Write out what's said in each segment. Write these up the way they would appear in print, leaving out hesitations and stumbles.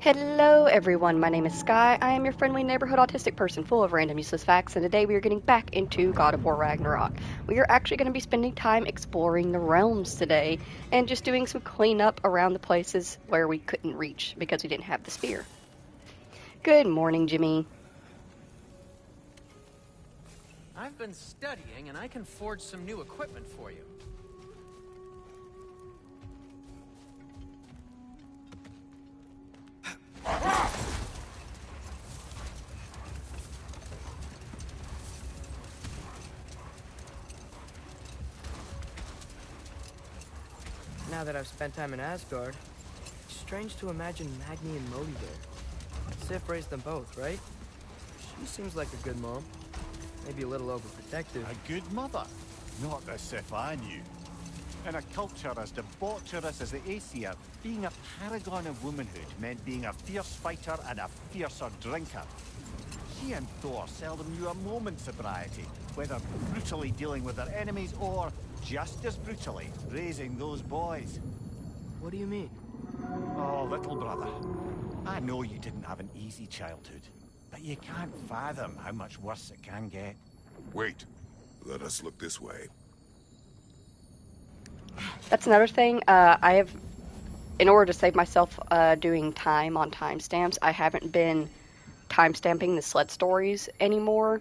Hello everyone, my name is Sky. I am your friendly neighborhood autistic person full of random useless facts, and today we are getting back into God of War Ragnarok. We are actually going to be spending time exploring the realms today and just doing some cleanup around the places where we couldn't reach because we didn't have the spear. Good morning, Jimmy. I've been studying, and I can forge some new equipment for you. Now that I've spent time in Asgard, it's strange to imagine Magni and Modi there. Sif raised them both, right? She seems like a good mom. Maybe a little overprotective. A good mother? Not the Sif I knew. In a culture as debaucherous as the Aesir, being a paragon of womanhood meant being a fierce fighter and a fiercer drinker. She and Thor seldom knew a moment's sobriety, whether brutally dealing with their enemies or, just as brutally, raising those boys. What do you mean? Oh, little brother. I know you didn't have an easy childhood, but you can't fathom how much worse it can get. Wait. Let us look this way. That's another thing. In order to save myself doing time on timestamps, I haven't been timestamping the sled stories anymore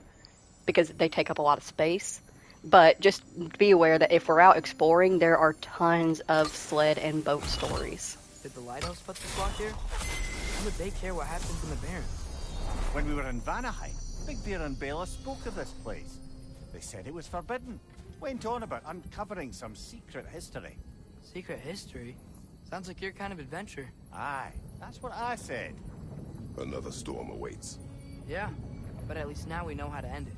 because they take up a lot of space. But just be aware that if we're out exploring, there are tons of sled and boat stories. Did the lighthouse put this lock here? Why would they care what happens in the Barrens? When we were in Vanaheim, Big Bear and Bela spoke of this place. They said it was forbidden. Went on about uncovering some secret history. Secret history? Sounds like your kind of adventure. Aye, that's what I said. Another storm awaits. Yeah, but at least now we know how to end it.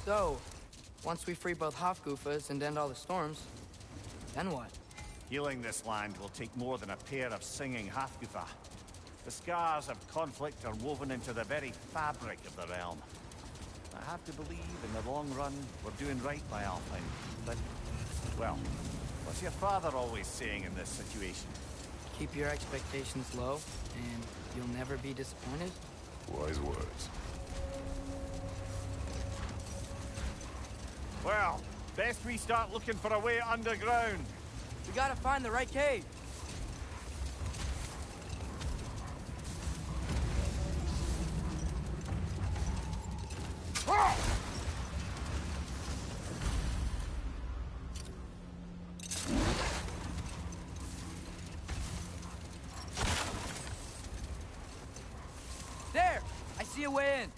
So, once we free both Hofgufas and end all the storms, then what? Healing this land will take more than a pair of singing Hafgufa. The scars of conflict are woven into the very fabric of the realm. I have to believe in the long run we're doing right by Alfheim, but, well, what's your father always saying in this situation? Keep your expectations low, and you'll never be disappointed? Wise words. Well, best we start looking for a way underground. We gotta find the right cave. There! I see a way in.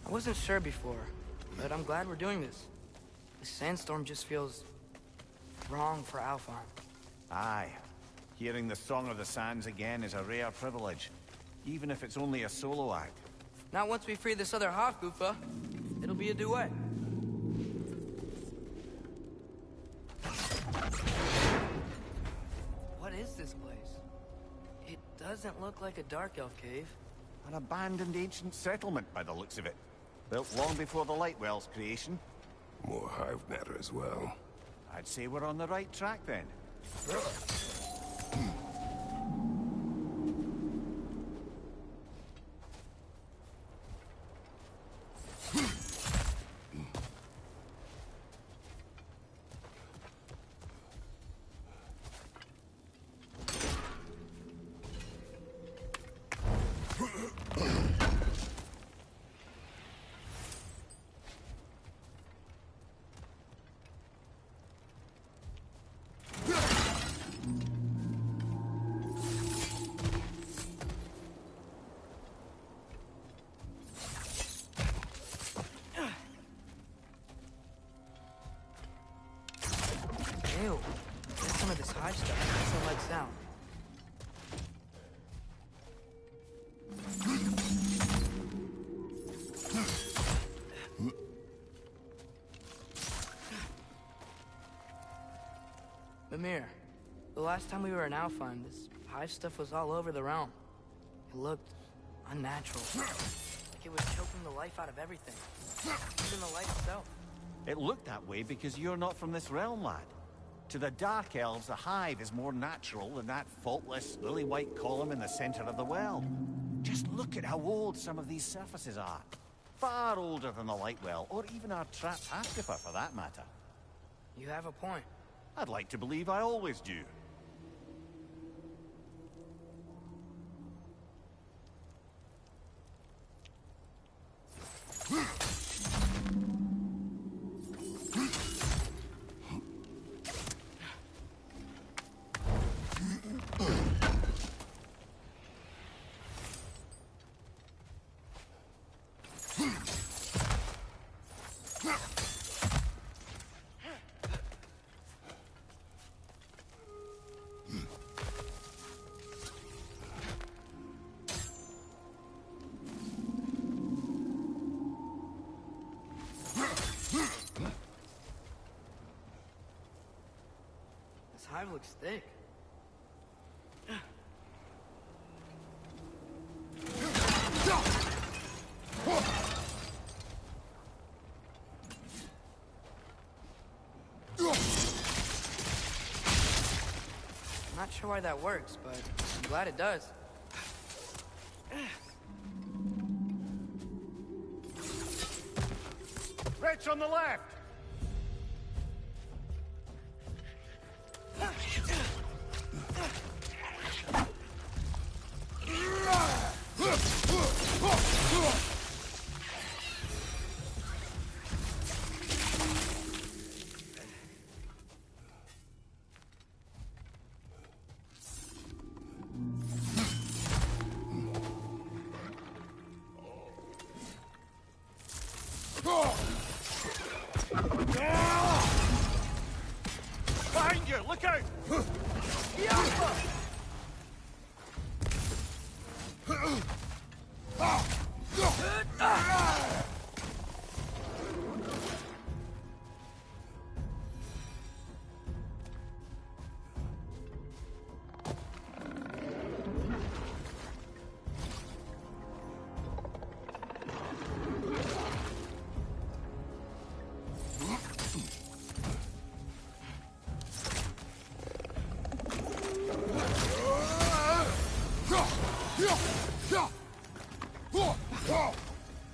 I wasn't sure before, but I'm glad we're doing this. This sandstorm just feels wrong for Alfheim. Aye. Hearing the Song of the Sands again is a rare privilege, even if it's only a solo act. Not once we free this other Hofgufa. It'll be a duet. What is this place? It doesn't look like a Dark Elf cave. An abandoned ancient settlement by the looks of it. Built long before the Lightwell's creation. More hive matter as well. I'd say we're on the right track then. Ew. There's some of this hive stuff. It makes no like sound. Mimir, the last time we were in Alfheim, this hive stuff was all over the realm. It looked unnatural. Like it was choking the life out of everything. Even the light itself. It looked that way because you're not from this realm, lad. To the Dark Elves, a hive is more natural than that faultless, lily-white column in the center of the well. Just look at how old some of these surfaces are. Far older than the Lightwell, or even our trapped half-skipper for that matter. You have a point. I'd like to believe I always do. This hive looks thick. I'm not sure why that works, but I'm glad it does. Wretch on the left! Behind you! Look out!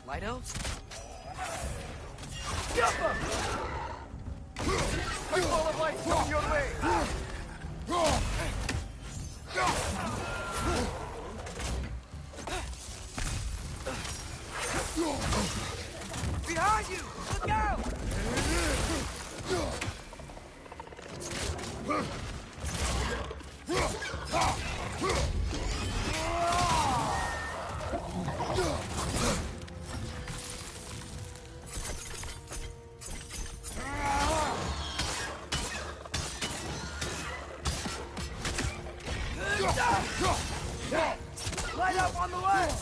Light elves? Quick ball of light coming your way! Behind you! Look out! Light up on the left!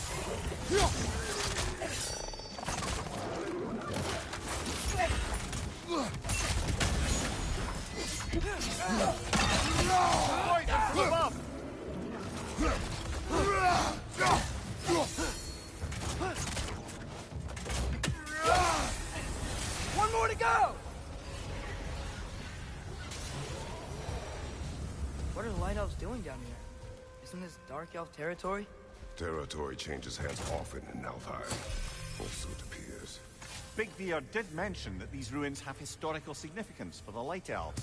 Right, from above! One more to go! What are the Light Elves doing down here? Isn't this Dark Elf territory? Territory changes hands often in Alfheim. Or so it appears. Big Beard did mention that these ruins have historical significance for the Light Elves.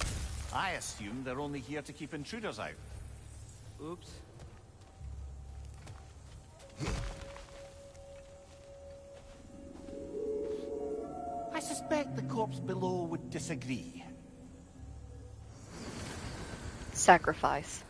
I assume they're only here to keep intruders out. Oops. I suspect the corpse below would disagree. Sacrifice.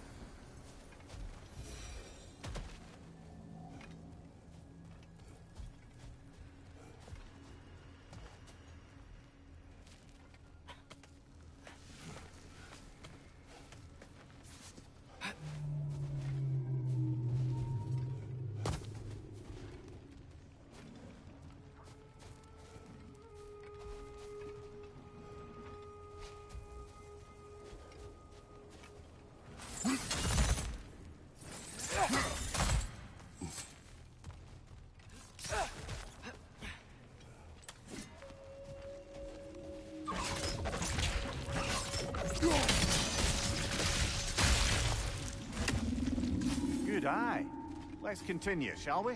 Aye. Let's continue, shall we?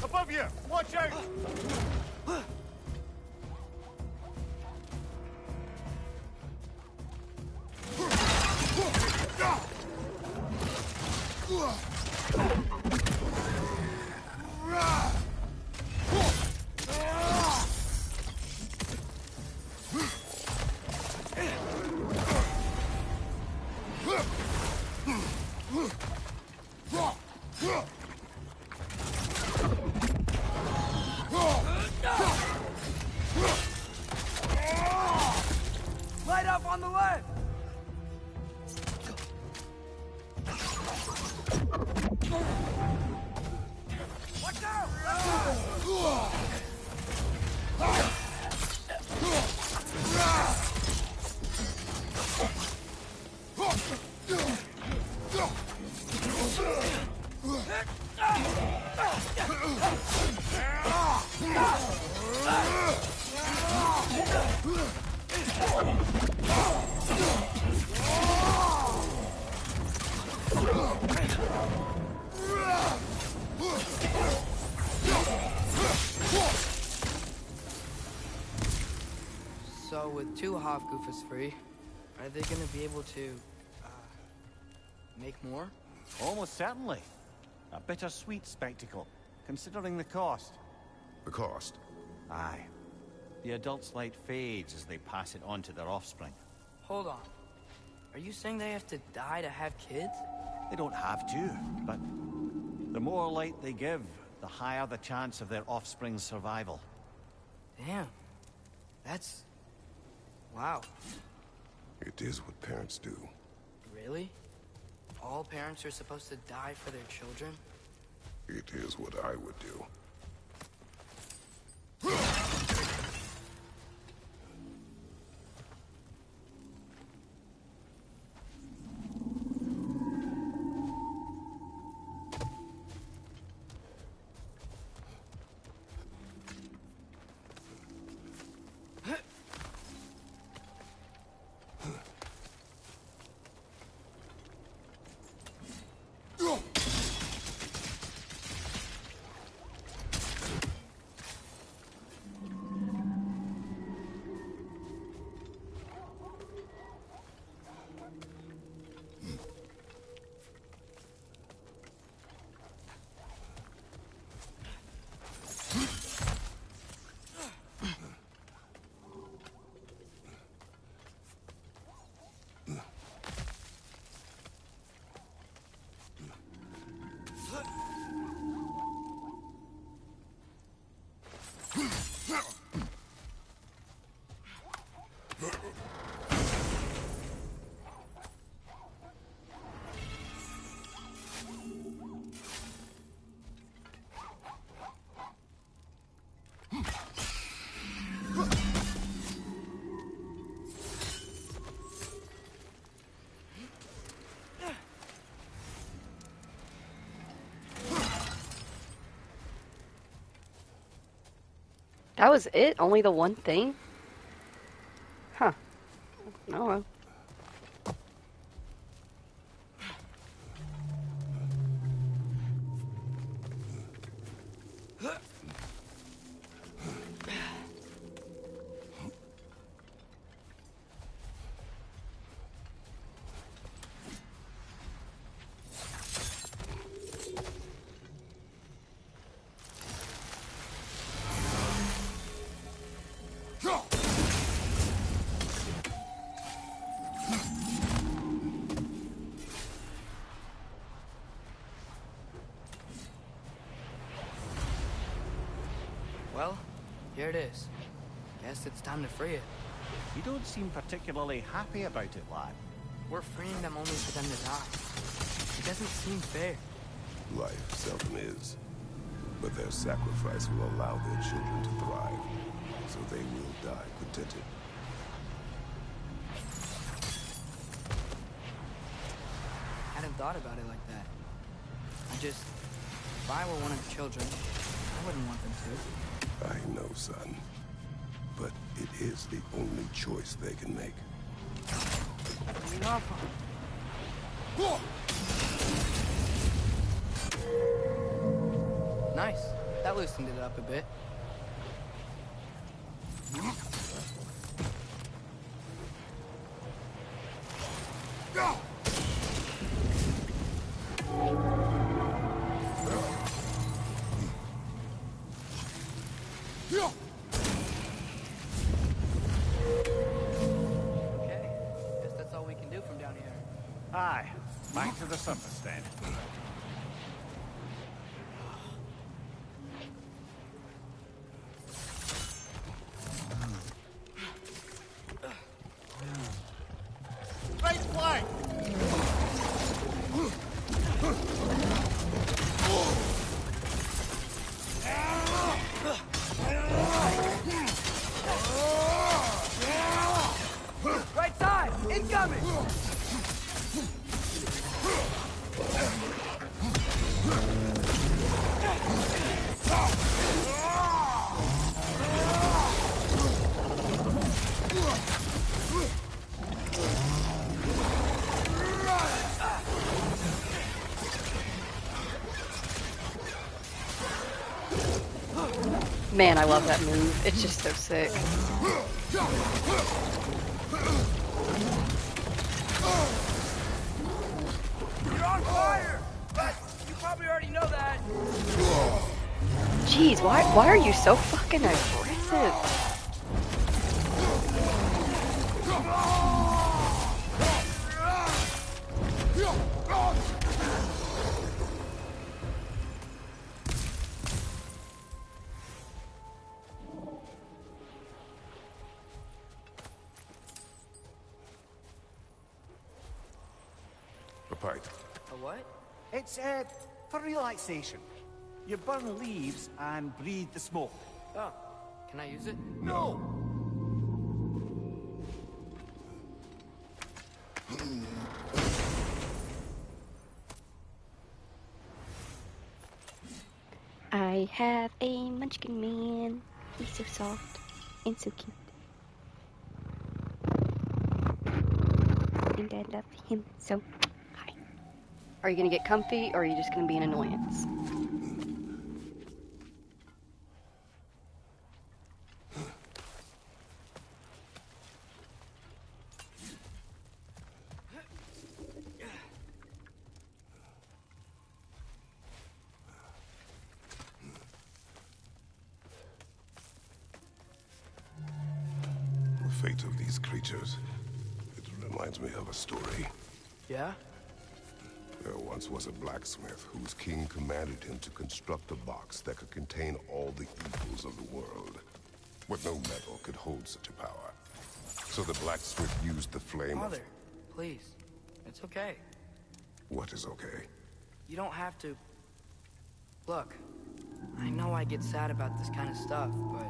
Above you! Watch out! Light up on the left! Watch out! So with two Hofgoofers free, are they gonna be able to, make more? Almost certainly. A bittersweet spectacle, considering the cost. The cost. Aye. The adult's light fades as they pass it on to their offspring. Hold on. Are you saying they have to die to have kids? They don't have to, but the more light they give, the higher the chance of their offspring's survival. Damn. That's... wow. It is what parents do. Really? All parents are supposed to die for their children? It is what I would do. That was it? Only the one thing? Huh. Oh well. Well, here it is. Guess it's time to free it. You don't seem particularly happy about it, lad. We're freeing them only for them to die. It doesn't seem fair. Life seldom is. But their sacrifice will allow their children to thrive. So they will die contented. I hadn't thought about it like that. If I were one of the children, I wouldn't want them to. I know, son. But it is the only choice they can make. Nice. That loosened it up a bit. Okay. Guess that's all we can do from down here. Aye. Back to the surface then. Right flank! Right side! Incoming! Man, I love that move. It's just so sick. You're on fire! But you probably already know that. Jeez, why are you so fucking aggressive? A pint. A what? It's, for relaxation. You burn leaves and breathe the smoke. Oh, can I use it? No! I have a munchkin man. He's so soft and so cute. And I love him so. Hi. Are you gonna get comfy or are you just gonna be an annoyance? The fate of these creatures. It reminds me of a story. Yeah? There once was a blacksmith whose king commanded him to construct a box that could contain all the evils of the world. But no metal could hold such a power. So the blacksmith used the flame Mother, please. It's okay. What is okay? You don't have to... Look, I know I get sad about this kind of stuff, but...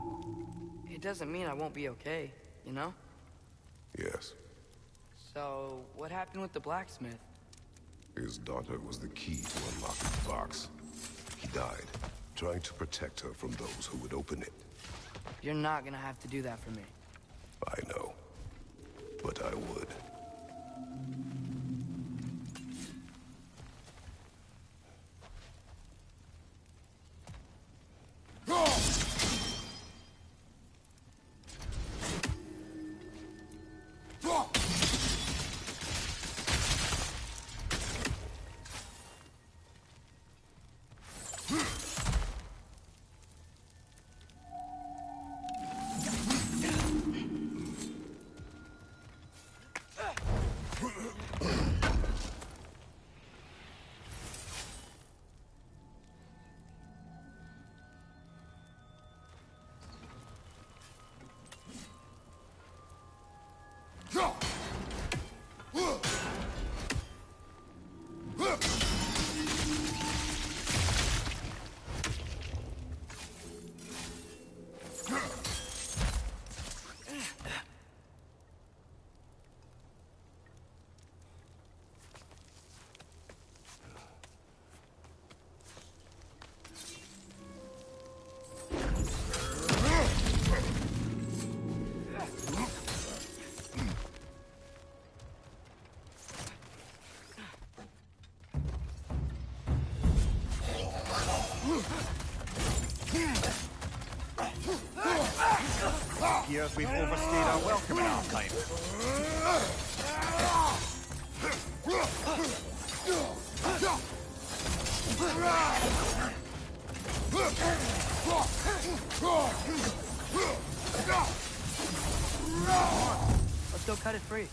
it doesn't mean I won't be okay, you know? Yes. So, what happened with the blacksmith? His daughter was the key to unlock the box. He died, trying to protect her from those who would open it. You're not gonna have to do that for me. I know. But I would. Appears we've overstayed our welcome in our time. Let's go cut it free.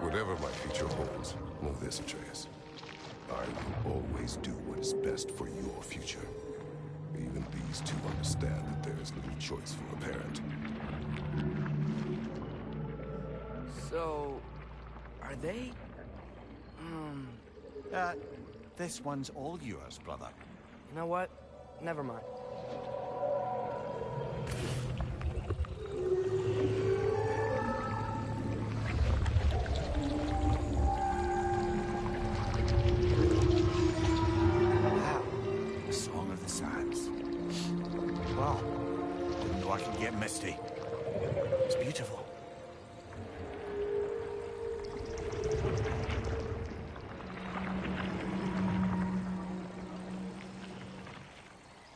Whatever my future holds, know this, Atreus. I will always do what is best for your future. Even these two understand that there is little choice for a parent. So, are they? This one's all yours, brother. You know what? Never mind. Wow. The Song of the Sands. Wow. Didn't know I could get misty. It's beautiful.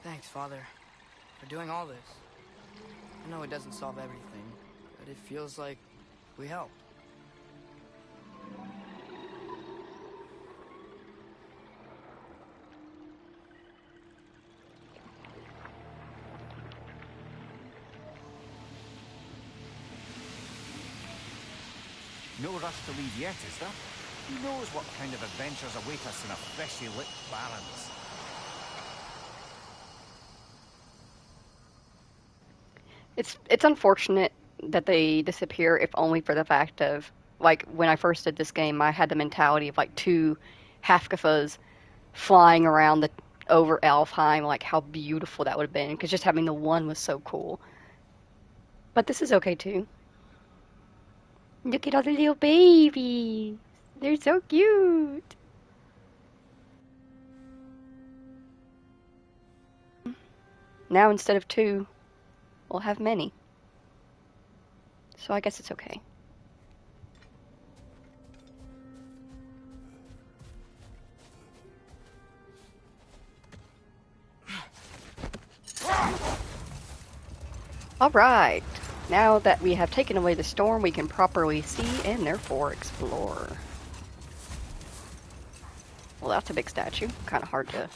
Thanks, Father, for doing all this. I know it doesn't solve everything, but it feels like we helped. No rush to leave yet, is there? Who knows what kind of adventures await us in a freshly lit Barrens? It's unfortunate that they disappear, if only for the fact of, like, when I first did this game, I had the mentality of like two Hafkafas flying around the over Alfheim, like how beautiful that would have been, because just having the one was so cool. But this is okay too. Look at all the little babies. They're so cute. Now instead of two, we'll have many. So I guess it's okay. Alright. Now that we have taken away the storm, we can properly see and therefore explore. Well, that's a big statue. Kind of hard to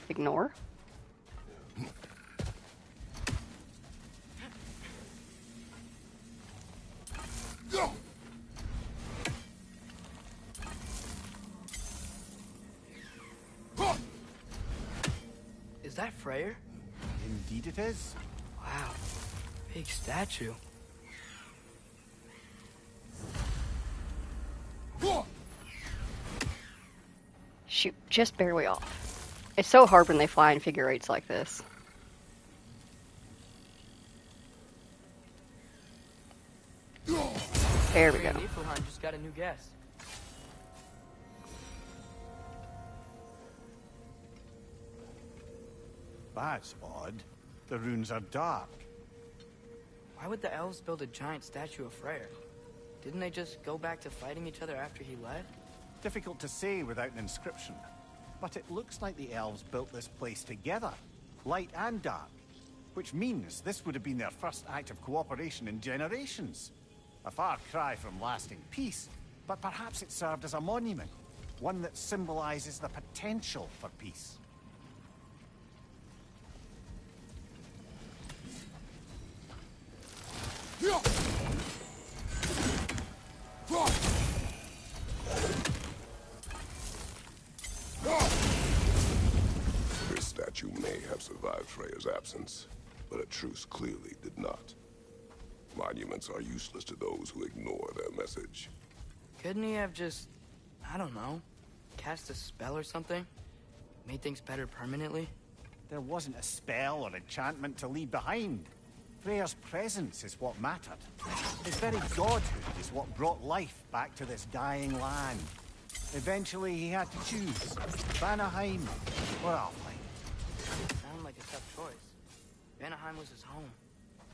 ignore. Is that Freyr? Indeed it is. Wow, big statue. Shoot, just barely off. It's so hard when they fly in figure eights like this. There we go. Niflheim just got a new guest. That's odd. The runes are dark. Why would the elves build a giant statue of Freyr? Didn't they just go back to fighting each other after he left? Difficult to say without an inscription. But it looks like the elves built this place together, light and dark. Which means this would have been their first act of cooperation in generations. A far cry from lasting peace, but perhaps it served as a monument. One that symbolizes the potential for peace. This statue may have survived Freya's absence, but a truce clearly did not. Monuments are useless to those who ignore their message. Couldn't he have just, I don't know, cast a spell or something? Made things better permanently? There wasn't a spell or enchantment to leave behind. Freya's presence is what mattered. His very godhood is what brought life back to this dying land. Eventually he had to choose, Vanaheim or Alfheim. Sounded like a tough choice. Vanaheim was his home.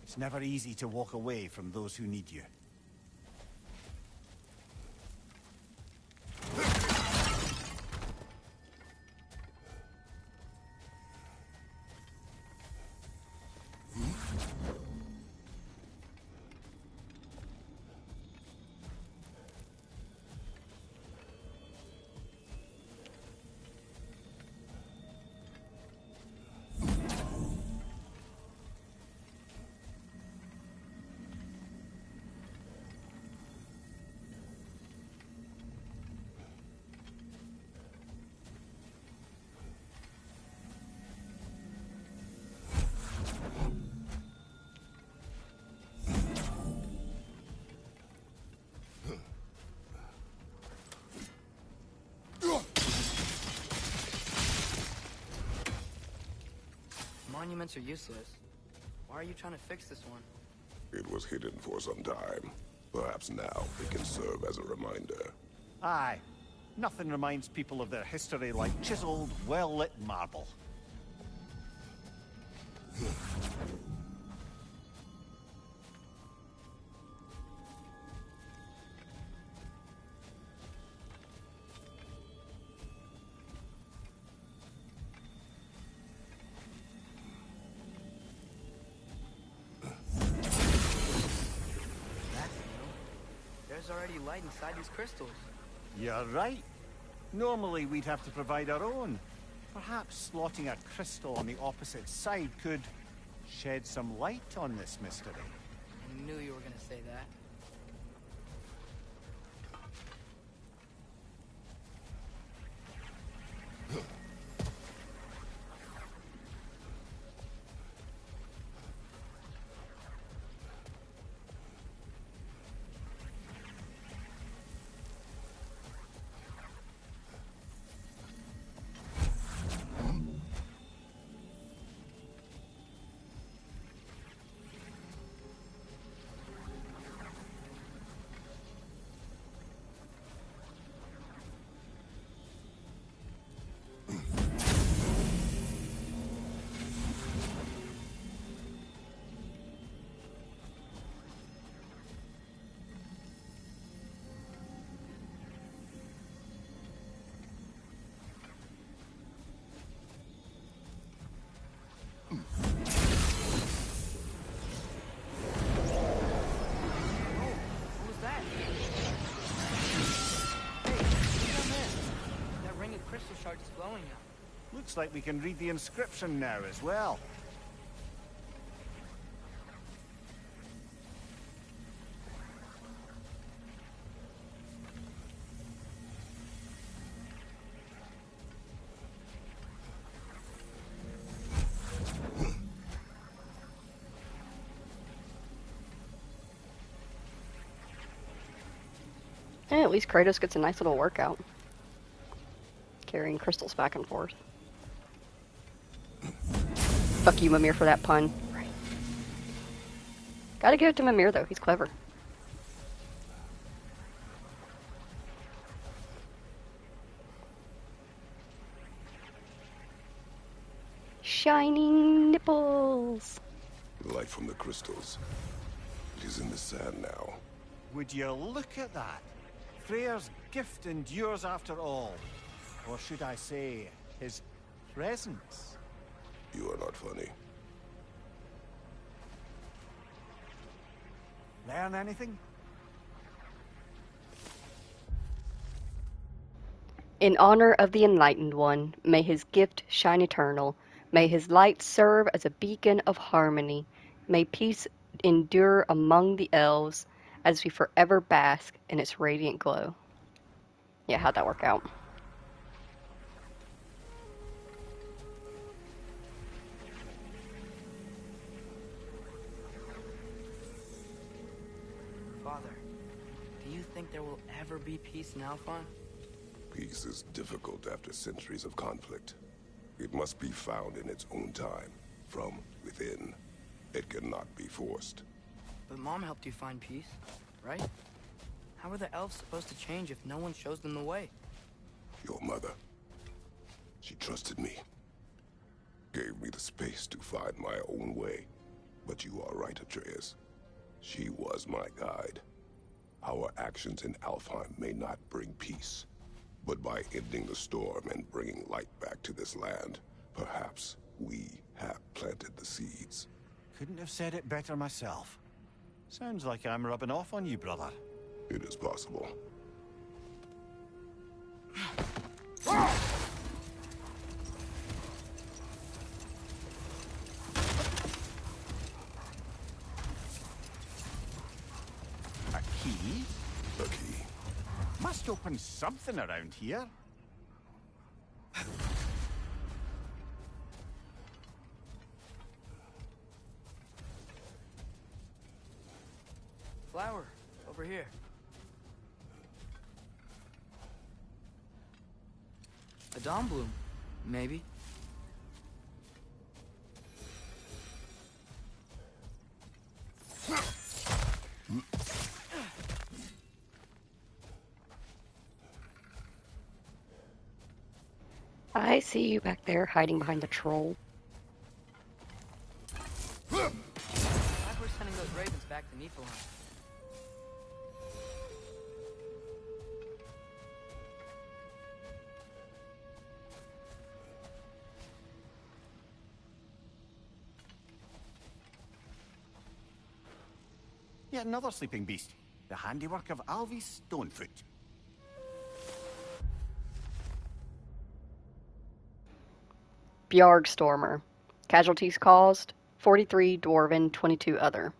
It's never easy to walk away from those who need you. Monuments are useless. Why are you trying to fix this one? It was hidden for some time. Perhaps now it can serve as a reminder. Aye. Nothing reminds people of their history like chiseled, well-lit marble. There's already light inside these crystals. You're right. Normally we'd have to provide our own. Perhaps slotting a crystal on the opposite side could shed some light on this mystery. I knew you were gonna say that. Shards is glowing now. Looks like we can read the inscription now as well. And at least Kratos gets a nice little workout. carrying crystals back and forth. Fuck you, Mimir, for that pun. Gotta give it to Mimir, though. He's clever. Shining nipples. The light from the crystals. It is in the sand now. Would you look at that? Freyr's gift endures after all. Or should I say, his presence? You are not funny. Learn anything? In honor of the Enlightened One, may his gift shine eternal. May his light serve as a beacon of harmony. May peace endure among the elves as we forever bask in its radiant glow. Yeah, how'd that work out? Father, do you think there will ever be peace in Alfheim? Peace is difficult after centuries of conflict. It must be found in its own time, from within. It cannot be forced. But Mom helped you find peace, right? How are the elves supposed to change if no one shows them the way? Your mother. She trusted me. Gave me the space to find my own way. But you are right, Atreus. She was my guide. Our actions in Alfheim may not bring peace. But by ending the storm and bringing light back to this land, perhaps we have planted the seeds. Couldn't have said it better myself. Sounds like I'm rubbing off on you, brother. It is possible. A key? A key. Must open something around here. Flower, over here. A dawn bloom, maybe. I see you back there hiding behind the troll. Glad we're sending those ravens back to Niflheim. Yet another sleeping beast. The handiwork of Alvis Stonefoot. Bjargstormer. Casualties caused, 43 Dwarven, 22 other.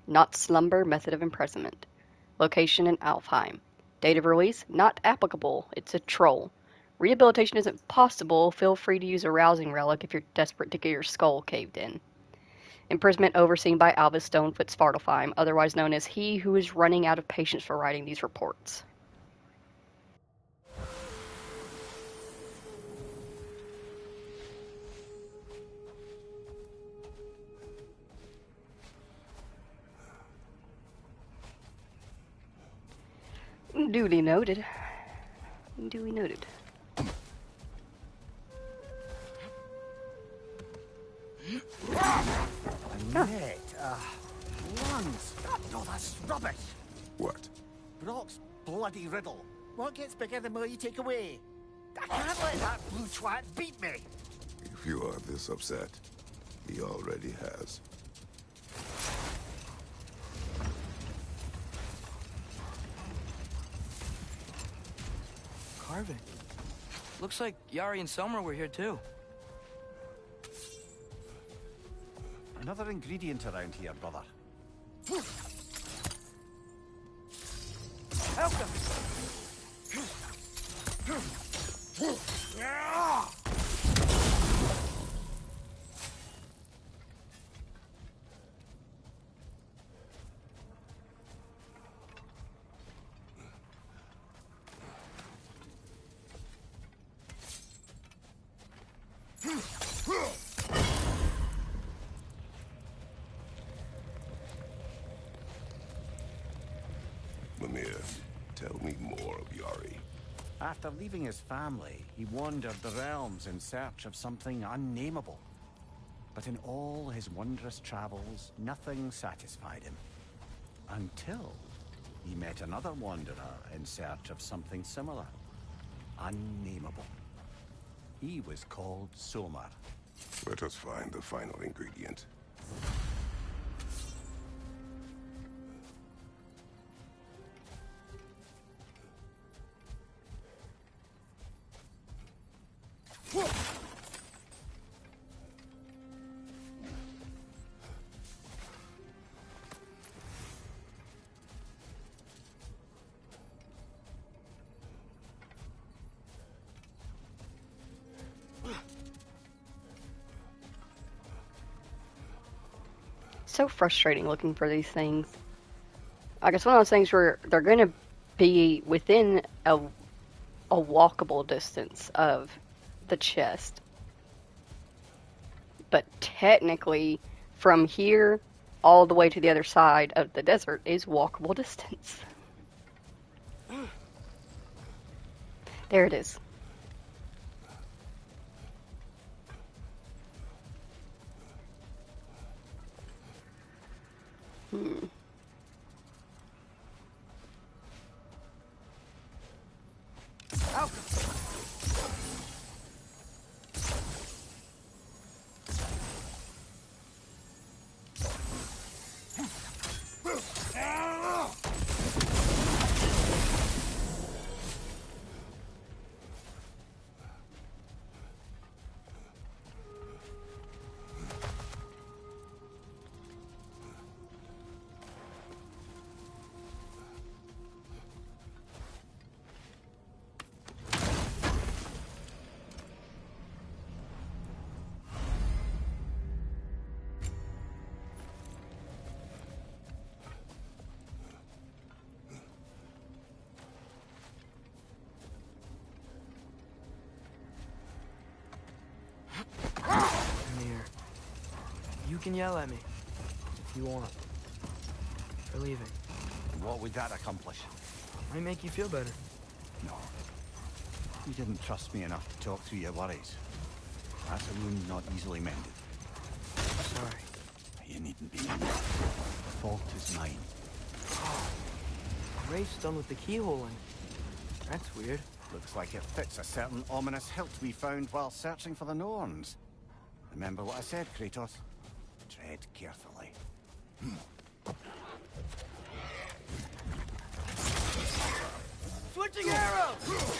Not slumber, method of imprisonment. Location in Alfheim. Date of release, not applicable. It's a troll. Rehabilitation isn't possible. Feel free to use a rousing relic if you're desperate to get your skull caved in. Imprisonment overseen by Alvis Stonefoot Svartalfheim, otherwise known as he who is running out of patience for writing these reports. Duly noted. Duly noted. A net, lungs. No, that's rubbish. What? Brock's bloody riddle. What gets bigger the more you take away? I can't let that blue twat beat me. If you are this upset, he already has. Carving. Looks like Yari and Selmer were here too. Another ingredient around here, brother. Help them! Mimir, tell me more of Yari. After leaving his family, he wandered the realms in search of something unnameable. But in all his wondrous travels, nothing satisfied him. Until he met another wanderer in search of something similar. Unnameable. He was called Somar. Let us find the final ingredient. So frustrating looking for these things. I guess one of those things where they're going to be within a walkable distance of the chest. But technically, from here all the way to the other side of the desert is walkable distance. There it is. Hmm. Amir, you can yell at me if you want. For leaving. What would that accomplish? Might make you feel better. No. You didn't trust me enough to talk through your worries. That's a wound not easily mended. Sorry. You needn't be. The fault is mine. Oh, Rafe's done with the keyhole in it. That's weird. Looks like it fits a certain ominous hilt we found while searching for the Norns. Remember what I said, Kratos? Tread carefully. Switching arrows!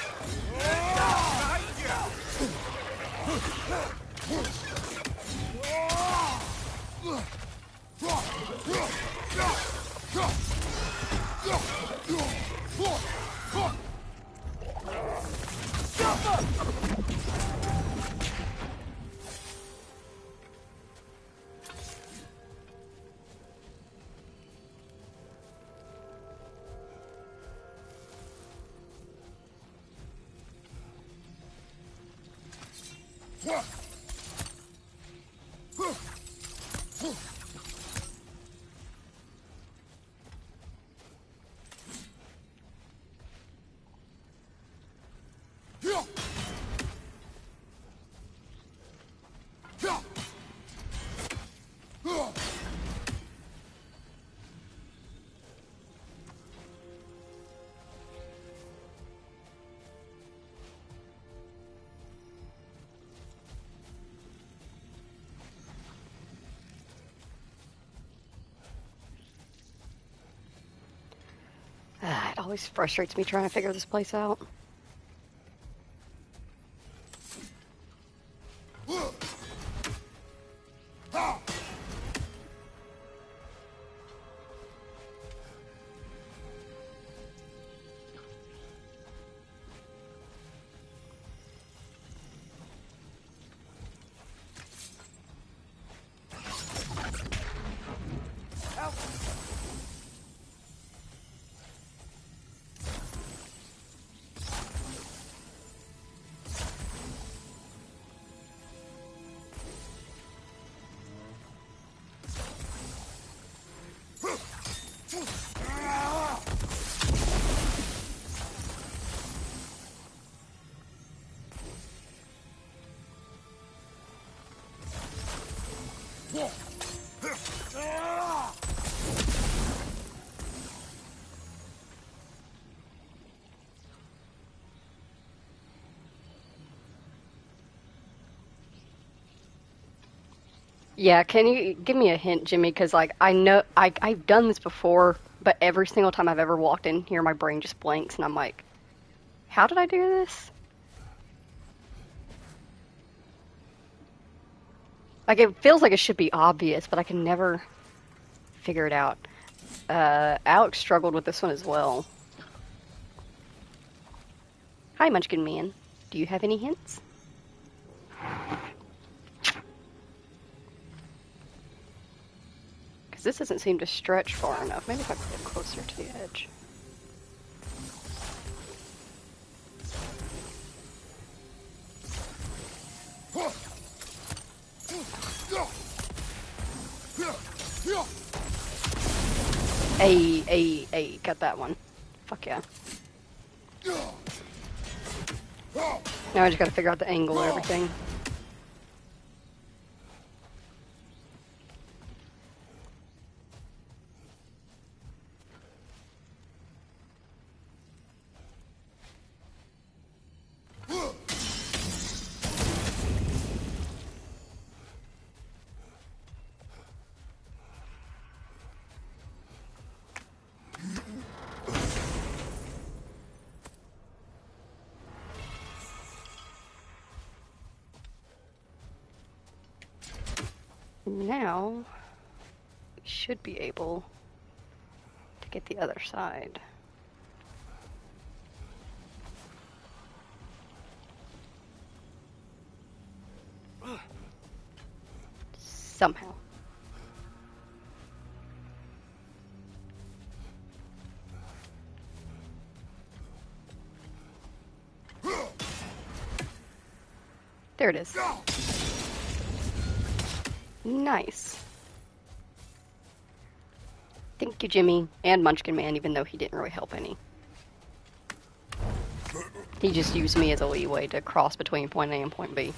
It always frustrates me trying to figure this place out. Yeah, can you give me a hint, Jimmy? Because like I know I've done this before, but every single time I've ever walked in here, my brain just blanks, and I'm like, how did I do this? Like it feels like it should be obvious, but I can never figure it out. Alex struggled with this one as well. Hi, Munchkin Man. Do you have any hints? Because this doesn't seem to stretch far enough. Maybe if I put it closer to the edge. Ay, got that one. Fuck yeah. Now I just gotta figure out the angle and everything. Now, we should be able to get the other side. Somehow. There it is. Nice. Thank you, Jimmy, and Munchkin Man, even though he didn't really help any. He just used me as a leeway to cross between point A and point B.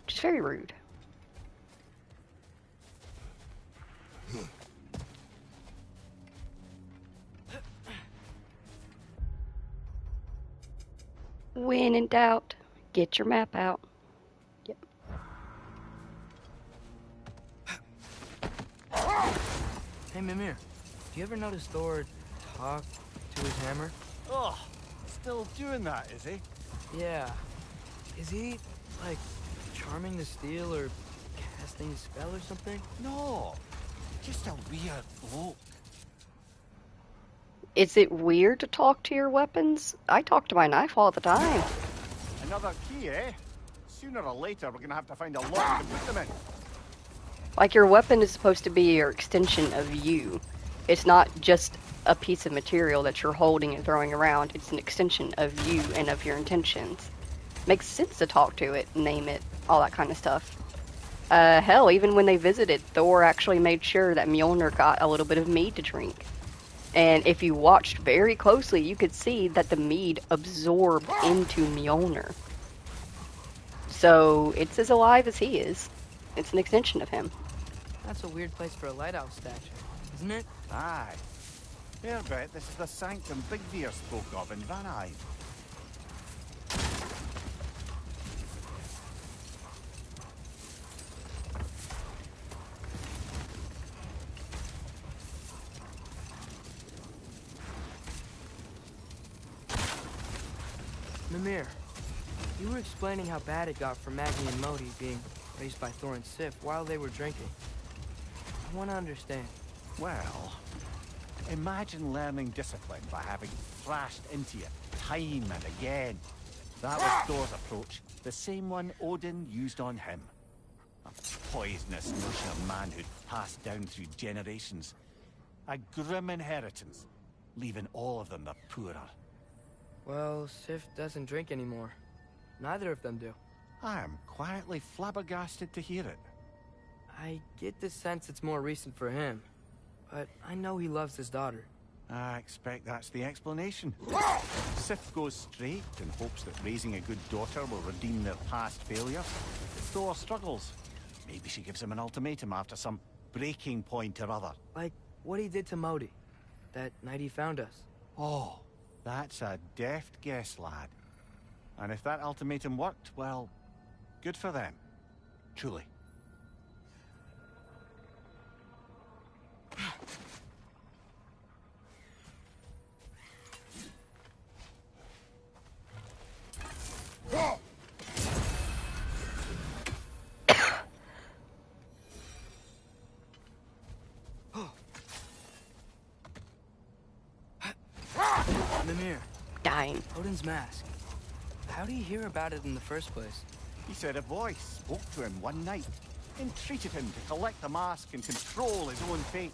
Which is very rude. When in doubt, get your map out. Yep. Hey, Mimir, do you ever notice Thor talk to his hammer? Oh, still doing that, is he? Yeah. Is he, like, charming the steel or casting a spell or something? No, just a weird bloke. Is it weird to talk to your weapons? I talk to my knife all the time. Another key, eh? Sooner or later, we're gonna have to find a lock to put them in. Like, your weapon is supposed to be your extension of you. It's not just a piece of material that you're holding and throwing around. It's an extension of you and of your intentions. Makes sense to talk to it, name it, all that kind of stuff. Hell, even when they visited, Thor actually made sure that Mjolnir got a little bit of mead to drink. And if you watched very closely, you could see that the mead absorbed into Mjolnir. So it's as alive as he is. It's an extension of him. That's a weird place for a lighthouse statue, isn't it? Aye. Fair bet this is the sanctum Big Deer spoke of in Van Eyck. Mimir, you were explaining how bad it got for Magni and Modi being raised by Thor and Sif while they were drinking. I want to understand. Well, imagine learning discipline by having thrashed into you time and again. That was Thor's approach, the same one Odin used on him. A poisonous notion of manhood passed down through generations. A grim inheritance, leaving all of them the poorer. Well, Sif doesn't drink anymore. Neither of them do. I am quietly flabbergasted to hear it. I get the sense it's more recent for him, but I know he loves his daughter. I expect that's the explanation. Sif goes straight and hopes that raising a good daughter will redeem their past failures. Thor struggles. Maybe she gives him an ultimatum after some breaking point or other. Like what he did to Modi, that night he found us. Oh, that's a deft guess, lad. And if that ultimatum worked, well, good for them. Truly. Mimir, Dying. Odin's mask. How do you hear about it in the first place? He said a voice spoke to him one night, entreated him to collect the mask and control his own fate.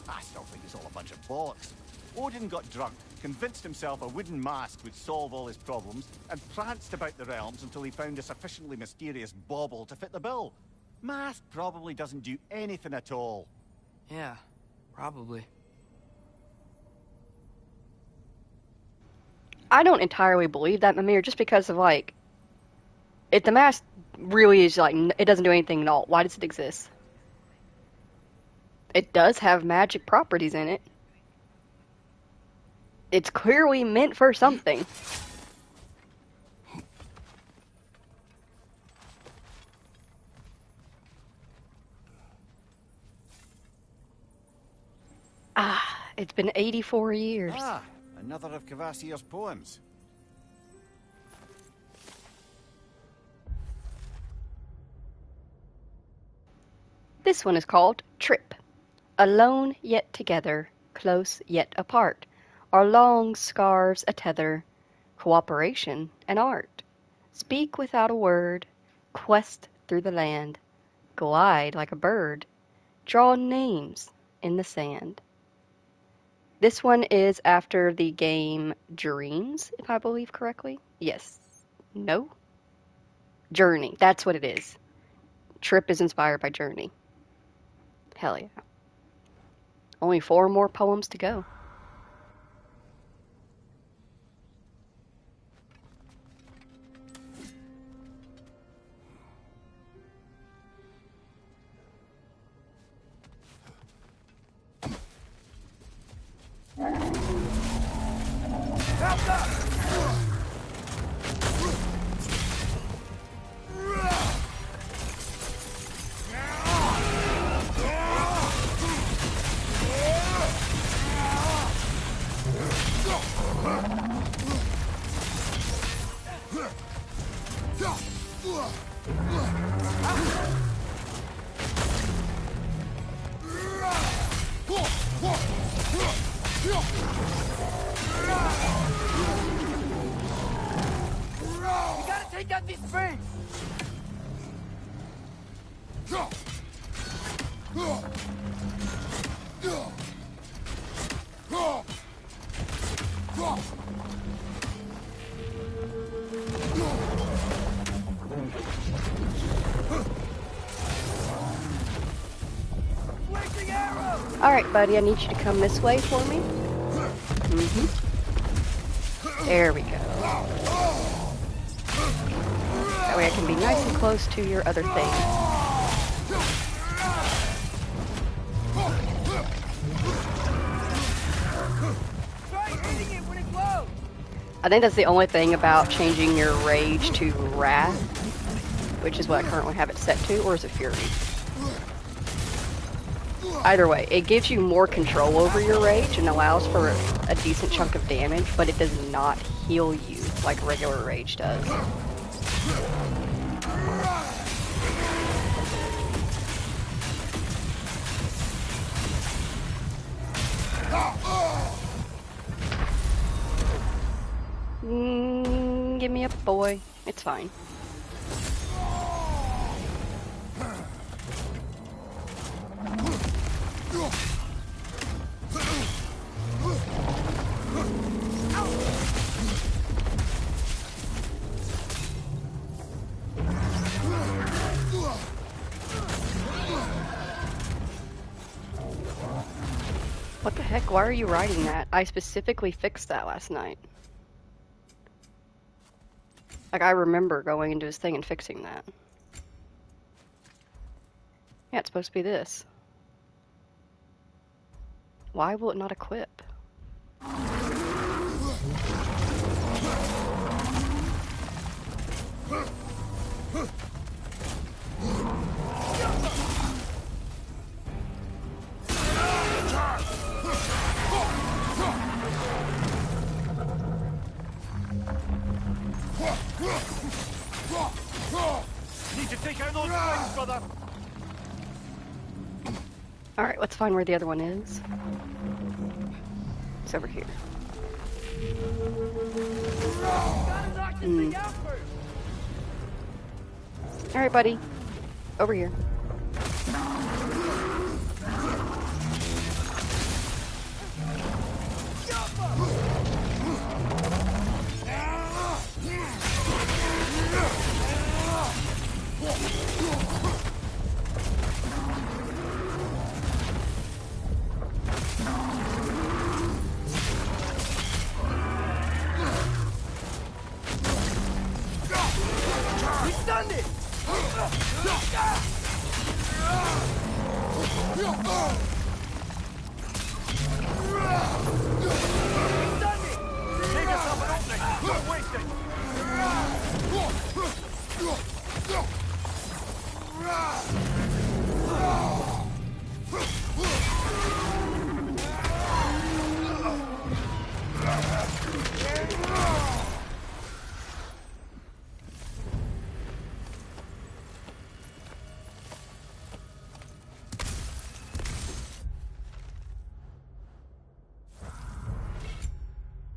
I still think it's all a bunch of bollocks. Odin got drunk, convinced himself a wooden mask would solve all his problems, and pranced about the realms until he found a sufficiently mysterious bauble to fit the bill. Mask probably doesn't do anything at all. Yeah, probably. I don't entirely believe that, Mimir, just because of, like, if the mask really is, like, it doesn't do anything at all, why does it exist? It does have magic properties in it. It's clearly meant for something. Ah, it's been 84 years. Ah, another of Kvasir's poems. This one is called Trip. Alone yet together, close yet apart, our long scarves a tether, cooperation and art. Speak without a word, quest through the land, glide like a bird, draw names in the sand. This one is after the game Dreams, if I believe correctly. Yes. No? Journey. That's what it is. Trip is inspired by Journey. Hell yeah. Only 4 more poems to go. We gotta take out these springs! Alright, buddy, I need you to come this way for me. There we go. That way I can be nice and close to your other thing. Try hitting it when it glows! I think that's the only thing about changing your rage to wrath, which is what I currently have it set to, or is it fury? Either way, it gives you more control over your rage and allows for a decent chunk of damage, but it does not heal you like regular rage does. Give me up, boy. It's fine. What the heck? Why are you writing that? I specifically fixed that last night. Like, I remember going into his thing and fixing that. Yeah, it's supposed to be this. Why will it not equip? Need to take out those things, brother. Alright, let's find where the other one is. It's over here. Alright, buddy. Over here. We stunned it! Take yourself an opening! Don't waste it!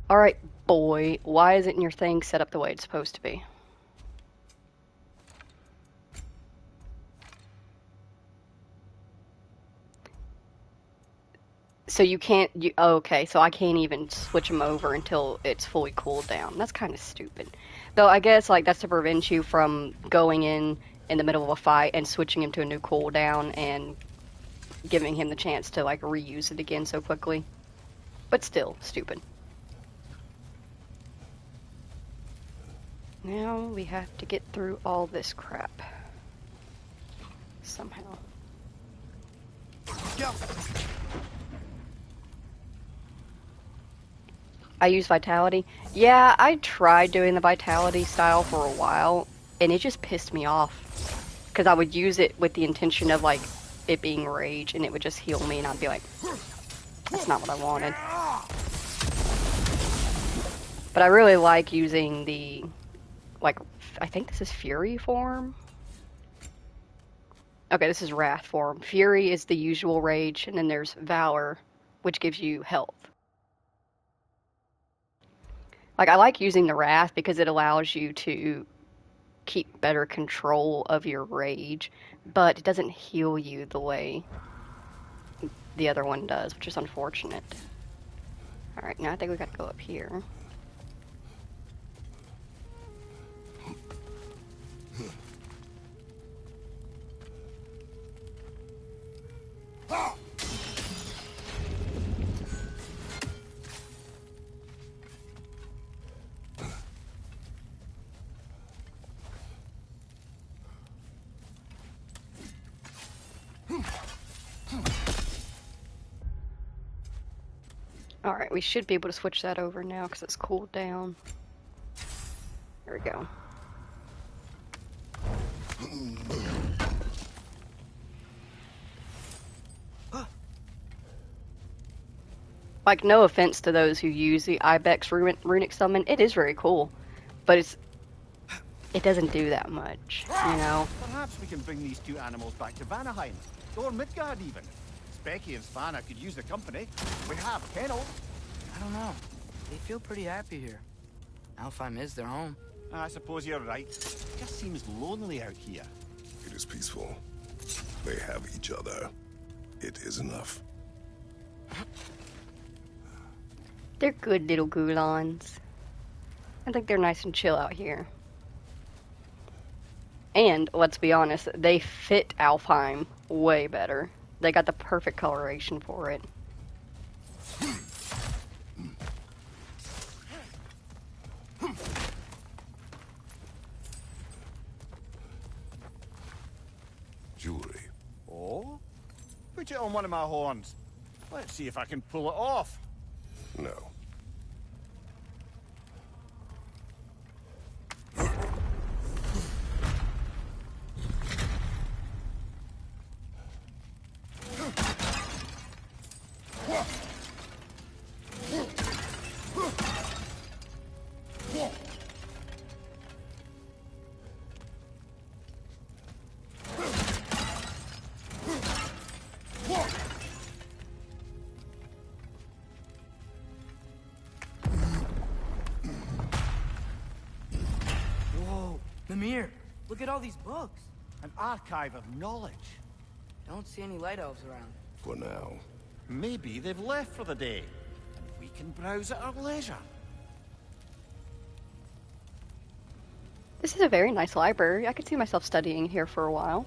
Alright, boy. Why isn't your thing set up the way it's supposed to be? So you can't, okay, so I can't even switch them over until it's fully cooled down. That's kind of stupid. Though I guess, like, that's to prevent you from going in the middle of a fight and switching him to a new cooldown and giving him the chance to, like, reuse it again so quickly. But still, stupid. Now we have to get through all this crap. Somehow. Go. I use Vitality. Yeah, I tried doing the Vitality style for a while, and it just pissed me off. Because I would use it with the intention of, like, it being rage, and it would just heal me, and I'd be like, that's not what I wanted. But I really like using the, like, I think this is Fury form? Okay, this is Wrath form. Fury is the usual rage, and then there's Valor, which gives you health. Like, I like using the Wrath because it allows you to keep better control of your rage, but it doesn't heal you the way the other one does, which is unfortunate. Alright, now I think we gotta go up here. Alright, we should be able to switch that over now because it's cooled down. There we go. Like, no offense to those who use the Ibex runic summon, it is very cool, but it doesn't do that much, you know? Perhaps we can bring these two animals back to Vanaheim, or Midgard even. Specky and Svanna could use the company. We have kennels. I don't know. They feel pretty happy here. Alfheim is their home. I suppose you're right. It just seems lonely out here. It is peaceful. They have each other. It is enough. They're good little Gulons. I think they're nice and chill out here. And, let's be honest, they fit Alfheim way better. They got the perfect coloration for it. Jewelry. Oh? Put it on one of my horns. Let's see if I can pull it off. No. Whoa, the mirror. Look at all these books. An archive of knowledge. Don't see any light elves around. For now. Maybe they've left for the day, and we can browse at our leisure. This is a very nice library. I could see myself studying here for a while.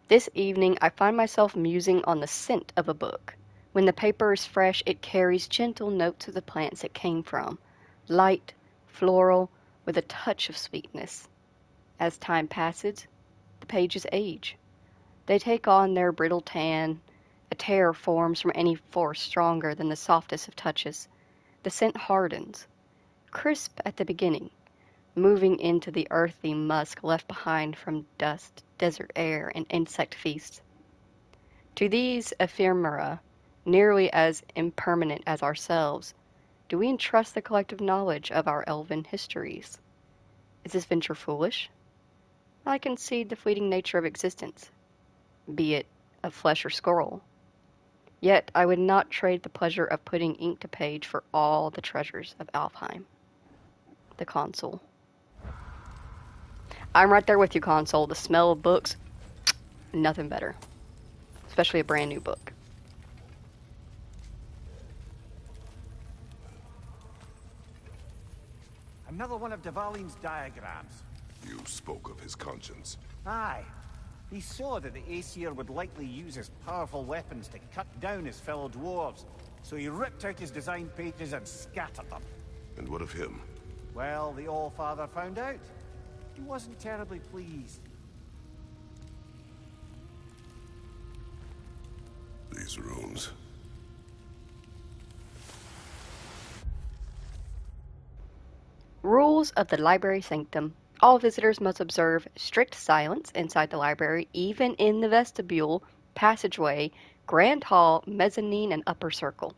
This evening, I find myself musing on the scent of a book. When the paper is fresh, it carries gentle notes of the plants it came from, light, floral, with a touch of sweetness. As time passes, the pages age. They take on their brittle tan. A tear forms from any force stronger than the softest of touches. The scent hardens, crisp at the beginning, moving into the earthy musk left behind from dust, desert air, and insect feasts. To these ephemera, nearly as impermanent as ourselves, do we entrust the collective knowledge of our elven histories? Is this venture foolish? I concede the fleeting nature of existence, be it of flesh or scroll. Yet I would not trade the pleasure of putting ink to page for all the treasures of Alfheim. The console. I'm right there with you, console. The smell of books, nothing better. Especially a brand new book. Another one of Dvalin's diagrams. You spoke of his conscience. Aye. He saw that the Aesir would likely use his powerful weapons to cut down his fellow dwarves, so he ripped out his design pages and scattered them. And what of him? Well, the All-Father found out. He wasn't terribly pleased. These runes. Rules of the Library Sanctum. All visitors must observe strict silence inside the library, even in the vestibule, passageway, grand hall, mezzanine, and upper circle.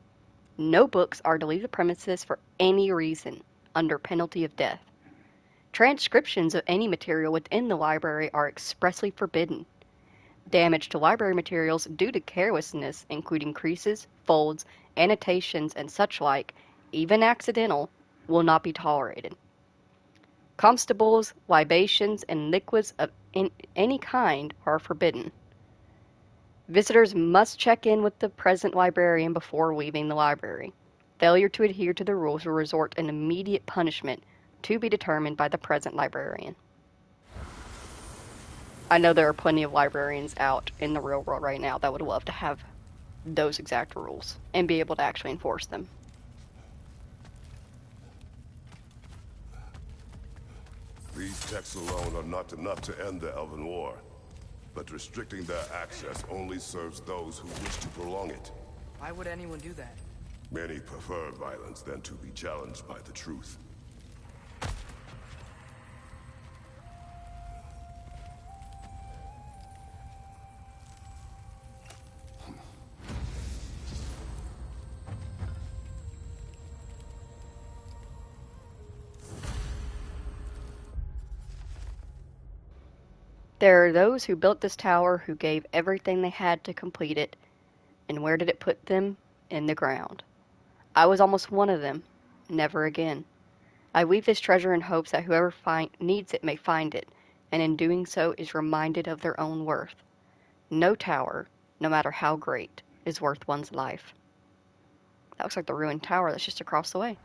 No books are to leave the premises for any reason, under penalty of death. Transcriptions of any material within the library are expressly forbidden. Damage to library materials due to carelessness, including creases, folds, annotations, and such like, even accidental, will not be tolerated. Constables, libations, and liquids of any kind are forbidden. Visitors must check in with the present librarian before leaving the library. Failure to adhere to the rules will result in immediate punishment to be determined by the present librarian. I know there are plenty of librarians out in the real world right now that would love to have those exact rules and be able to actually enforce them. These texts alone are not enough to end the Elven War. But restricting their access only serves those who wish to prolong it. Why would anyone do that? Many prefer violence than to be challenged by the truth. There are those who built this tower who gave everything they had to complete it. And where did it put them? In the ground. I was almost one of them. Never again. I weave this treasure in hopes that whoever needs it may find it, and in doing so is reminded of their own worth. No tower, no matter how great, is worth one's life. That looks like the ruined tower that's just across the way.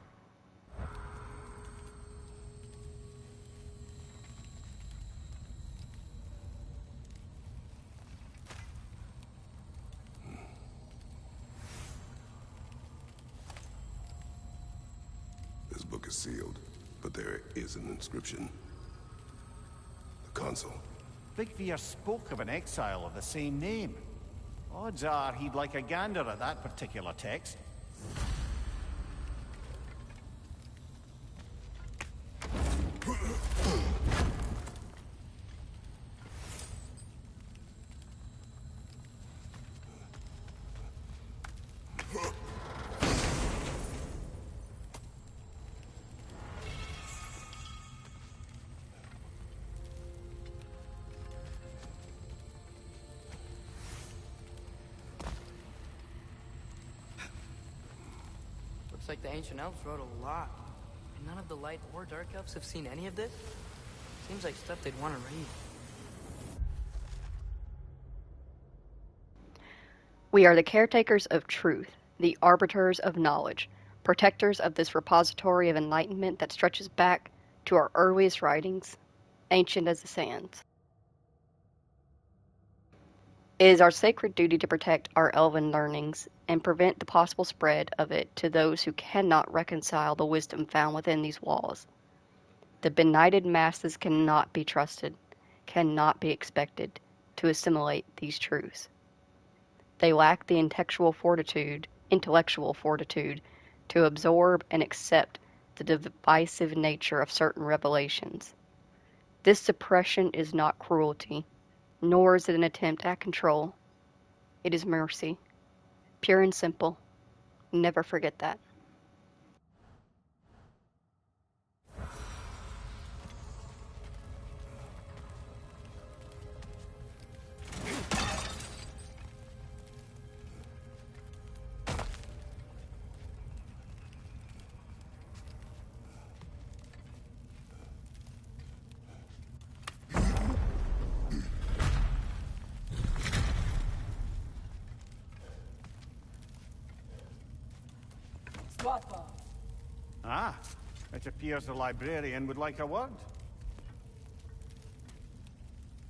This book is sealed, but there is an inscription. The console. Big Veer spoke of an exile of the same name. Odds are he'd like a gander at that particular text. Looks like the ancient elves wrote a lot. And none of the light or dark elves have seen any of this? Seems like stuff they'd want to read. We are the caretakers of truth, the arbiters of knowledge, protectors of this repository of enlightenment that stretches back to our earliest writings, ancient as the sands. It is our sacred duty to protect our elven learnings and prevent the possible spread of it to those who cannot reconcile the wisdom found within these walls. The benighted masses cannot be trusted, cannot be expected to assimilate these truths. They lack the intellectual fortitude to absorb and accept the divisive nature of certain revelations. This suppression is not cruelty, nor is it an attempt at control. It is mercy, pure and simple. Never forget that. Ah, it appears the librarian would like a word.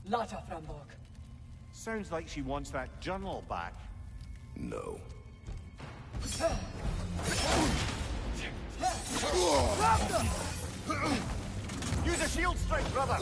Lata Frambog. Sounds like she wants that journal back. No. Use a shield strike, brother!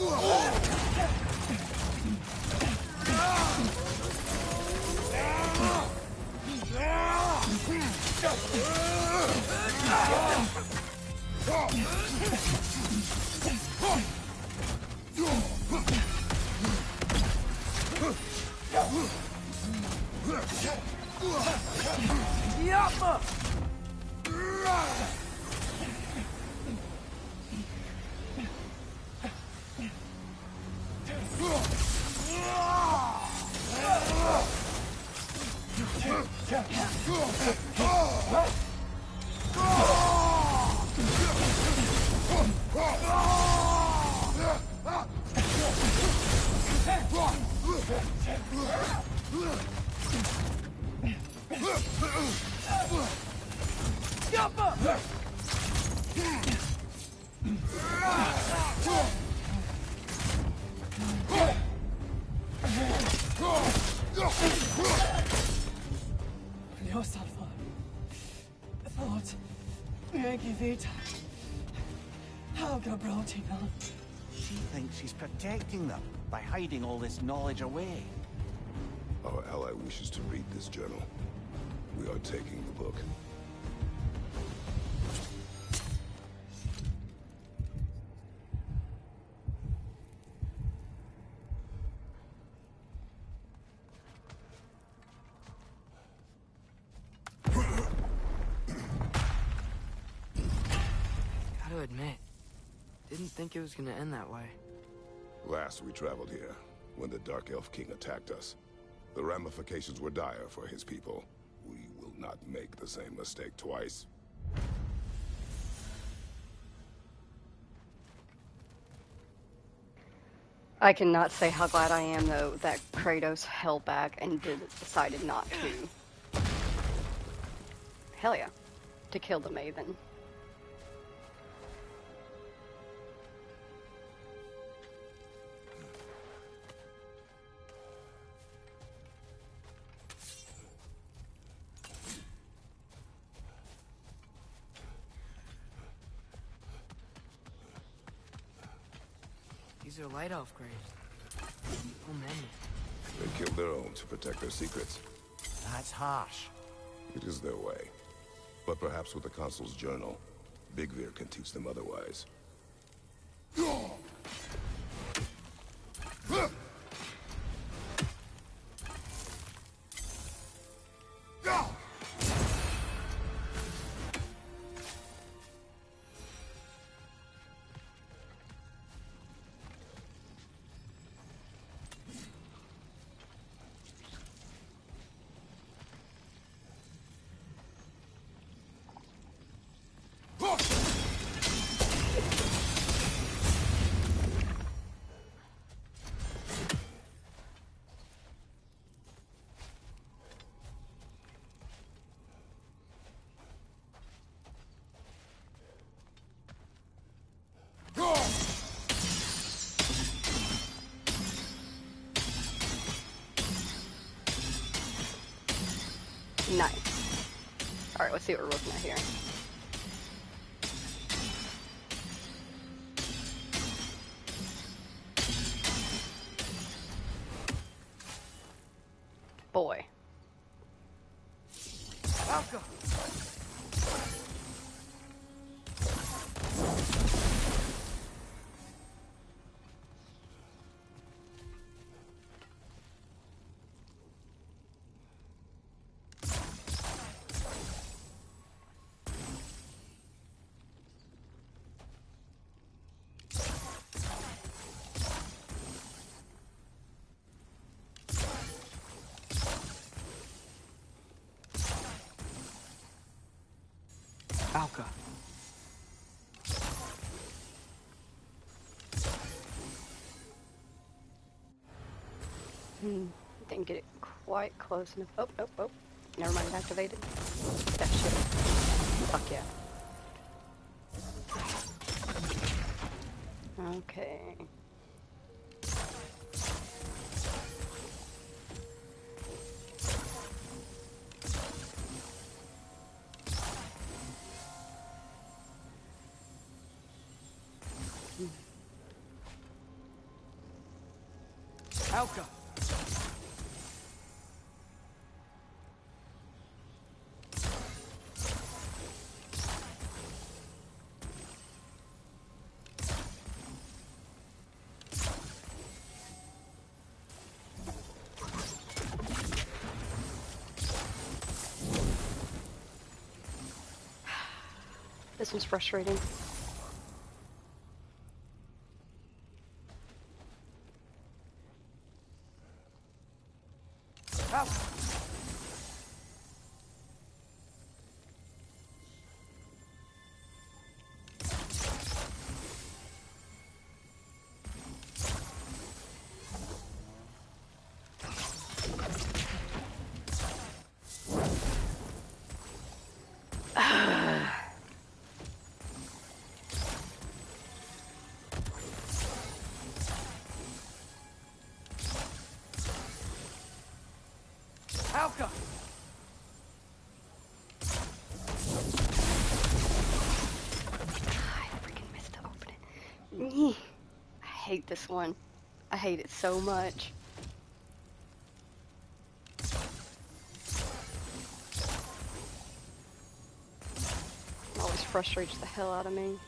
Ljósalfa. Thought. Yankee Vita. Helga Brotina. She thinks she's protecting them by hiding all this knowledge away. Our ally wishes to read this journal. We are taking the book. Gotta admit, didn't think it was gonna end that way. Last we traveled here, when the Dark Elf King attacked us, the ramifications were dire for his people. We will not make the same mistake twice. I cannot say how glad I am, though, that Kratos held back and decided not to. Hell yeah. To kill the Maven. These are light elf graves. Oh, man. They killed their own to protect their secrets. That's harsh. It is their way. But perhaps with the Consul's journal, Bigvir can teach them otherwise. Alright, let's see what we're looking at here. Boy. Alka! Alka. Didn't get it quite close enough. Oh, oh, oh. Never mind, activated. That shit. Fuck yeah. Okay. Alka! This one's frustrating. Alka! Alka! I freaking missed to open it. I hate this one. I hate it so much. It always frustrates the hell out of me.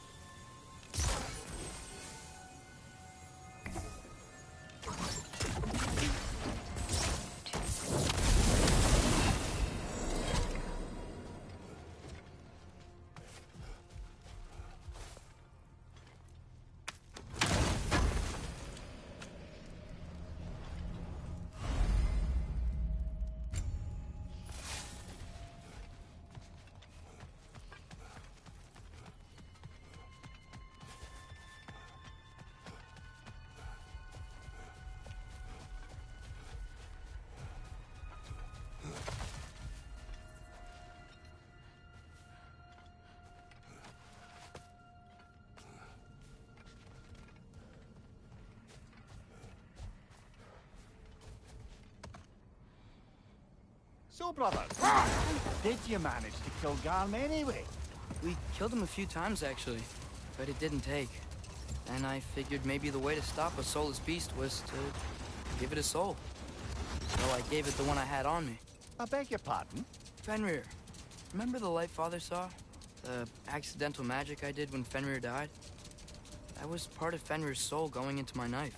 So, brothers, how did you manage to kill Garm anyway? We killed him a few times, actually, but it didn't take. And I figured maybe the way to stop a soulless beast was to give it a soul. So I gave it the one I had on me. I beg your pardon? Fenrir, remember the light Father saw? The accidental magic I did when Fenrir died? That was part of Fenrir's soul going into my knife.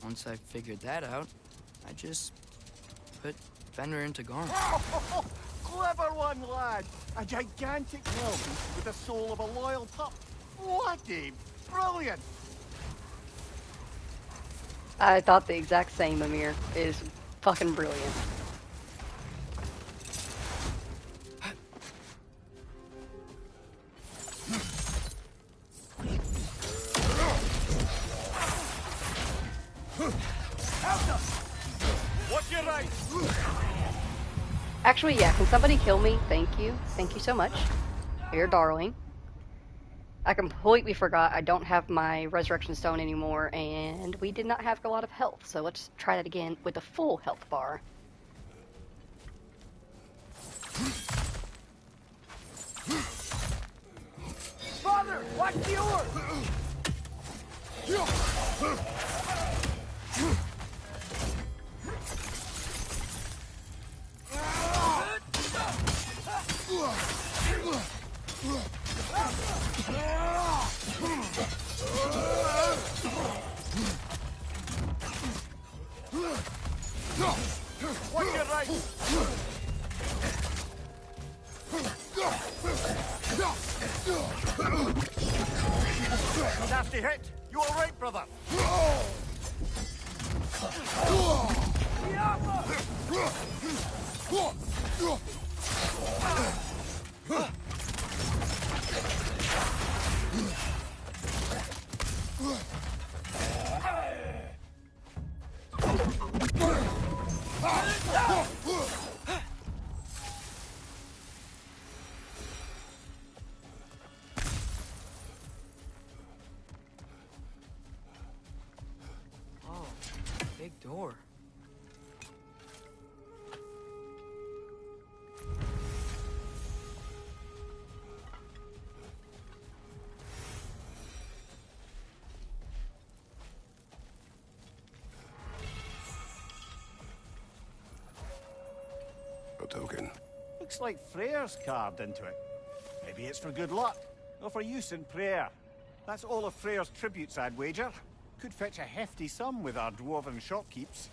Once I figured that out, I just put Fenrir into Garm. Clever one, lad! A gigantic hellbeast with the soul of a loyal pup. Bloody brilliant! I thought the exact same, Amir. It is fucking brilliant. What's your right? Actually, yeah, can somebody kill me? Thank you. Thank you so much. You're a darling. I completely forgot I don't have my resurrection stone anymore, and we did not have a lot of health, so let's try that again with a full health bar. Watch the orb! Watch your right! Nasty hit! You alright, brother? Oh, big door. A token. Looks like Freyr's carved into it. Maybe it's for good luck, or for use in prayer. That's all of Freyr's tributes, I'd wager. Could fetch a hefty sum with our dwarven shopkeeps.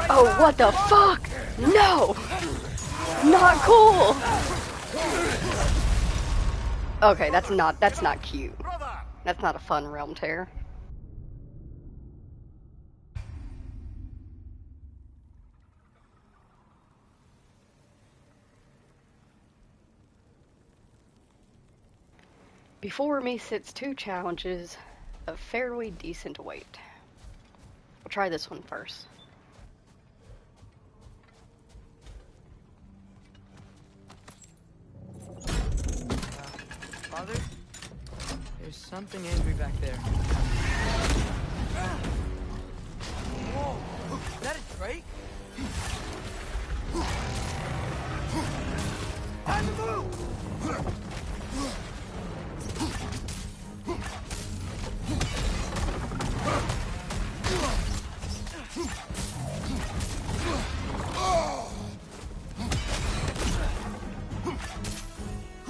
Oh, what the fuck? No! Not cool! Okay, that's not cute. Brother! That's not a fun realm tear. Before me sits 2 challenges of fairly decent weight. We'll try this one first. Father? There's something angry back there. Whoa! Is that a drake? Time to move!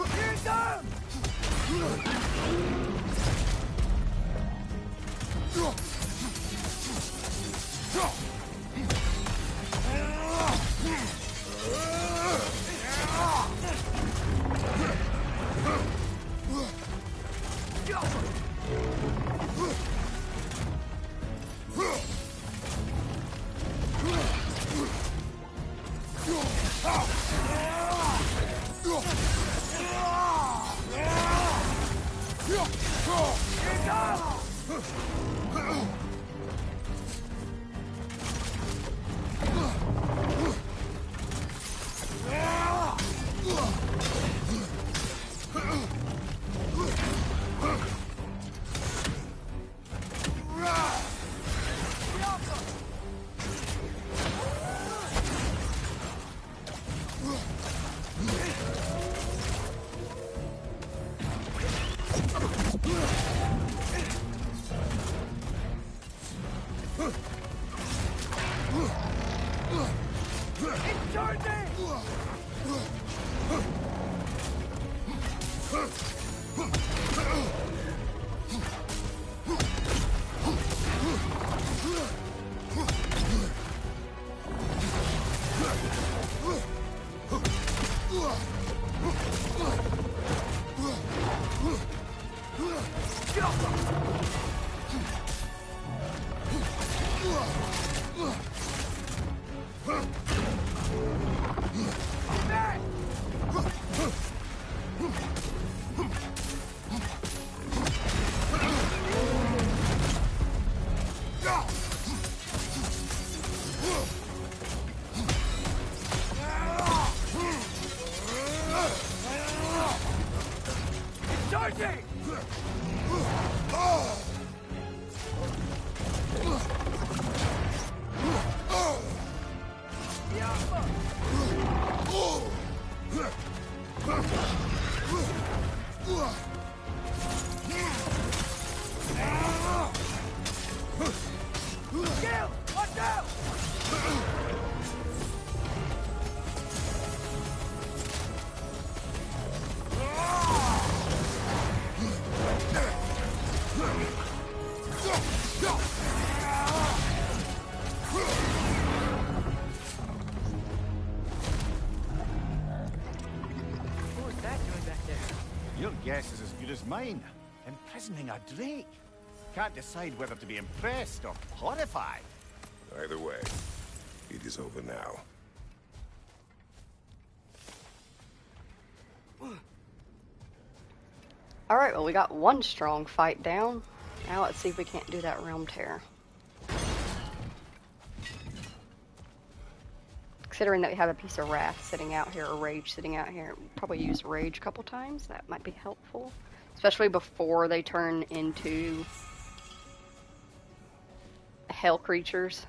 Here it comes! Charging! Gale, watch out! What was that doing back there? Your guess is as good as mine. Imprisoning a drake. Can't decide whether to be impressed or horrified. Either way, it is over now. Alright, well we got one strong fight down. Now let's see if we can't do that realm tear. Considering that we have a piece of wrath sitting out here, or rage sitting out here, we'll probably use rage a couple times. That might be helpful. Especially before they turn into hell creatures.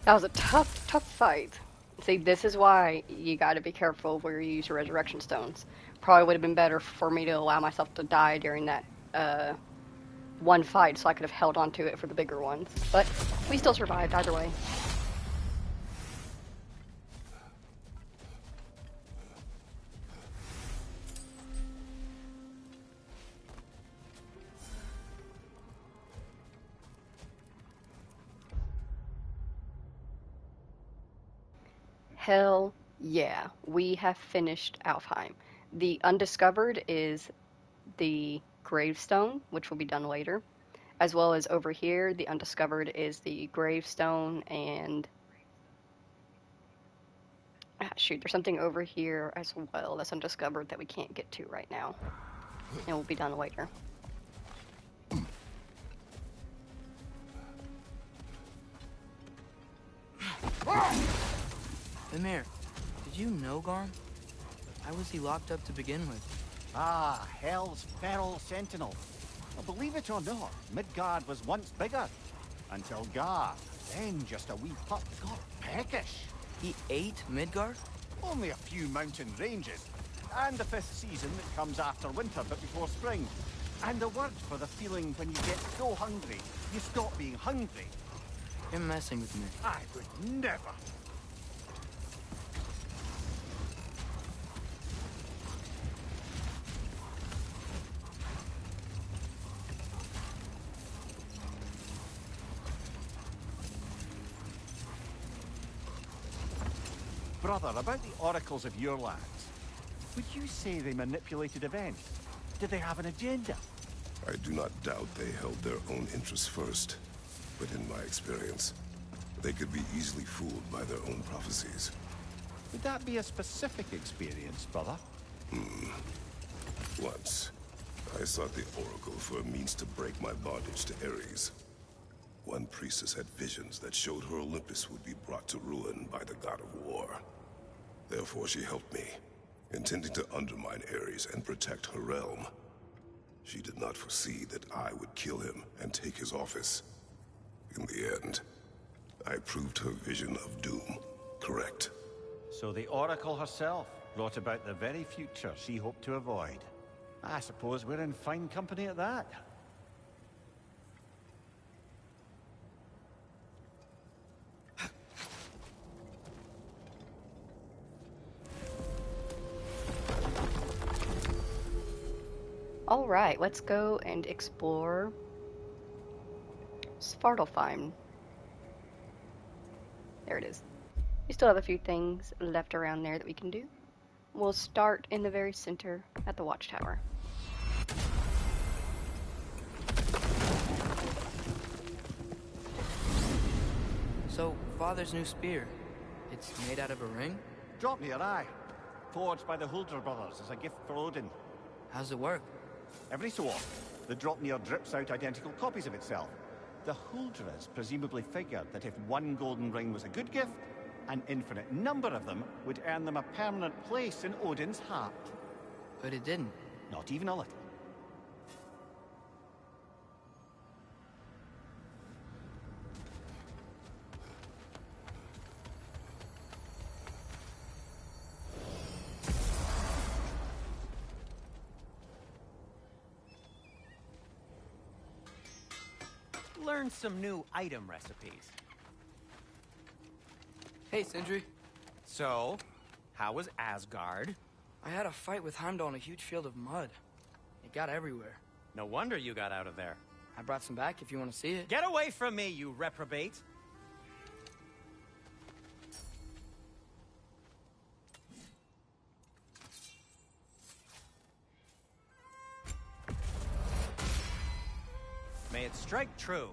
That was a tough fight. See, this is why you gotta be careful where you use your resurrection stones. Probably would have been better for me to allow myself to die during that one fight so I could have held on to it for the bigger ones. But we still survived either way. Hell yeah, we have finished Alfheim. The undiscovered is the gravestone, which will be done later, as well as over here, the undiscovered is the gravestone and shoot, there's something over here as well that's undiscovered that we can't get to right now, and will be done later. Emir, did you know Garm? Why was he locked up to begin with? Ah, Hell's feral sentinel. Well, believe it or not, Midgard was once bigger. Until Gar, then just a wee pup, got peckish. He ate Midgard? Only a few mountain ranges. And the 5th season that comes after winter but before spring. And the word for the feeling when you get so hungry, you stop being hungry. You're messing with me. I would never. Brother, about the oracles of your lands, would you say they manipulated events? Did they have an agenda? I do not doubt they held their own interests first. But in my experience, they could be easily fooled by their own prophecies. Would that be a specific experience, brother? Once, I sought the Oracle for a means to break my bondage to Ares. One priestess had visions that showed her Olympus would be brought to ruin by the god of war. Therefore she helped me, intending to undermine Ares and protect her realm. She did not foresee that I would kill him and take his office. In the end, I proved her vision of doom correct. So the Oracle herself brought about the very future she hoped to avoid. I suppose we're in fine company at that. All right, let's go and explore Svartalfheim. There it is. We still have a few things left around there that we can do. We'll start in the very center at the watchtower. So, Father's new spear, it's made out of a ring? Drop me your eye. Forged by the Huldra brothers as a gift for Odin. How's it work? Every so often, the Dropnir drips out identical copies of itself. The Huldras presumably figured that if one golden ring was a good gift, an infinite number of them would earn them a permanent place in Odin's heart. But it didn't. Not even a little. Learn some new item recipes. Hey, Sindri. So, how was Asgard? I had a fight with Heimdall in a huge field of mud. It got everywhere. No wonder you got out of there. I brought some back if you want to see it. Get away from me, you reprobate! May it strike true.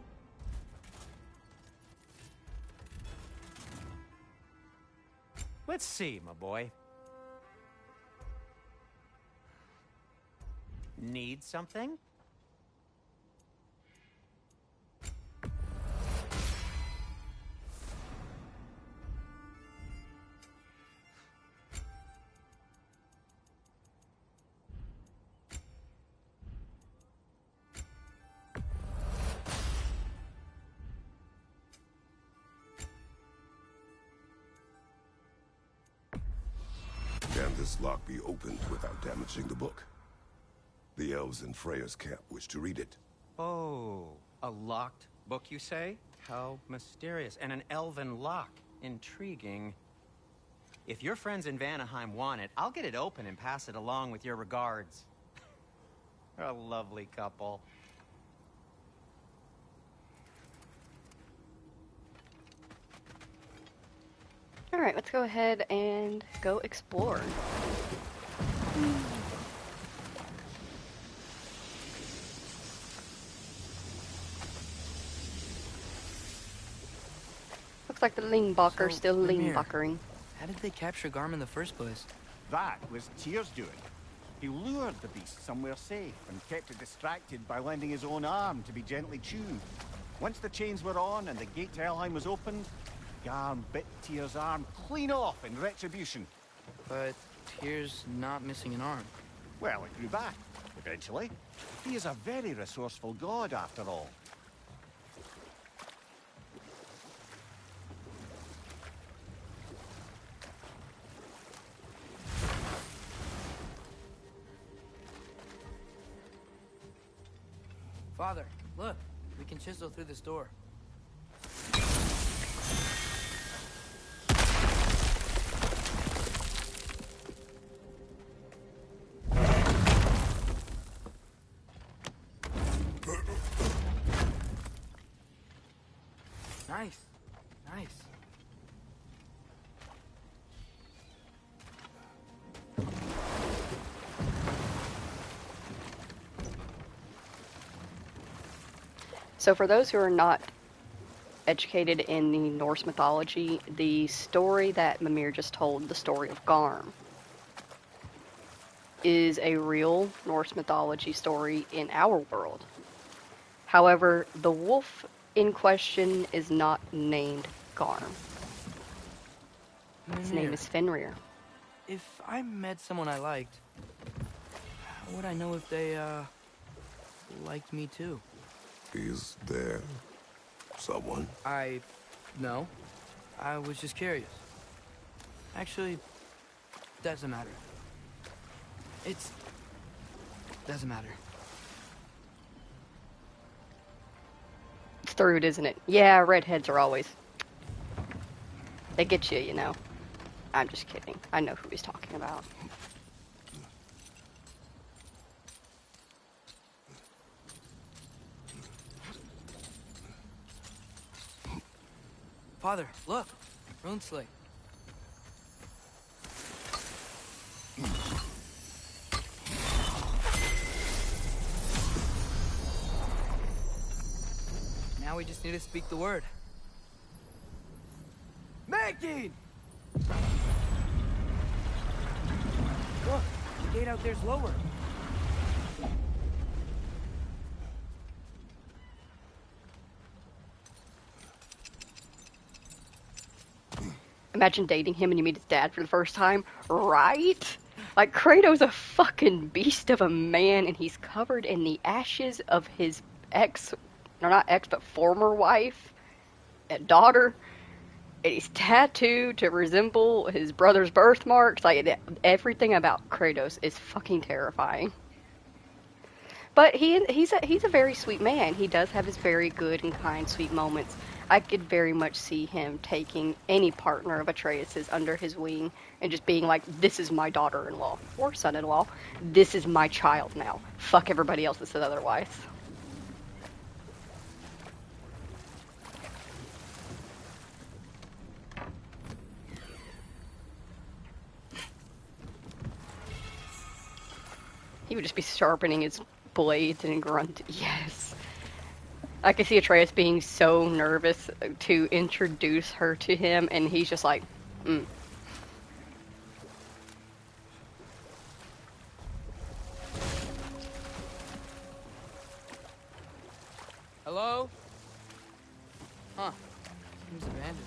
Let's see, my boy. Need something? Can this lock be opened without damaging the book? The elves in Freya's camp wish to read it. Oh, a locked book, you say? How mysterious. And an elven lock. Intriguing. If your friends in Vanaheim want it, I'll get it open and pass it along with your regards. They're a lovely couple. All right, let's go ahead and go explore. Looks like the Lingbakker's still Mimir, Lingbakkering. how did they capture Garm in the first place? That was Tyr's doing. He lured the beast somewhere safe and kept it distracted by lending his own arm to be gently chewed. Once the chains were on and the gate to Helheim was opened, Garm bit Tyr's arm clean off in retribution. But Tyr's not missing an arm. Well, it grew back, eventually. He is a very resourceful god, after all. Father, look. We can chisel through this door. Nice. Nice. So for those who are not educated in the Norse mythology, the story that Mimir just told, the story of Garm, is a real Norse mythology story in our world. However, the wolf in question is not named Garm. His name Mimir, is Fenrir. if I met someone I liked, how would I know if they, liked me too? Is there someone? No. I was just curious. Actually, doesn't matter. Doesn't matter. It's Thrud, isn't it? Yeah, redheads are always. They get you, you know. I'm just kidding. I know who he's talking about. Father, look! Rune slate. Now we just need to speak the word. Maggie! Look, the gate out there's lower. Imagine dating him and you meet his dad for the first time, right? Like, Kratos a fucking beast of a man, and he's covered in the ashes of his ex, or not ex, but former wife, and daughter. And he's tattooed to resemble his brother's birthmarks. Like, everything about Kratos is fucking terrifying. But he's a very sweet man. He does have his very good and kind, sweet moments. I could very much see him taking any partner of Atreus's under his wing and just being like, "This is my daughter-in-law or son-in-law. This is my child now. Fuck everybody else that said otherwise." He would just be sharpening his blades and grunt. Yes. I could see Atreus being so nervous to introduce her to him, and he's just like, mm. Hello? Huh. Seems abandoned.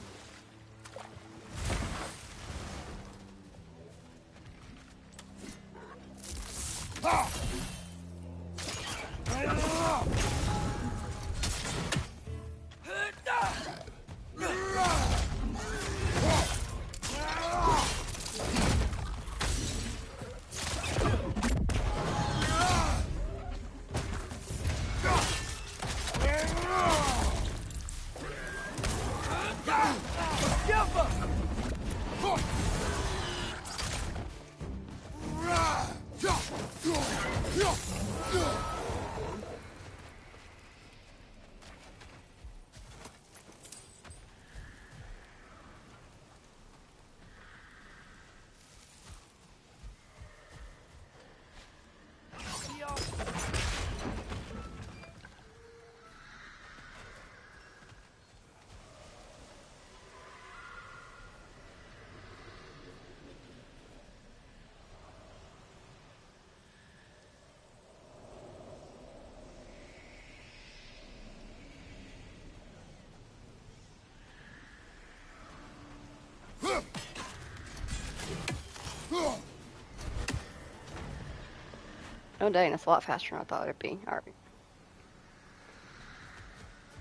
Oh dang, that's a lot faster than I thought it'd be. Alright.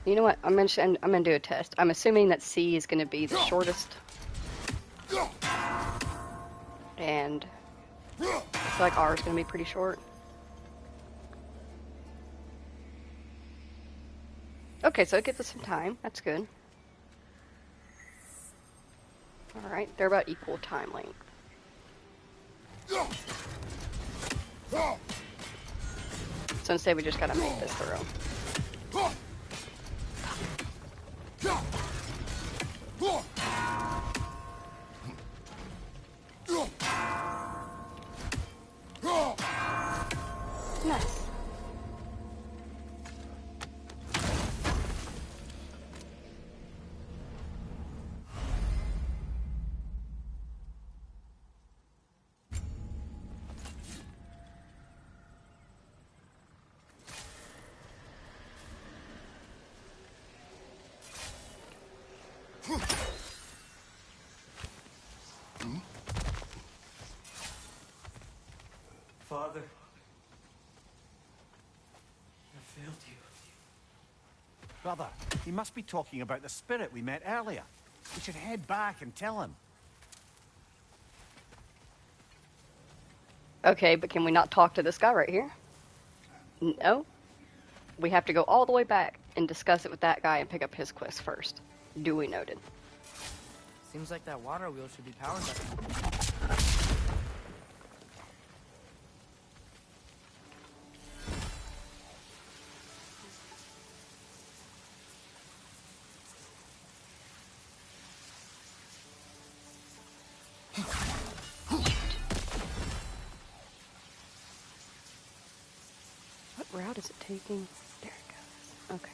You know what? I'm gonna do a test. I'm assuming that C is gonna be the shortest. And I feel like R is gonna be pretty short. Okay, so it gives us some time. That's good. Alright, they're about equal time length. So instead we just gotta make this throw. Nice. Brother, he must be talking about the spirit we met earlier. We should head back and tell him. Okay, but can we not talk to this guy right here? No. We have to go all the way back and discuss it with that guy and pick up his quest first. Duly noted. Seems like that water wheel should be powered by... What route is it taking? There it goes. Okay.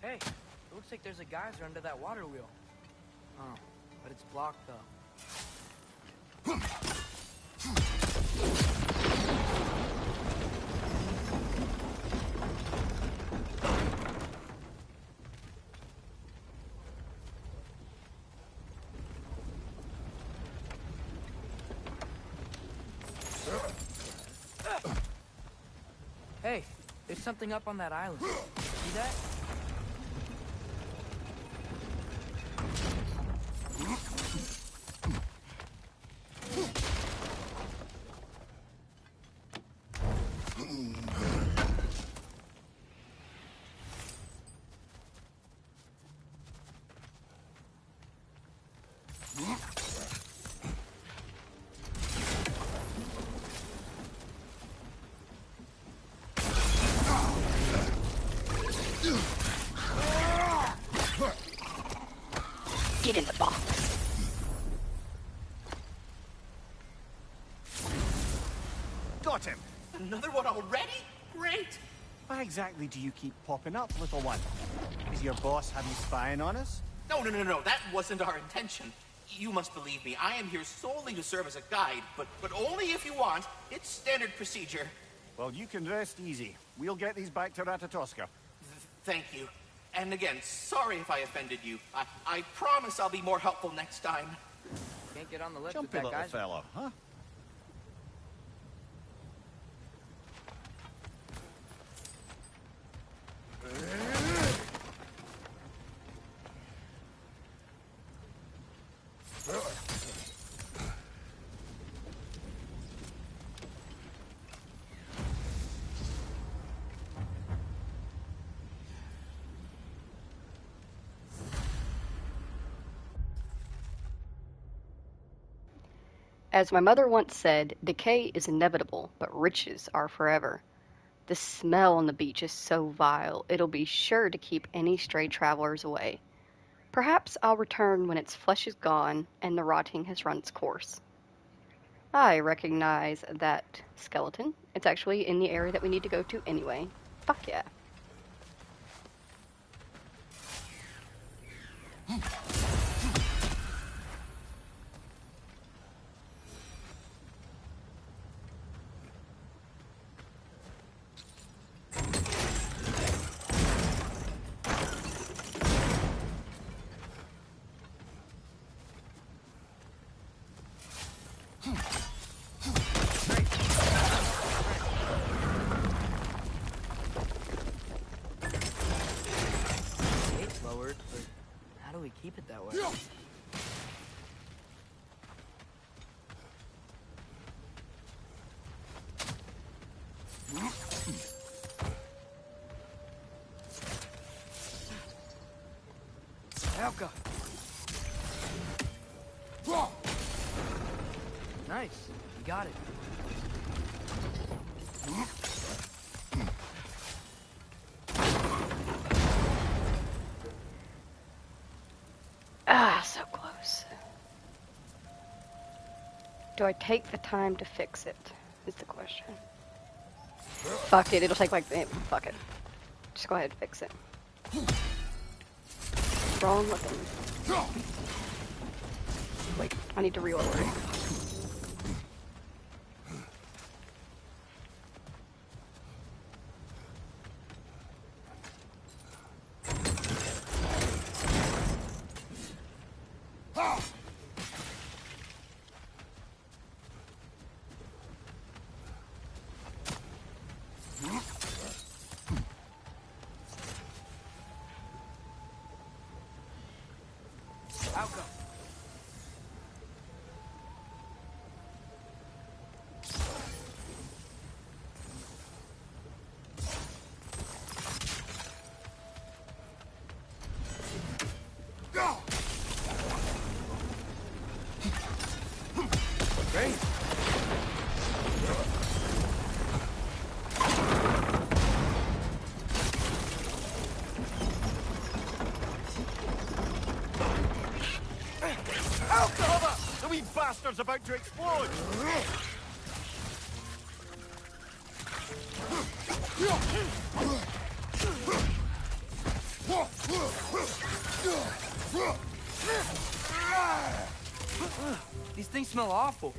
Hey, it looks like there's a geyser under that water wheel. Oh, but it's blocked though. Hey, there's something up on that island. See that? Get in the box. Got him! Another one already? Great! Why exactly do you keep popping up, little one? Is your boss having spying on us? No. That wasn't our intention. You must believe me. I am here solely to serve as a guide, but only if you want. It's standard procedure. Well, you can rest easy. We'll get these back to Ratatoska. Thank you. And again, sorry if I offended you. I promise I'll be more helpful next time. Can't get on the lift with Jumpy that little geyser. fellow, huh? As my mother once said, decay is inevitable, but riches are forever. The smell on the beach is so vile, it'll be sure to keep any stray travelers away. Perhaps I'll return when its flesh is gone and the rotting has run its course. I recognize that skeleton. It's actually in the area that we need to go to anyway. Fuck yeah. Gate's lowered, but how do we keep it that way? Helka! Nice, you got it. Ah, so close. Do I take the time to fix it? Is the question. Fuck it, it'll take like, fuck it. Just go ahead and fix it. Wrong weapon. Wait, I need to reload it. Great. Out the hover! The wee bastard's about to explode! These things smell awful.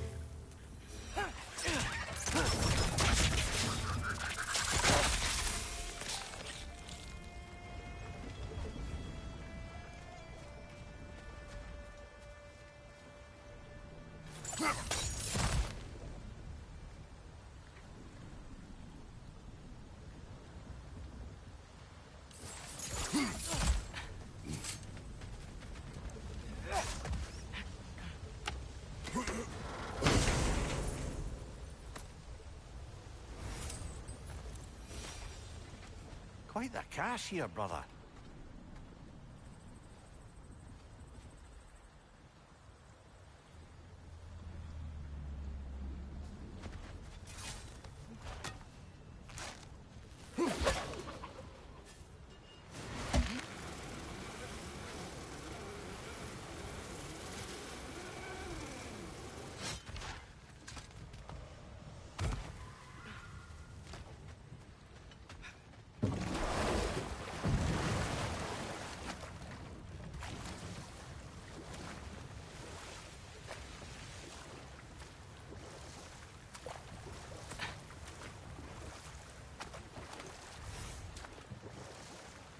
Quite the cache here, brother.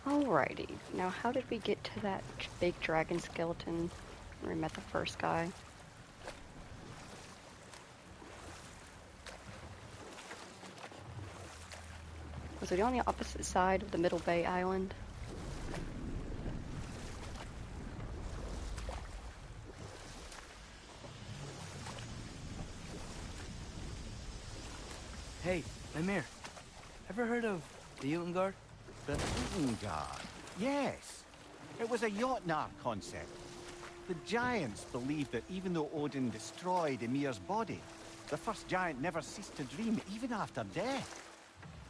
Alrighty, now how did we get to that big dragon skeleton when we met the first guy? Was it on the opposite side of the Middle Bay Island? Hey, Ymir. Ever heard of the Utengard? The Isengard? Yes. It was a Jotnar concept. The giants believed that even though Odin destroyed Ymir's body, the first giant never ceased to dream, even after death.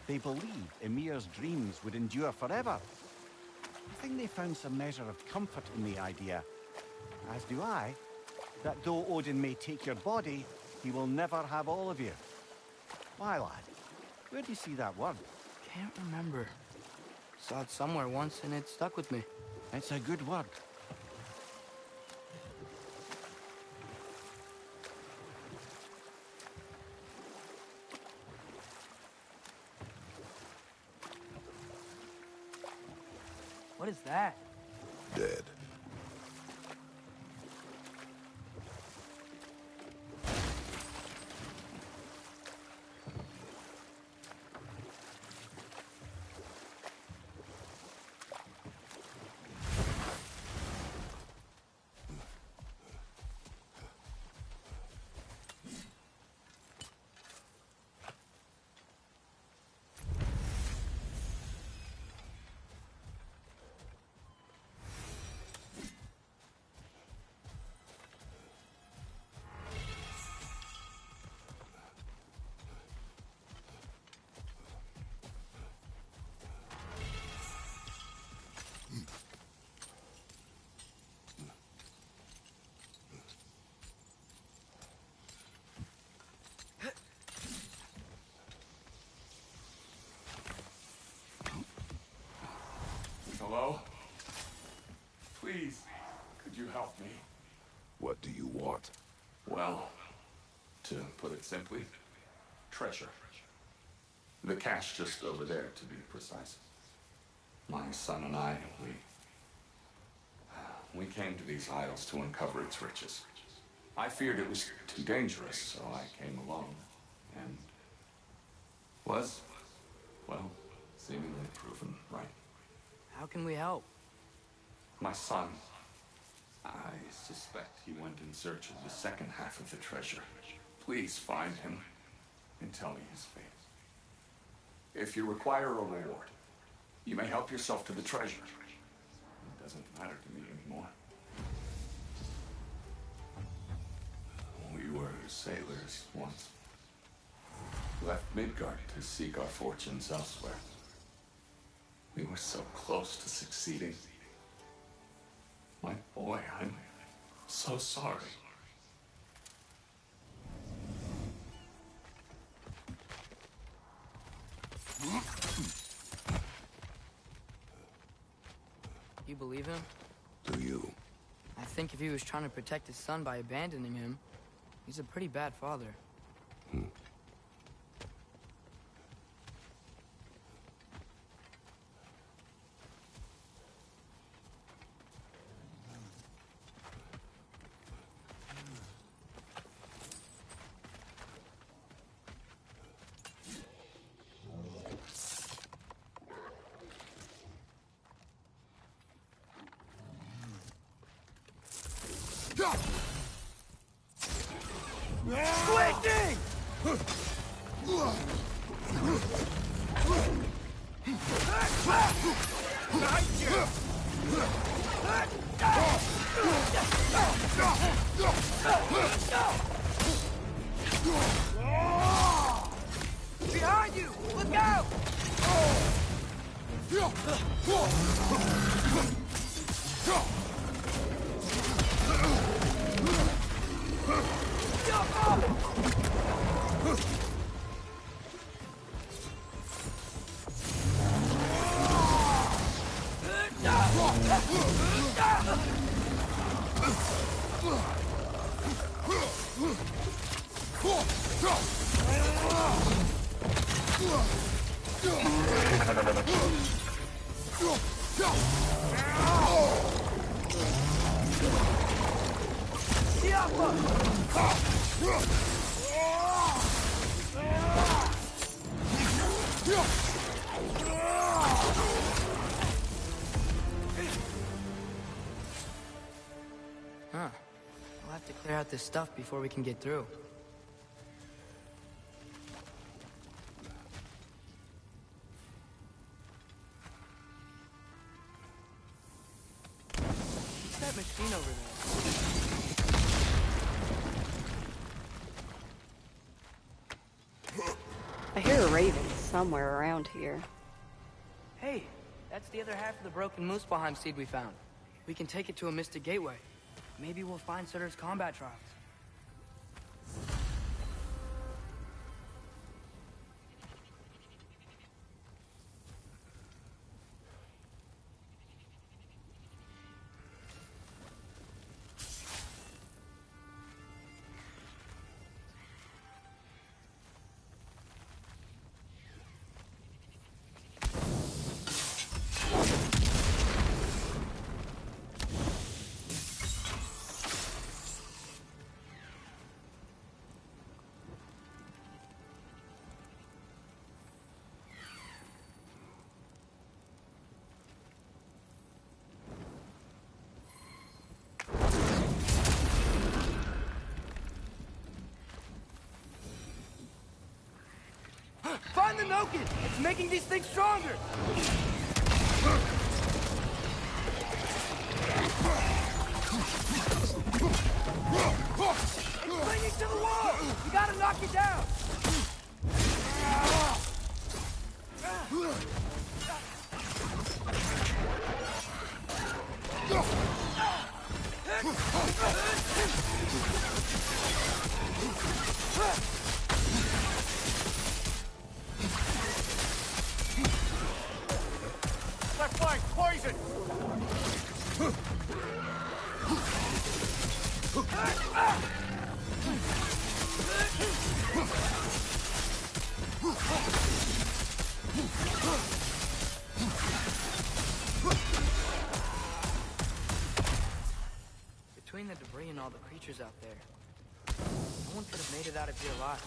They believed Ymir's dreams would endure forever. I think they found some measure of comfort in the idea, as do I, that though Odin may take your body, he will never have all of you. Why, lad? Where do you see that word? Can't remember. Saw it somewhere once and it stuck with me. It's a good word. What is that? Dead. Hello? Please, could you help me? What do you want? Well, to put it simply, treasure. The cache just over there, to be precise. My son and I, we came to these isles to uncover its riches. I feared it was too dangerous, so I came alone, and was, well, seemingly proven right. How can we help? My son, I suspect he went in search of the second half of the treasure. Please find him and tell me his fate. If you require a reward, you may help yourself to the treasure. It doesn't matter to me anymore. We were sailors once. Left Midgard to seek our fortunes elsewhere. We were so close to succeeding. My boy, I'm so sorry. You believe him? Do you? I think if he was trying to protect his son by abandoning him, he's a pretty bad father. Behind you! Look out! Huh. We'll have to clear out this stuff before we can get through. What's that machine over there? I hear a raven somewhere around here. Hey, that's the other half of the broken Muspelheim seed we found. We can take it to a Mystic Gateway. Maybe we'll find Sutter's combat trials. Find the Noken! It's making these things stronger! It's clinging to the wall! You gotta knock it down! Left flank, poison! Between the debris and all the creatures out there, no one could have made it out of here alive.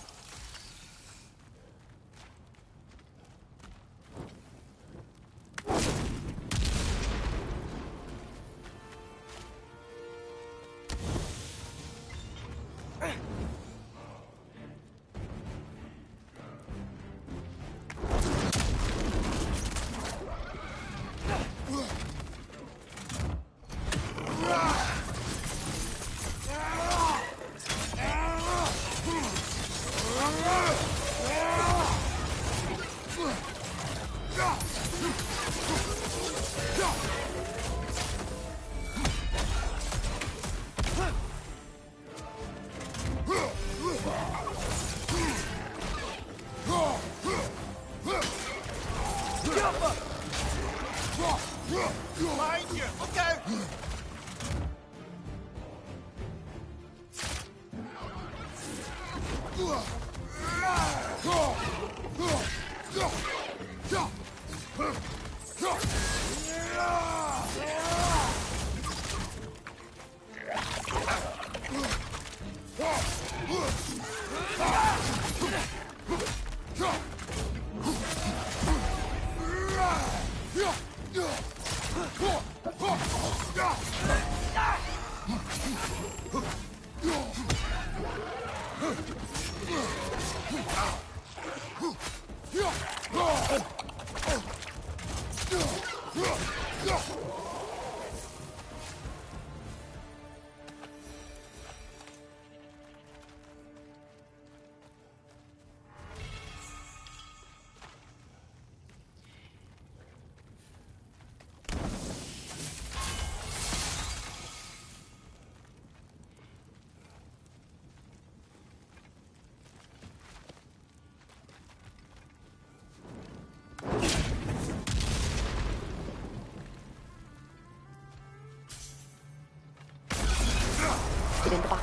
Get in the box.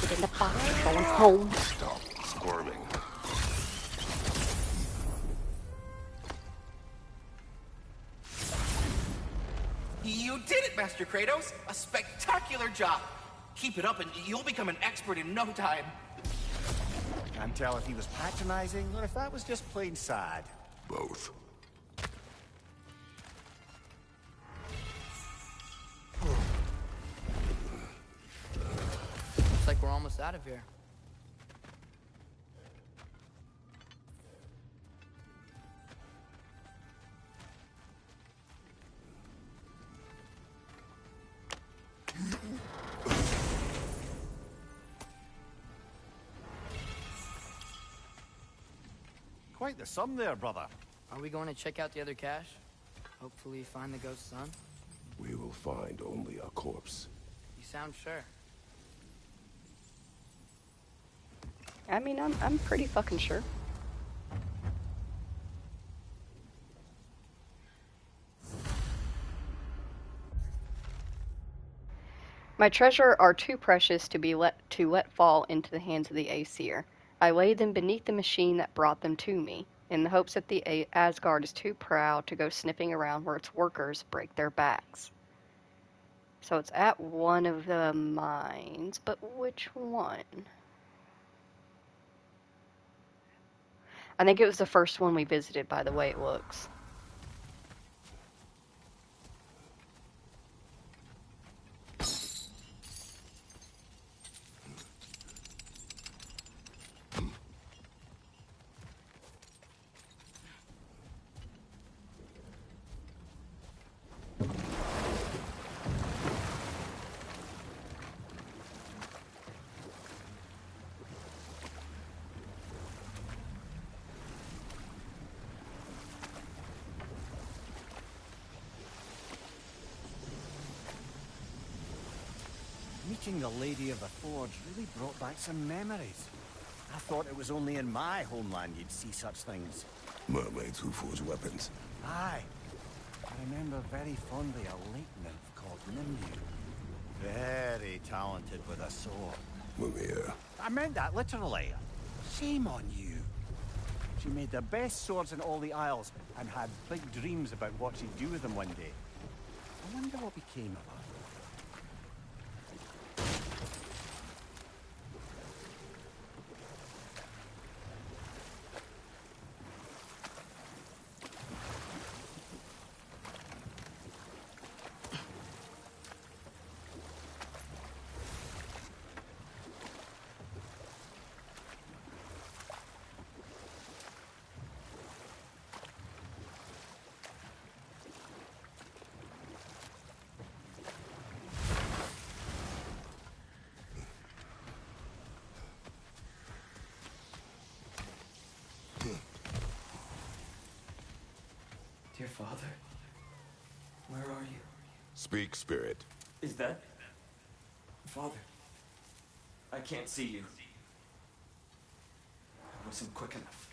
Get in the box. We're going home. Stop squirming. You did it, Master Kratos! A spectacular job! Keep it up and you'll become an expert in no time. Can't tell if he was patronizing or if that was just plain sad. Both. Looks like we're almost out of here. Quite the sum there, brother. Are we going to check out the other cache? Hopefully find the ghost's son? We will find only a corpse. You sound sure. I mean, I'm pretty fucking sure. My treasure are too precious to be let fall into the hands of the Aesir. I lay them beneath the machine that brought them to me, in the hopes that the Asgard is too proud to go sniffing around where its workers break their backs. So it's at one of the mines, but which one? I think it was the first one we visited by the way it looks. Meeting the Lady of the Forge really brought back some memories. I thought it was only in my homeland you'd see such things. Mermaids who forge weapons. Aye. I remember very fondly a lake nymph called Nimue. Very talented with a sword. Mimir. I meant that literally. Shame on you. She made the best swords in all the Isles and had big dreams about what she'd do with them one day. I wonder what became of her. Dear Father, where are you? Speak, spirit. Is that... Father, I can't see you. I wasn't quick enough.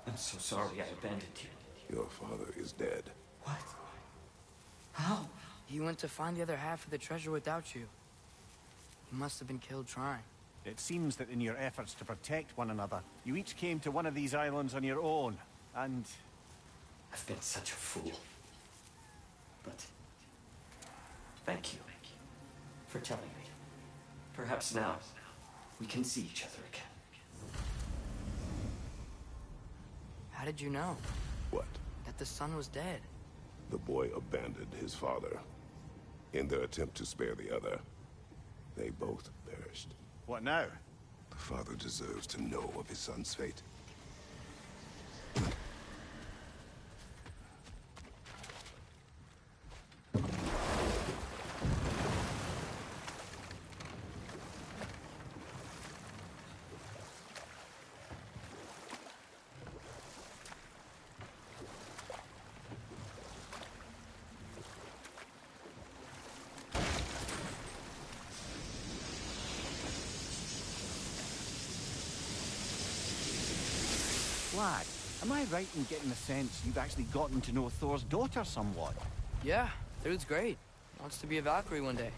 I'm so sorry I abandoned you. Your father is dead. What? How? He went to find the other half of the treasure without you. He must have been killed trying. It seems that in your efforts to protect one another, you each came to one of these islands on your own, and... I've been such a fool. But thank you for telling me. Perhaps now we can see each other again. How did you know What? that the son was dead? The boy abandoned his father. In their attempt to spare the other, they both perished. What now? The father deserves to know of his son's fate. Lad, am I right in getting the sense you've actually gotten to know Thor's daughter somewhat? Yeah, dude's great. Wants to be a Valkyrie one day.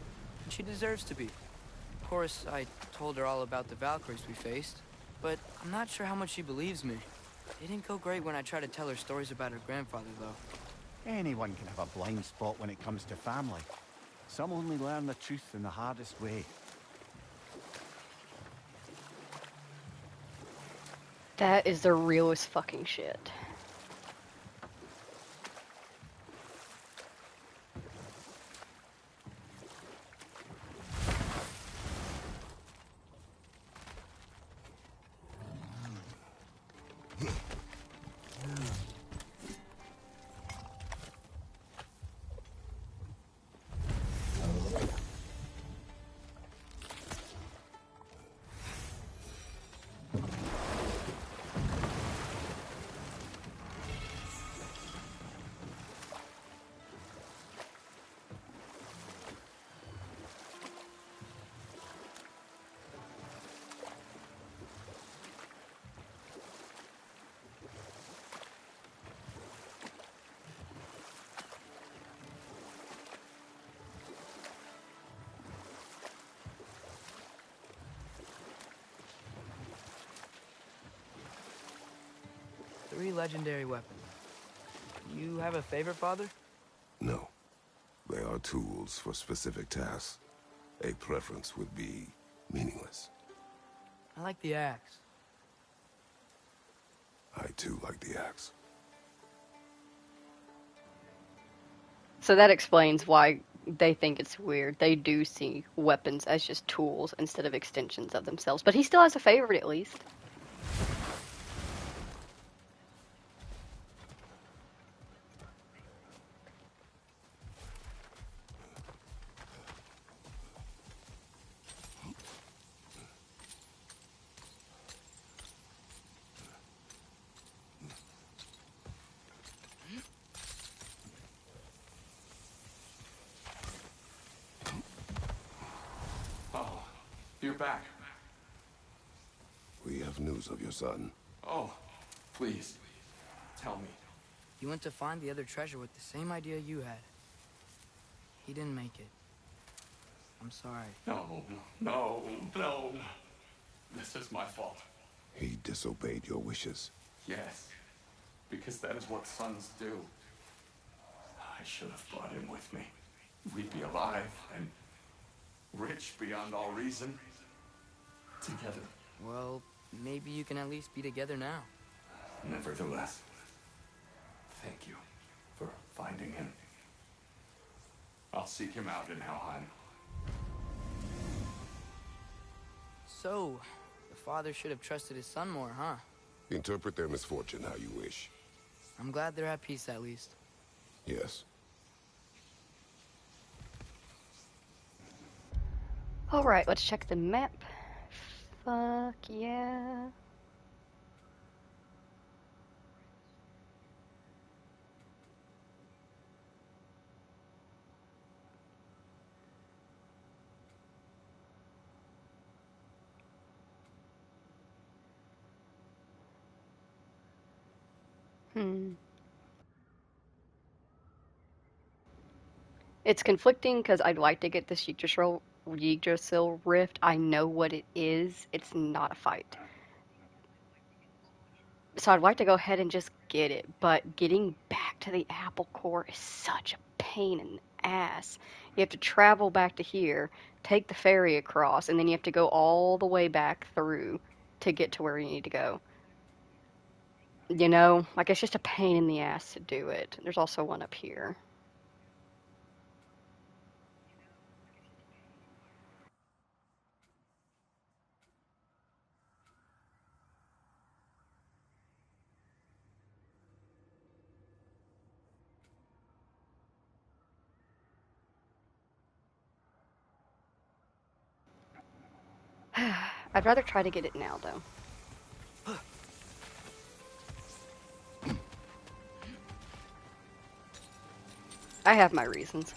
And she deserves to be. Of course, I told her all about the Valkyries we faced, but I'm not sure how much she believes me. It didn't go great when I tried to tell her stories about her grandfather, though. Anyone can have a blind spot when it comes to family. Some only learn the truth in the hardest way. That is the realest fucking shit. Three legendary weapons. You have a favorite, Father? No. They are tools for specific tasks. A preference would be meaningless. I like the axe. I too like the axe. So that explains why they think it's weird. They do see weapons as just tools instead of extensions of themselves. But he still has a favorite, at least. Oh, you're back. We have news of your son. Oh, please, tell me. He went to find the other treasure with the same idea you had. He didn't make it. I'm sorry. No, no, no. This is my fault. He disobeyed your wishes. Yes, because that is what sons do. I should have brought him with me. We'd be alive and rich beyond all reason. Together. Well, maybe you can at least be together now. Nevertheless, thank you for finding him. I'll seek him out in Helheim. So, the father should have trusted his son more, huh? Interpret their misfortune how you wish. I'm glad they're at peace, at least. Yes. Alright, let's check the map. Fuck yeah. It's conflicting because I'd like to get the secret Yggdrasil rift. I know what it is. It's not a fight. So I'd like to go ahead and just get it, but getting back to the apple core is such a pain in the ass. You have to travel back to here, take the ferry across, and then you have to go all the way back through to get to where you need to go. You know, like it's just a pain in the ass to do it. There's also one up here. I'd rather try to get it now, though. I have my reasons.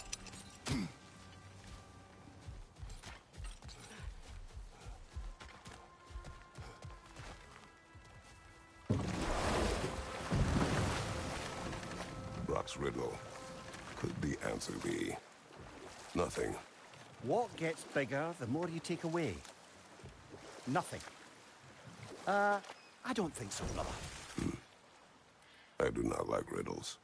Brock's riddle. Could the answer be nothing? What gets bigger the more you take away? Nothing. I don't think so, brother. I do not like riddles.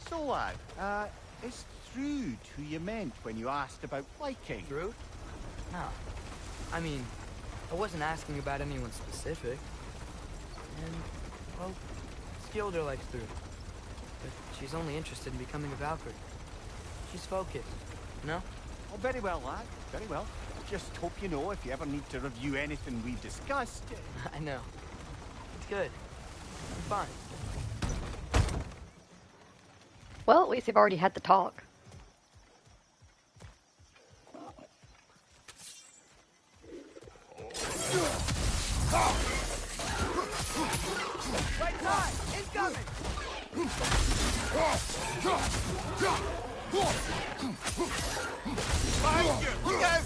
So, lad, is Trude who you meant when you asked about liking? Trude? No. I mean, I wasn't asking about anyone specific. And, well, Skilder likes Trude. But she's only interested in becoming a Valkyrie. She's focused, you know? Oh, very well, lad. Very well. Just hope you know if you ever need to review anything we've discussed. I know. It's good. I'm fine. Well, at least they've already had the talk. Right side! Incoming! Behind you! Look out!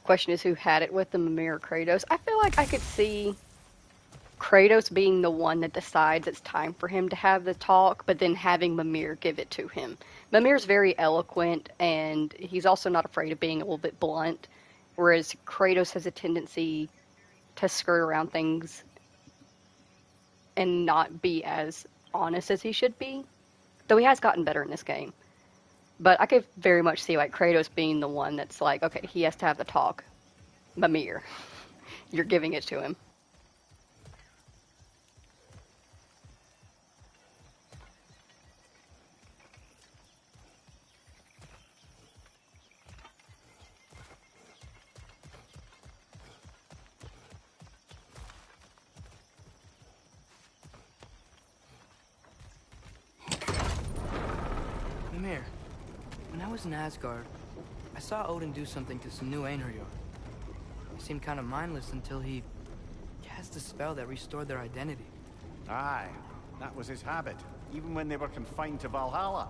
Question is who had it with them, Mimir or Kratos? I feel like I could see Kratos being the one that decides it's time for him to have the talk, but then having Mimir give it to him. Mimir's very eloquent, and he's also not afraid of being a little bit blunt, whereas Kratos has a tendency to skirt around things and not be as honest as he should be. Though he has gotten better in this game. But I could very much see like Kratos being the one that's like, okay, he has to have the talk. Mimir, you're giving it to him. Mimir, when I was in Asgard, I saw Odin do something to some new Einherjar. They seemed kind of mindless until he cast a spell that restored their identity. Aye, that was his habit, even when they were confined to Valhalla.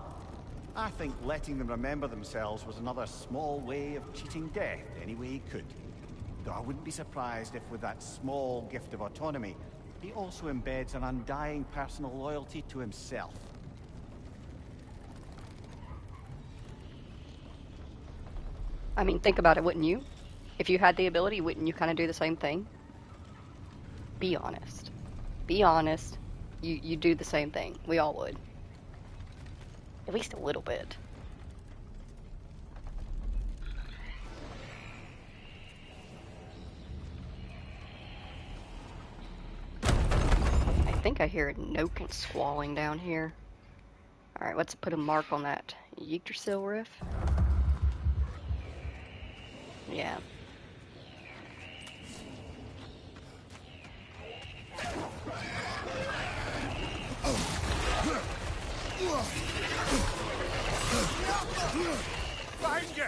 I think letting them remember themselves was another small way of cheating death any way he could. Though I wouldn't be surprised if with that small gift of autonomy, he also embeds an undying personal loyalty to himself. I mean, think about it, wouldn't you? If you had the ability, wouldn't you kind of do the same thing? Be honest. Be honest. You do the same thing. We all would. At least a little bit. I think I hear a Noke and squalling down here. Alright, let's put a mark on that Yggdrasil riff. Yeah. Behind you!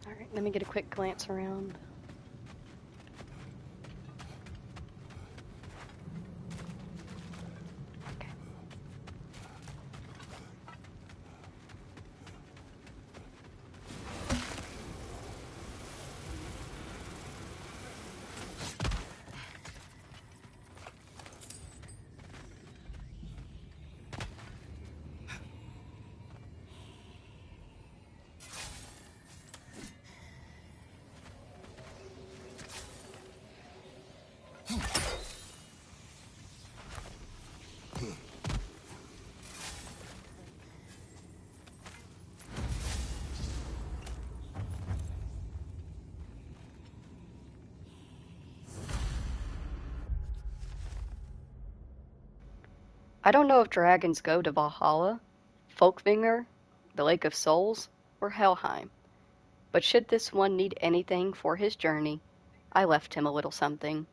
Alright, let me get a quick glance around. Okay. I don't know if dragons go to Valhalla, Folkvangr, the Lake of Souls, or Helheim, but should this one need anything for his journey, I left him a little something.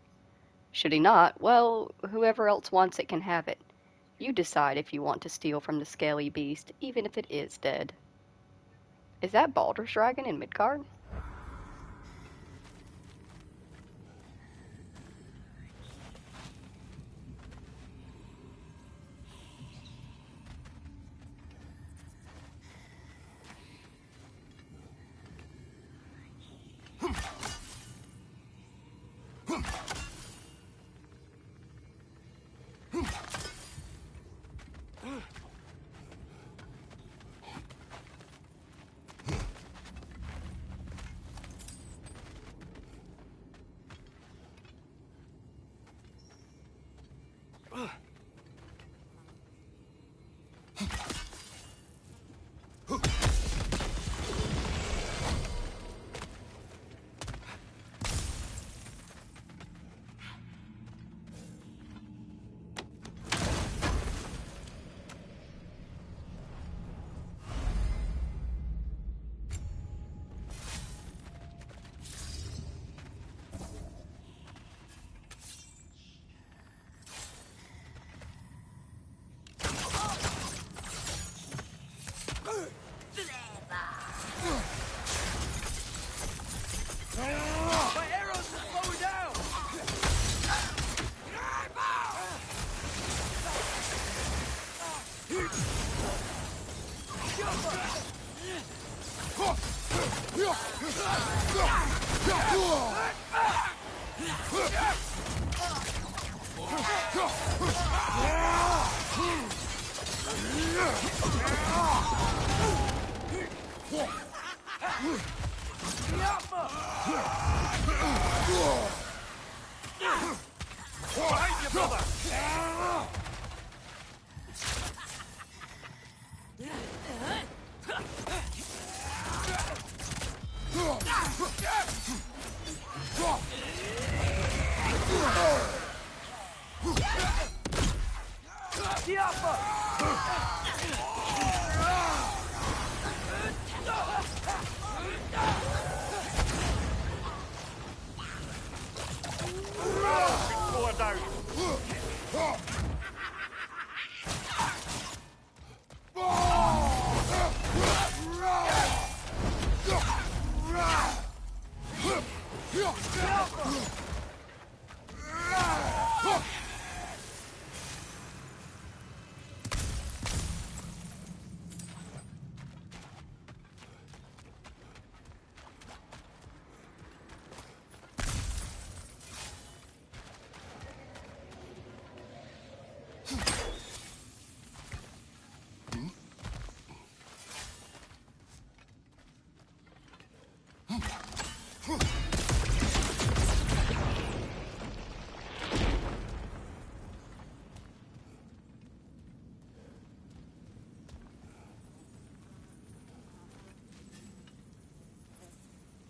Should he not, well, whoever else wants it can have it. You decide if you want to steal from the scaly beast, even if it is dead. Is that Baldur's Dragon in Midgard? Lower down.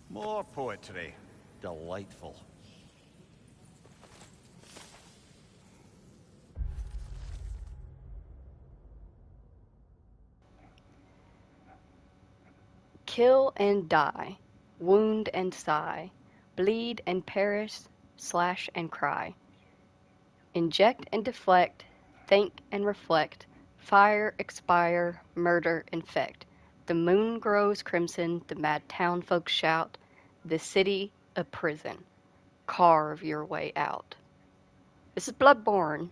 More poetry. Delightful. Kill and die, wound and sigh, bleed and perish, slash and cry. Inject and deflect, think and reflect, fire, expire, murder, infect. The moon grows crimson, the mad townfolk shout, the city a prison. Carve your way out. This is Bloodborne.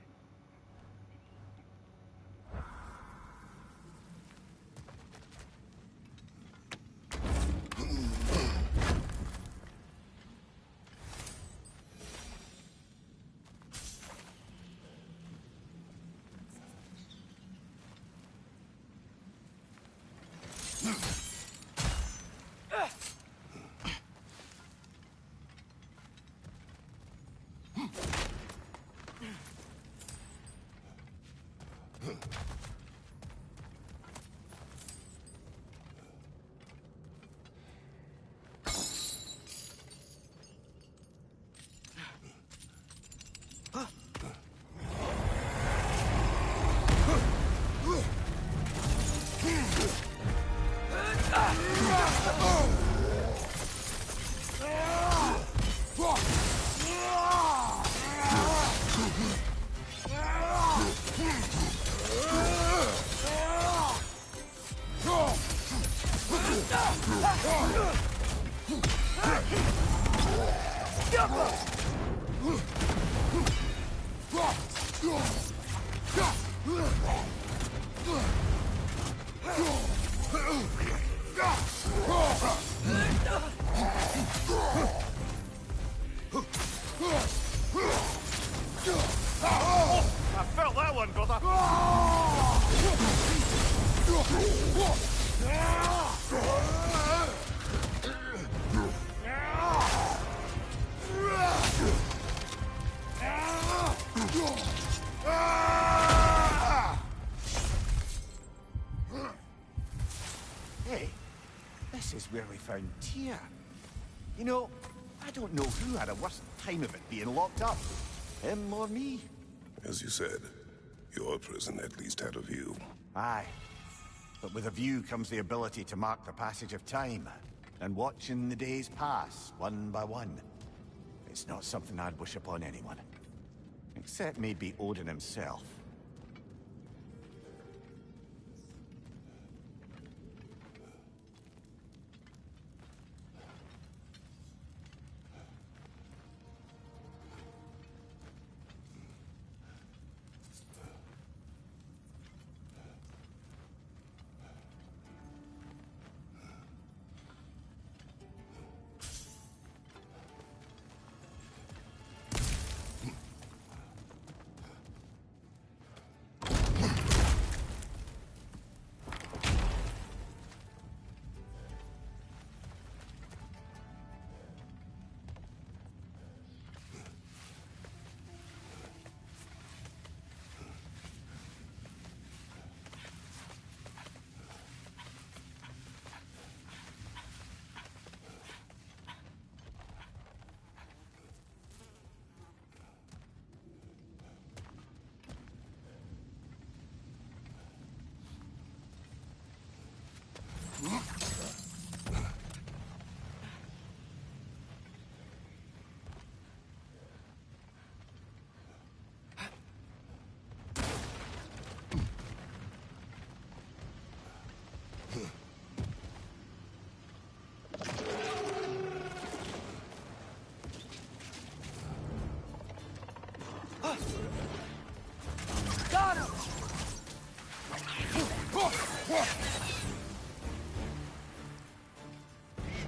I felt that one, brother. Hey, this is where we found Tyr. You know, I don't know who had a worse time of it being locked up. Him or me? As you said, your prison at least had a view. Aye. But with a view comes the ability to mark the passage of time, and watching the days pass, one by one. It's not something I'd wish upon anyone. Except maybe Odin himself.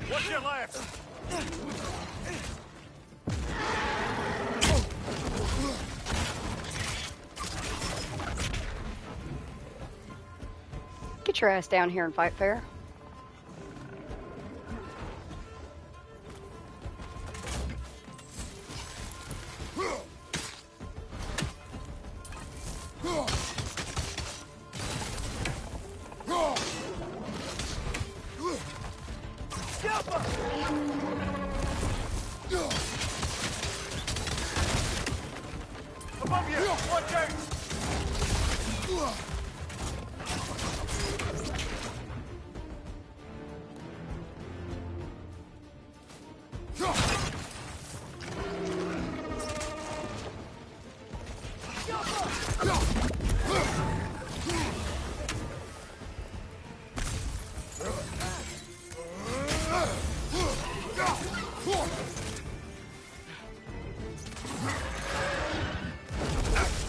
What's your left? Get your ass down here and fight fair. Above you! Watch out!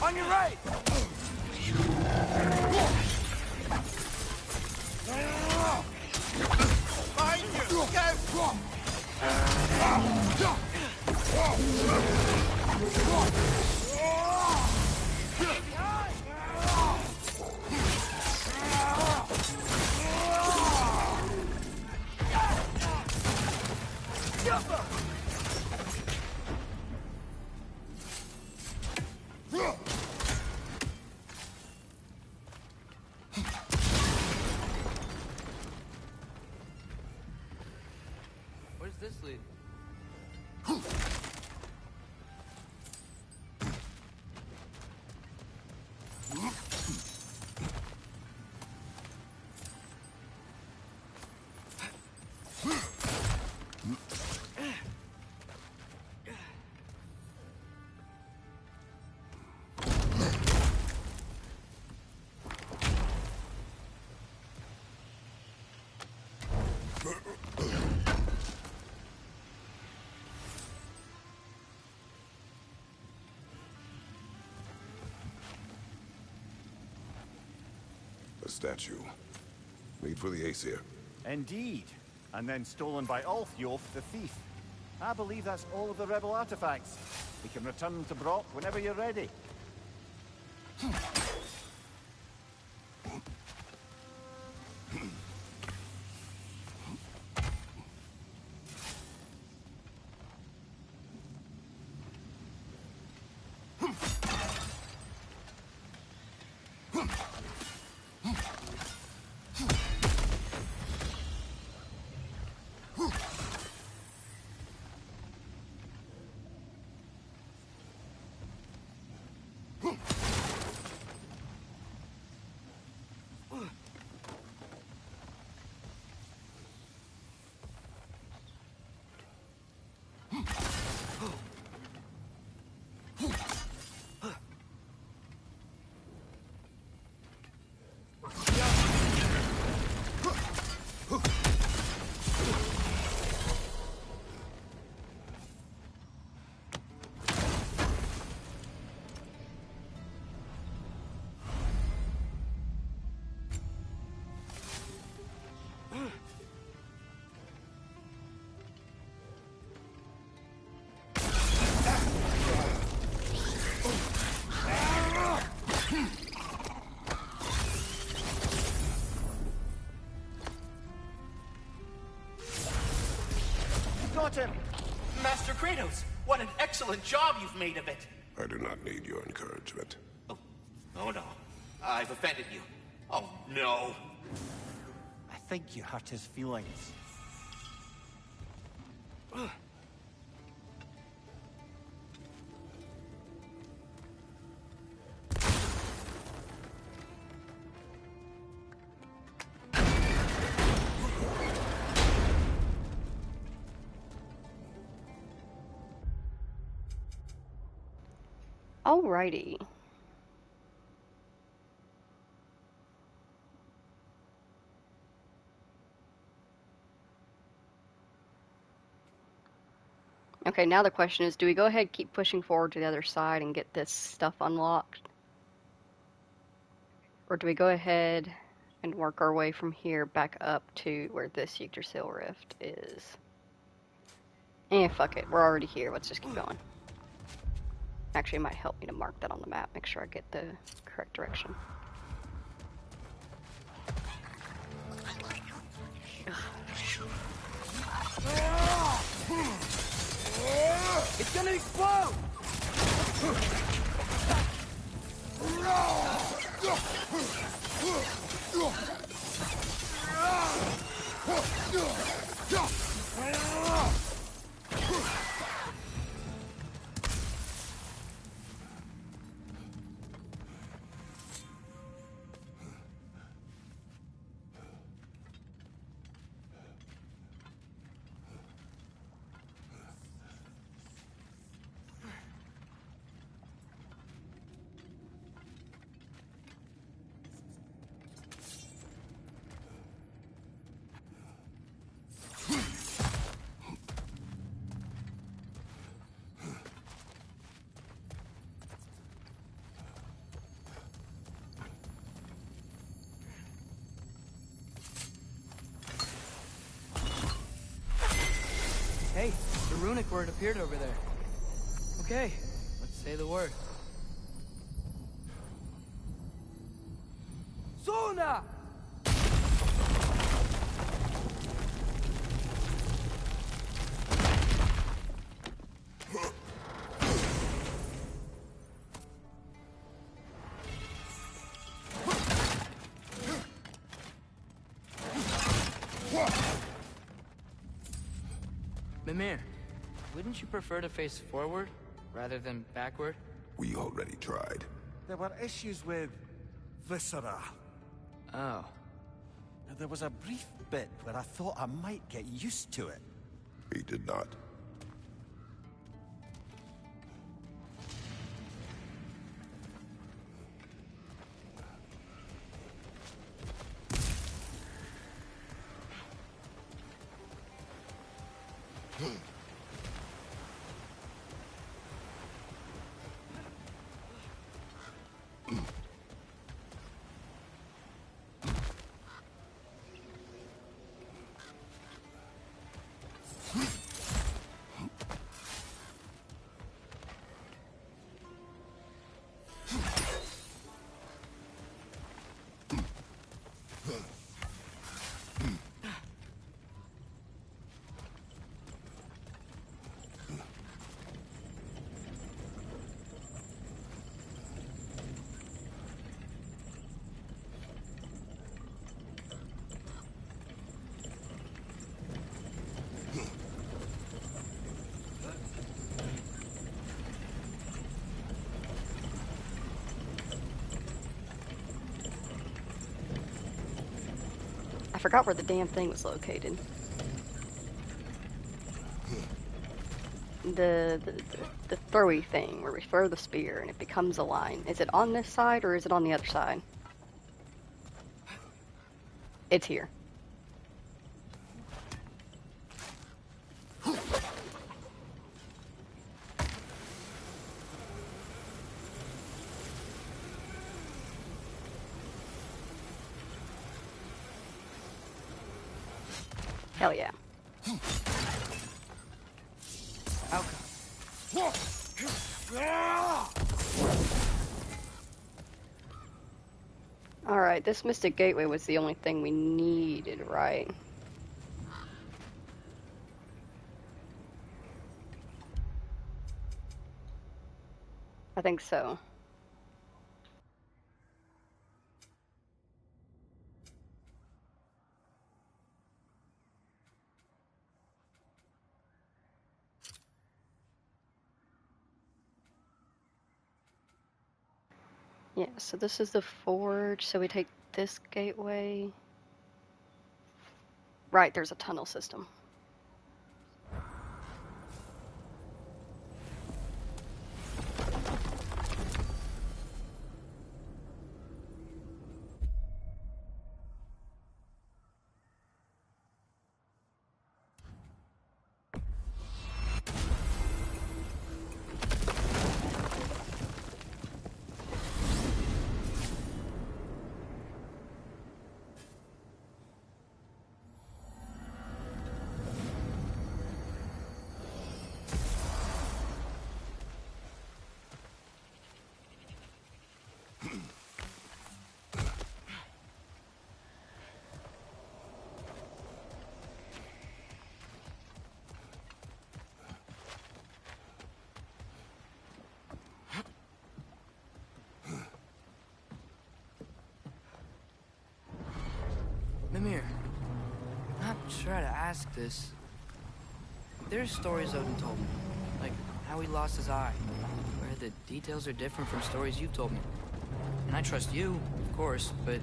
On your right! Behind you! Look out! Where's this lead? A statue. Made for the Aesir. Indeed. And then stolen by Ulfjolf, the thief. I believe that's all of the rebel artifacts. We can return them to Brock whenever you're ready. Got him! Master Kratos, what an excellent job you've made of it. I do not need your encouragement. Oh no, I've offended you. Oh no. I think you hurt his feelings. Alrighty. Okay, now the question is, do we go ahead, keep pushing forward to the other side and get this stuff unlocked? Or do we go ahead and work our way from here back up to where this Yggdrasil rift is. Fuck it. We're already here. Let's just keep going. Actually, it might help me to mark that on the map. Make sure I get the correct direction. It's gonna explode! Hey, the runic word appeared over there. Okay, let's say the word. Sona! Mimir, wouldn't you prefer to face forward rather than backward? We already tried. There were issues with viscera. Oh. There was a brief bit where I thought I might get used to it. He did not. I forgot where the damn thing was located. The throwy thing where we throw the spear and it becomes a line. Is it on this side or is it on the other side? It's here. Hell yeah. Alright, this Mystic Gateway was the only thing we needed, right? I think so. Yeah, so this is the forge, so we take this gateway. Right, there's a tunnel system. Mimir, I'm not sure how to ask this. There's stories Odin told me, like how he lost his eye, where the details are different from stories you've told me. And I trust you, of course, but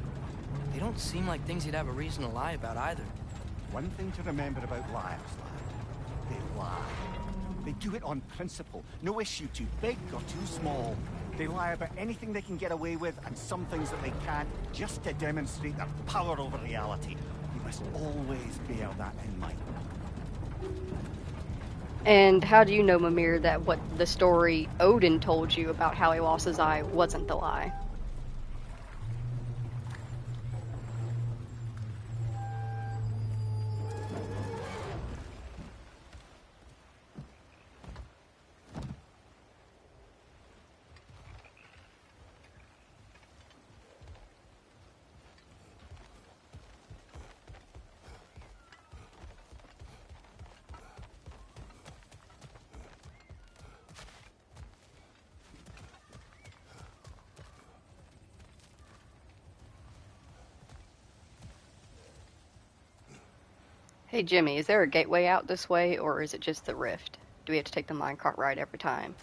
they don't seem like things he'd have a reason to lie about either. One thing to remember about liars, lad. They lie. They do it on principle. No issue too big or too small. They lie about anything they can get away with and some things that they can't, just to demonstrate their power over reality. You must always bear that in mind. And how do you know, Mimir, that what the story Odin told you about how he lost his eye wasn't the lie? Hey Jimmy, is there a gateway out this way, or is it just the rift? Do we have to take the minecart ride every time?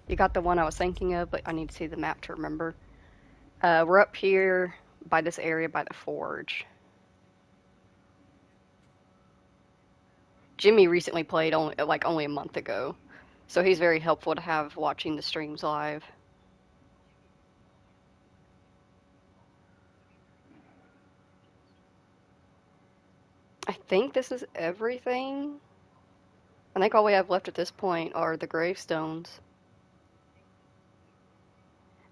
You got the one I was thinking of, but I need to see the map to remember. We're up here by this area by the forge. Jimmy recently played only a month ago, so he's very helpful to have watching the streams live. I think this is everything. I think all we have left at this point are the gravestones.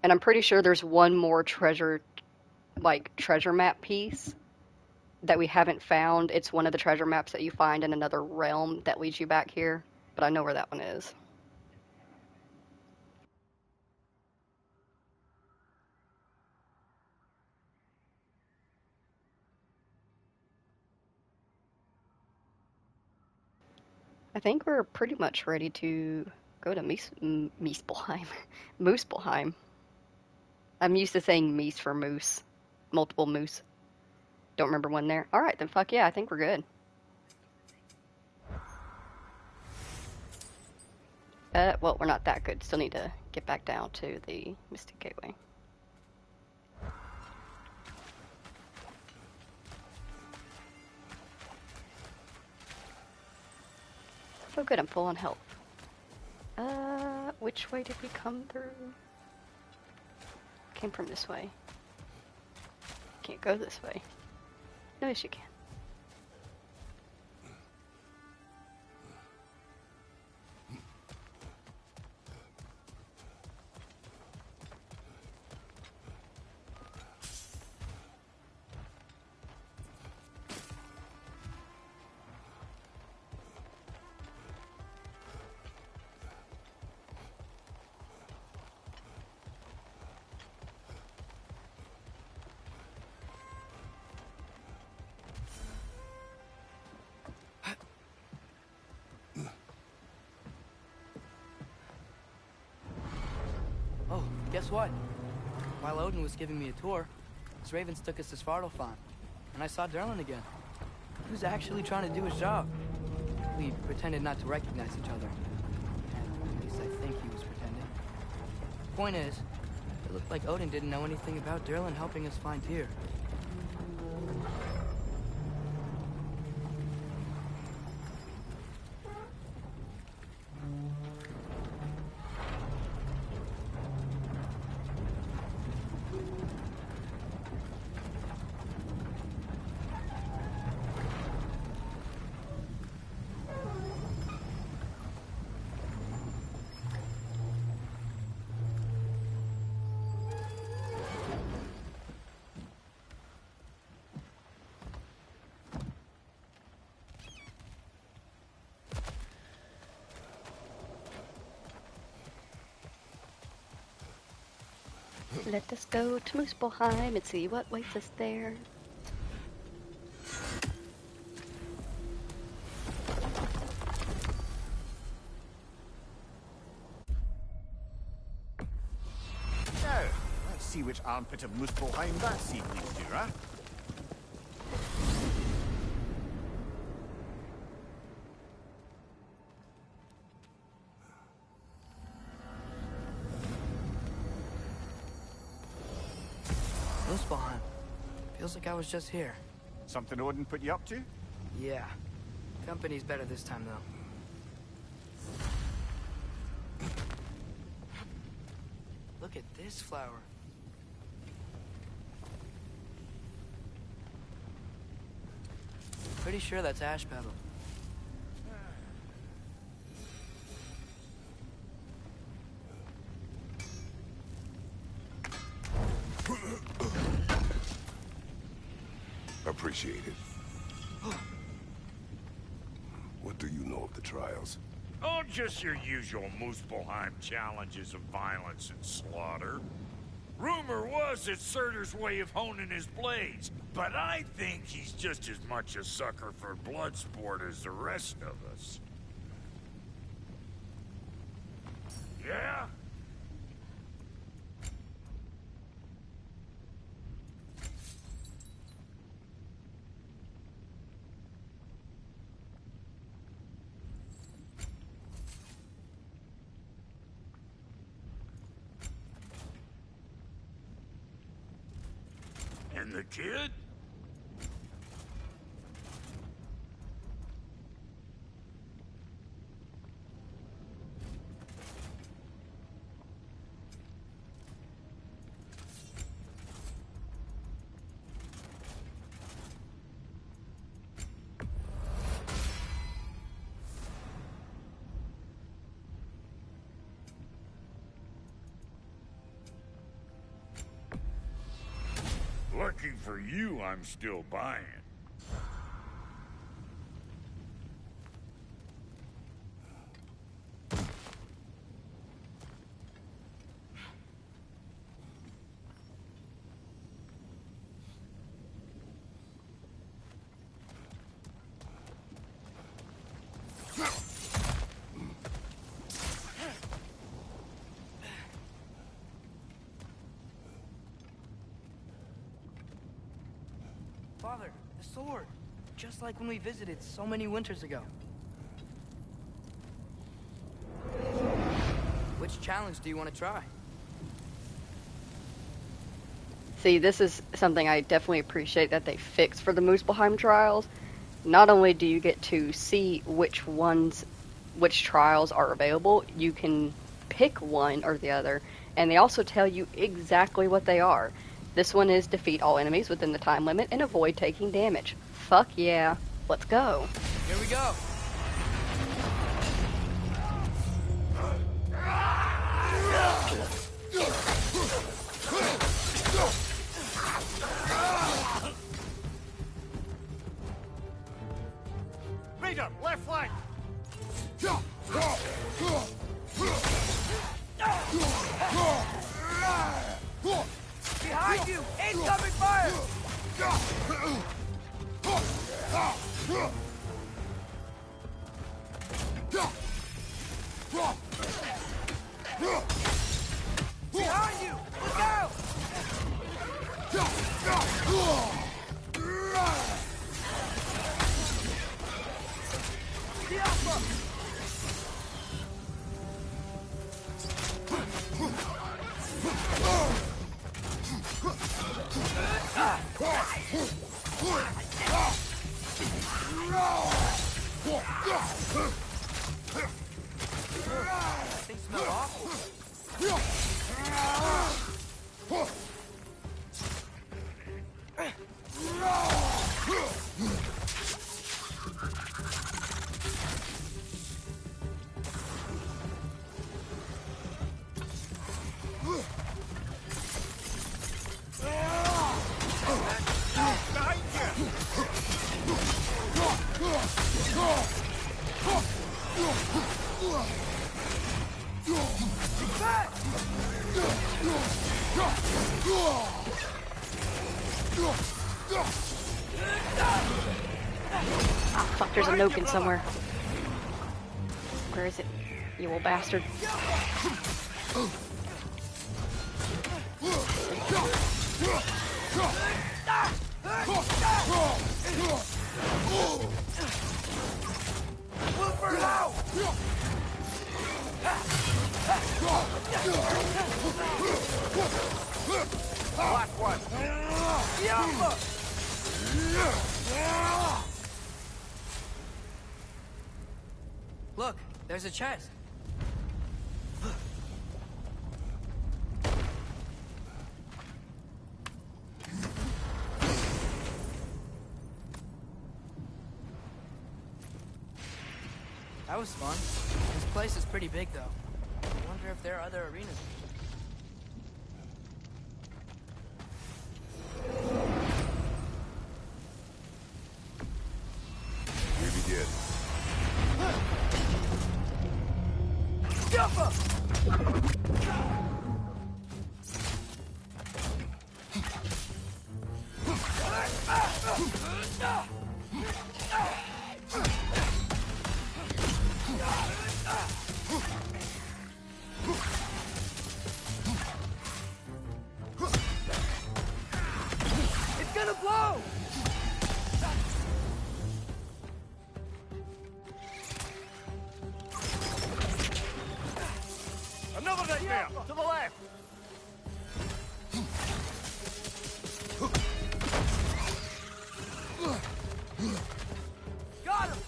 And I'm pretty sure there's one more treasure map piece that we haven't found. It's one of the treasure maps that you find in another realm that leads you back here, but I know where that one is. I think we're pretty much ready to go to Miespelheim. Muspelheim. I'm used to saying Mies for moose. Multiple moose. Don't remember when there. Alright, then fuck yeah, I think we're good. Well, we're not that good. Still need to get back down to the Mystic Gateway. Oh good, I'm full on health. Which way did we come through? Came from this way. Can't go this way. No, yes you can. guess what? While Odin was giving me a tour, his ravens took us to Svartalfheim, and I saw Durlin again. He was actually trying to do his job. We pretended not to recognize each other. At least I think he was pretending. Point is, it looked like Odin didn't know anything about Durlin helping us find Tyr. Let us go to Muspelheim and see what waits us there. Now, let's see which armpit of Muspelheim that seed leads to, huh? Muspelheim. Feels like I was just here. Something Odin put you up to? Yeah. Company's better this time, though. Look at this flower. Pretty sure that's ash petal. Appreciate it. What do you know of the trials? Oh, just your usual Muspelheim challenges of violence and slaughter. Rumor was it's Surtur's way of honing his blades, but I think he's just as much a sucker for blood sport as the rest of us. Yeah? And the kid? Lucky for you, I'm still buying. Father, the sword. Just like when we visited so many winters ago. Which challenge do you want to try? See, this is something I definitely appreciate that they fixed for the Muspelheim trials. Not only do you get to see which trials are available, you can pick one or the other, and they also tell you exactly what they are. This one is defeat all enemies within the time limit and avoid taking damage. Fuck yeah. Let's go. Here we go. Raider, left flank! Behind you! Incoming fire! Behind you! Oh fuck, there's a Noken somewhere. Where is it? You old bastard. Black one. Look, there's a chest. That was fun. This place is pretty big, though. I wonder if there are other arenas. We begin. It's gonna blow! Another nightmare! To the left! Got him!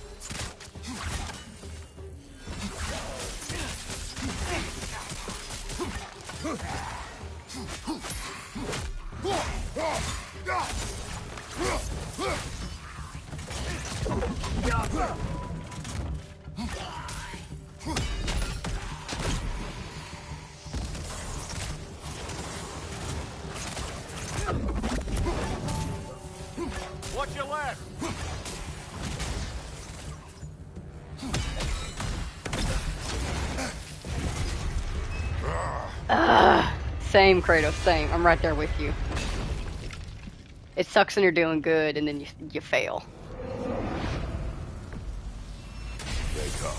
Watch your left! Same, Kratos, same. I'm right there with you. It sucks when you're doing good and then you fail. They come.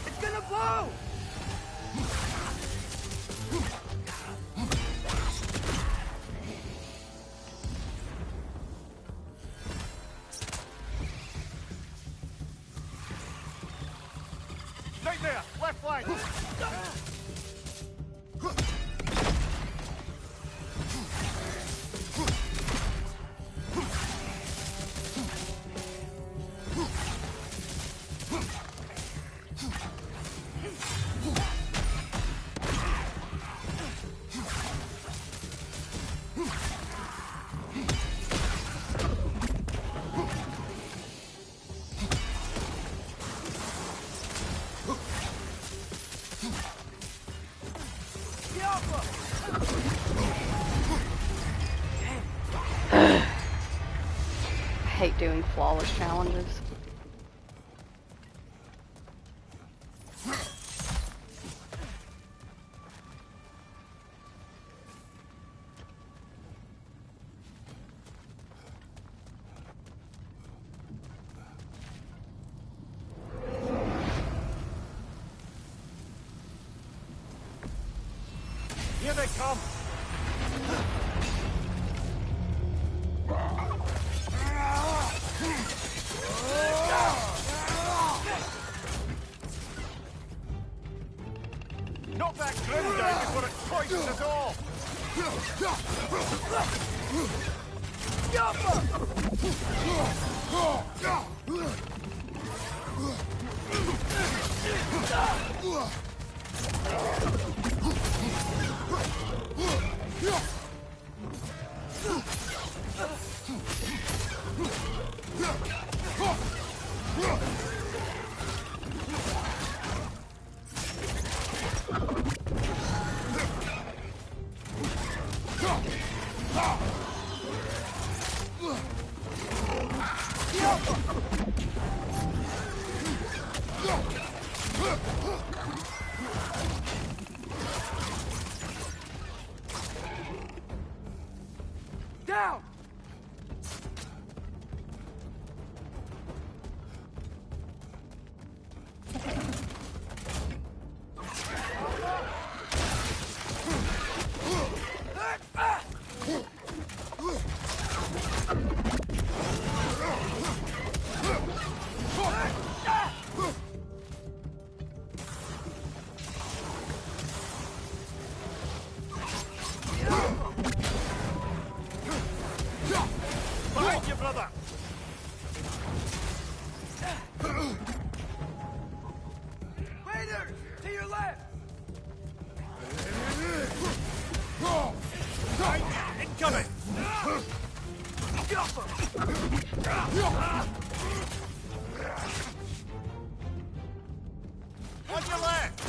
It's gonna blow! Nightmare! Left flank! I hate doing flawless challenges. Here they come! Knock that grim down before it poisons us all! Down! Behind you, brother! Waiter! To your left! Incoming! On your left!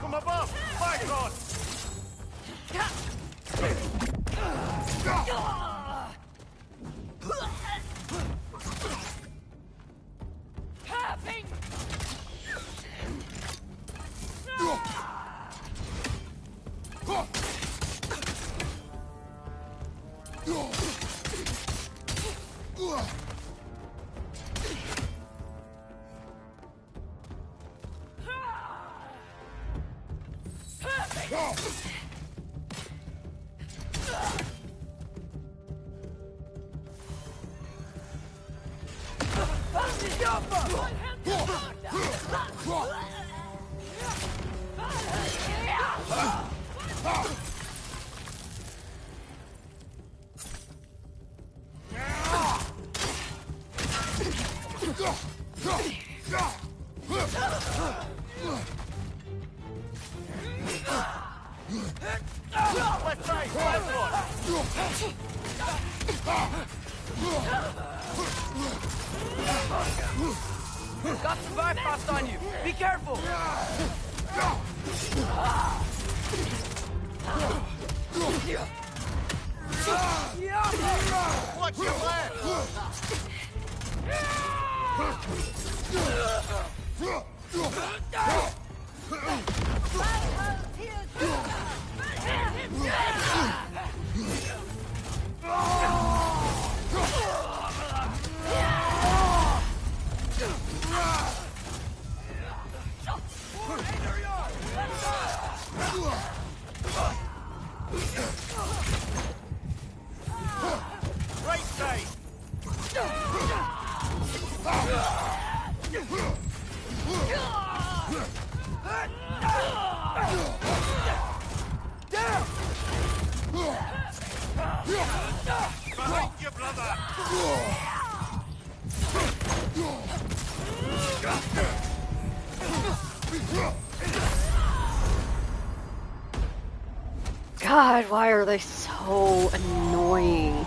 From above! Fire on! Left side, left one! Got some bypass on you! Be careful! Watch your left! Right side! Behind you, brother! God, why are they so annoying?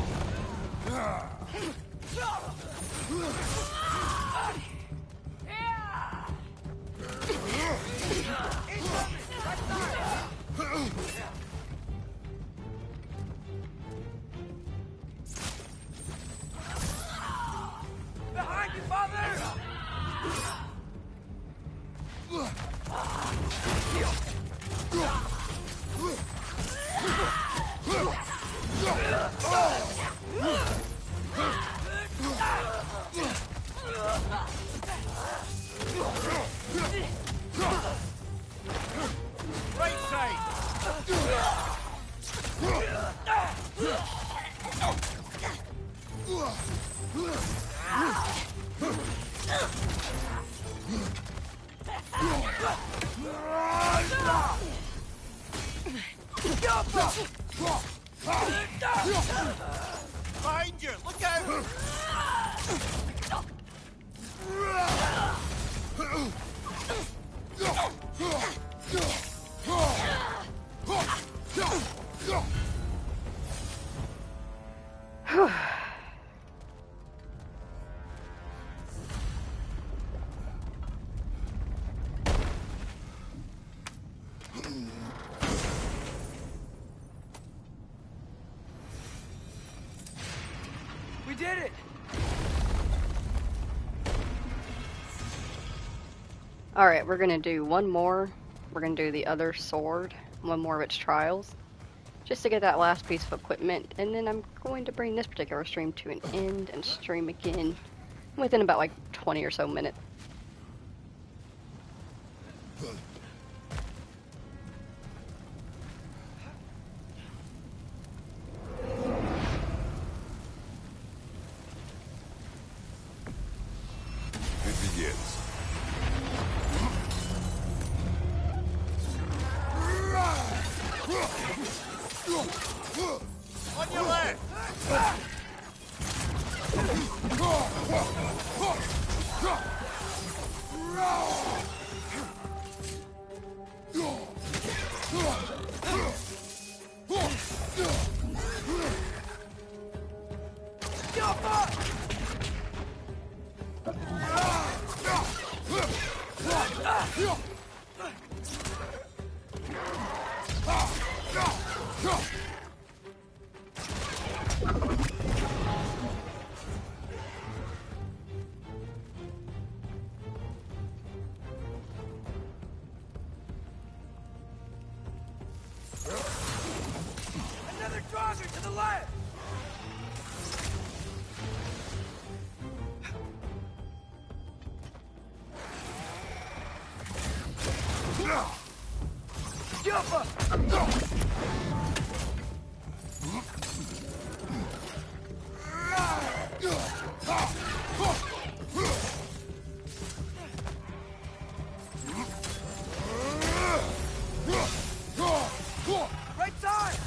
Behind you, father! Right side! Behind you! Look out! did it! Alright, we're gonna do one more. We're gonna do the other sword, one more of its trials, just to get that last piece of equipment, and then I'm going to bring this particular stream to an end and stream again within about like 20 or so minutes. It begins. On your left! Another Draugr to the left! Jump up! Right side!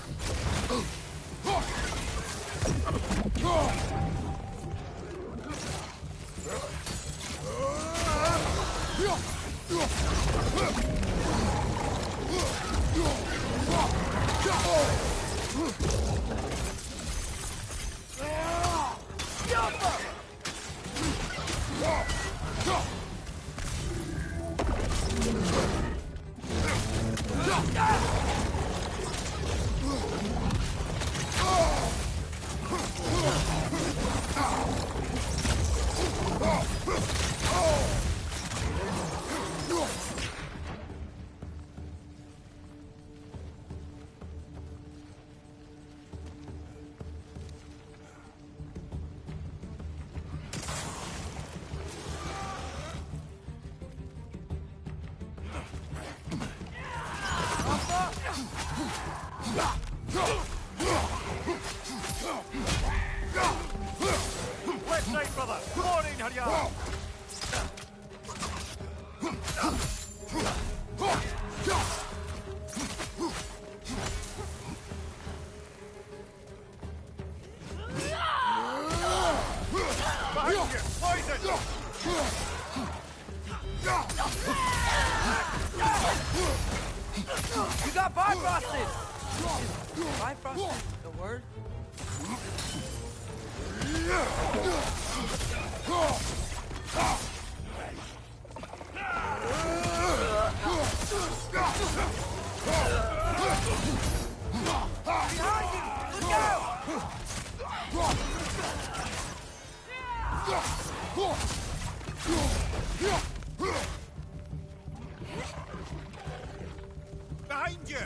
Left side, brother! Come on in, hurry up! Behind you! Poison! You got bifrosted! Is bifrosted the word? Behind you! Look out! Behind you!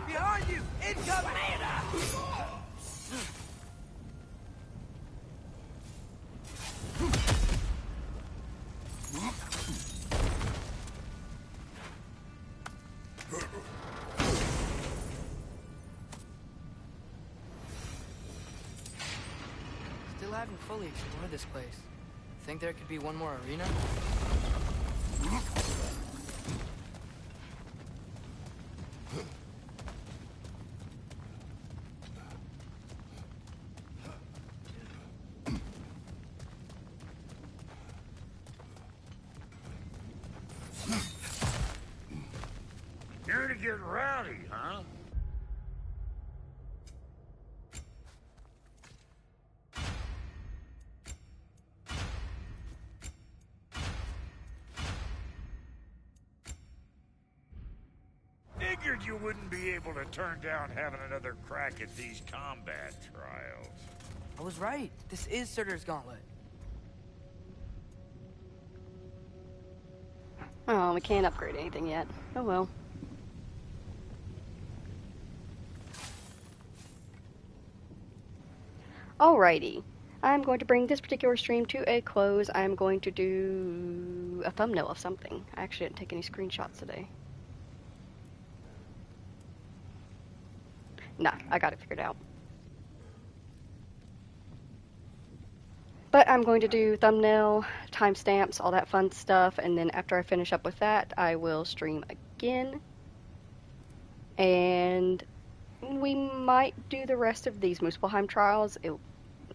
Behind you! Incoming! Still haven't fully explored this place. Think there could be one more arena? Here to get rowdy, huh? Figured you wouldn't be able to turn down having another crack at these combat trials. I was right. This is Surtur's Gauntlet. Oh, we can't upgrade anything yet. Oh well. Alrighty. I'm going to bring this particular stream to a close. I'm going to do a thumbnail of something. I actually didn't take any screenshots today. Nah, I got it figured out. But I'm going to do thumbnail, timestamps, all that fun stuff, and then after I finish up with that, I will stream again. And we might do the rest of these Muspelheim trials, at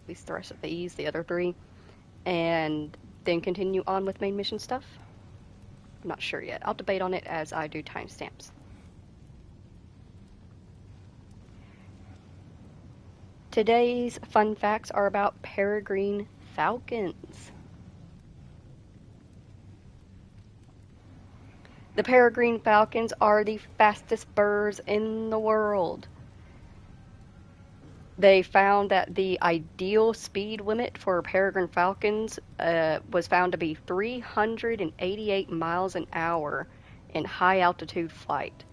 least the rest of these, the other 3, and then continue on with main mission stuff. I'm not sure yet. I'll debate on it as I do timestamps. Today's fun facts are about peregrine falcons. The peregrine falcons are the fastest birds in the world. They found that the ideal speed limit for peregrine falcons was found to be 388 miles an hour in high altitude flight.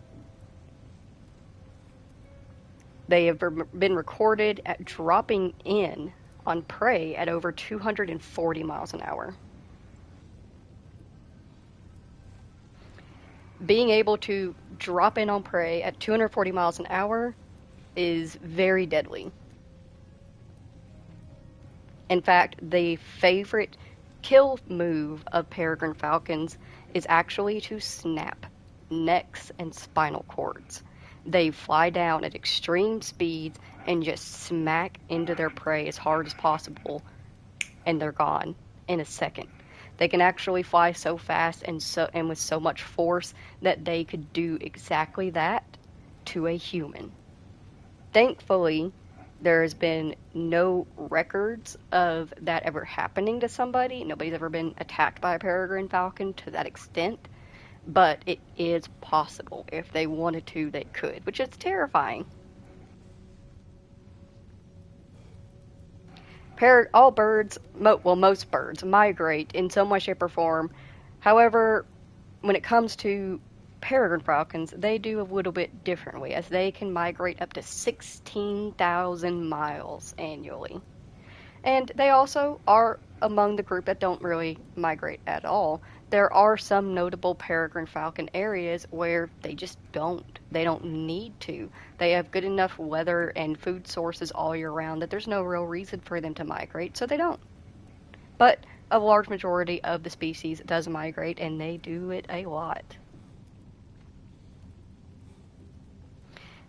They have been recorded at dropping in on prey at over 240 miles an hour. Being able to drop in on prey at 240 miles an hour is very deadly. In fact, the favorite kill move of peregrine falcons is actually to snap necks and spinal cords. They fly down at extreme speeds and just smack into their prey as hard as possible, and they're gone in a second. They can actually fly so fast and with so much force that they could do exactly that to a human. Thankfully, there has been no records of that ever happening to somebody. Nobody's ever been attacked by a peregrine falcon to that extent. But it is possible. If they wanted to, they could, which is terrifying. All birds, most birds, migrate in some way, shape, or form. However, when it comes to peregrine falcons, they do a little bit differently, as they can migrate up to 16,000 miles annually. And they also are among the group that don't really migrate at all. There are some notable peregrine falcon areas where they just don't. They don't need to. They have good enough weather and food sources all year round that there's no real reason for them to migrate, so they don't. But a large majority of the species does migrate, and they do it a lot.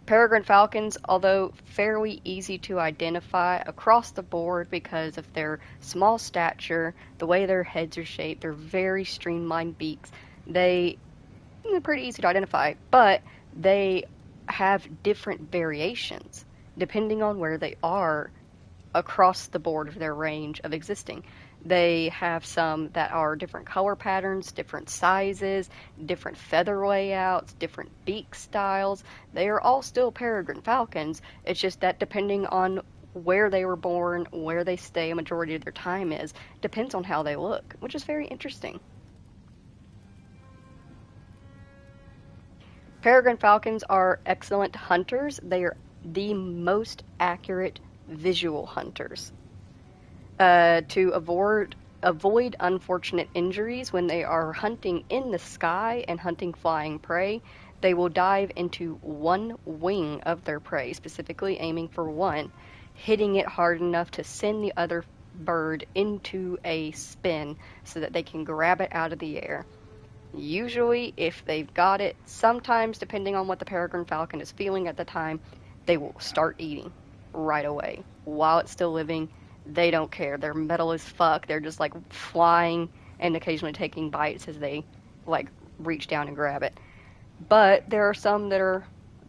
Peregrine falcons, although fairly easy to identify across the board because of their small stature, the way their heads are shaped, their very streamlined beaks, they're pretty easy to identify, but they have different variations depending on where they are across the board of their range of existing. They have some that are different color patterns, different sizes, different feather layouts, different beak styles. They are all still peregrine falcons. It's just that depending on where they were born, where they stay a majority of their time is, depends on how they look, which is very interesting. Peregrine falcons are excellent hunters. They are the most accurate visual hunters. To avoid unfortunate injuries when they are hunting in the sky and hunting flying prey, they will dive into one wing of their prey, specifically aiming for one, hitting it hard enough to send the other bird into a spin so that they can grab it out of the air. Usually, if they've got it, sometimes, depending on what the peregrine falcon is feeling at the time, they will start eating right away. While it's still living, they don't care. They're metal as fuck. They're just like flying and occasionally taking bites as they like reach down and grab it. But there are some that are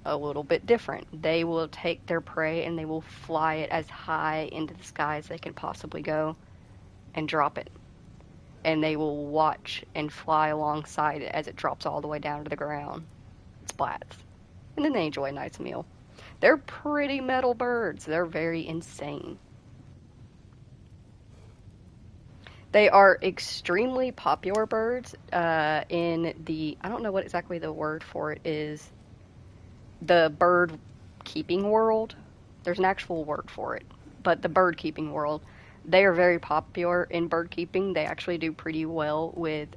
a little bit different. They will take their prey and they will fly it as high into the sky as they can possibly go and drop it. And they will watch and fly alongside it as it drops all the way down to the ground. Splats. And then they enjoy a nice meal. They're pretty metal birds. They're very insane. They are extremely popular birds in the, I don't know what exactly the word for it is, the bird keeping world. There's an actual word for it, but the bird keeping world. They are very popular in bird keeping. They actually do pretty well with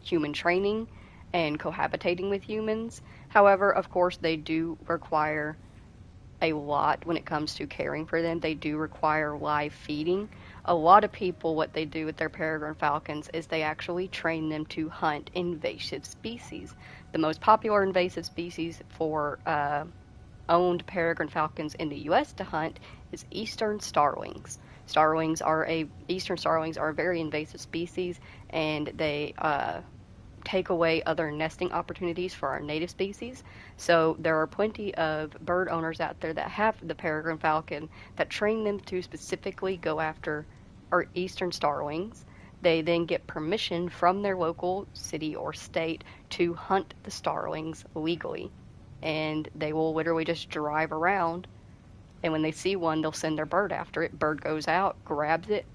human training and cohabitating with humans. However, of course, they do require a lot when it comes to caring for them. They do require live feeding. A lot of people, what they do with their peregrine falcons is they actually train them to hunt invasive species. The most popular invasive species for owned peregrine falcons in the U.S. to hunt is eastern starlings. Eastern starlings are a very invasive species, and they take away other nesting opportunities for our native species. So there are plenty of bird owners out there that have the peregrine falcon that train them to specifically go after our eastern starlings. They then get permission from their local city or state to hunt the starlings legally. And they will literally just drive around, and when they see one, they'll send their bird after it. Bird goes out, grabs it,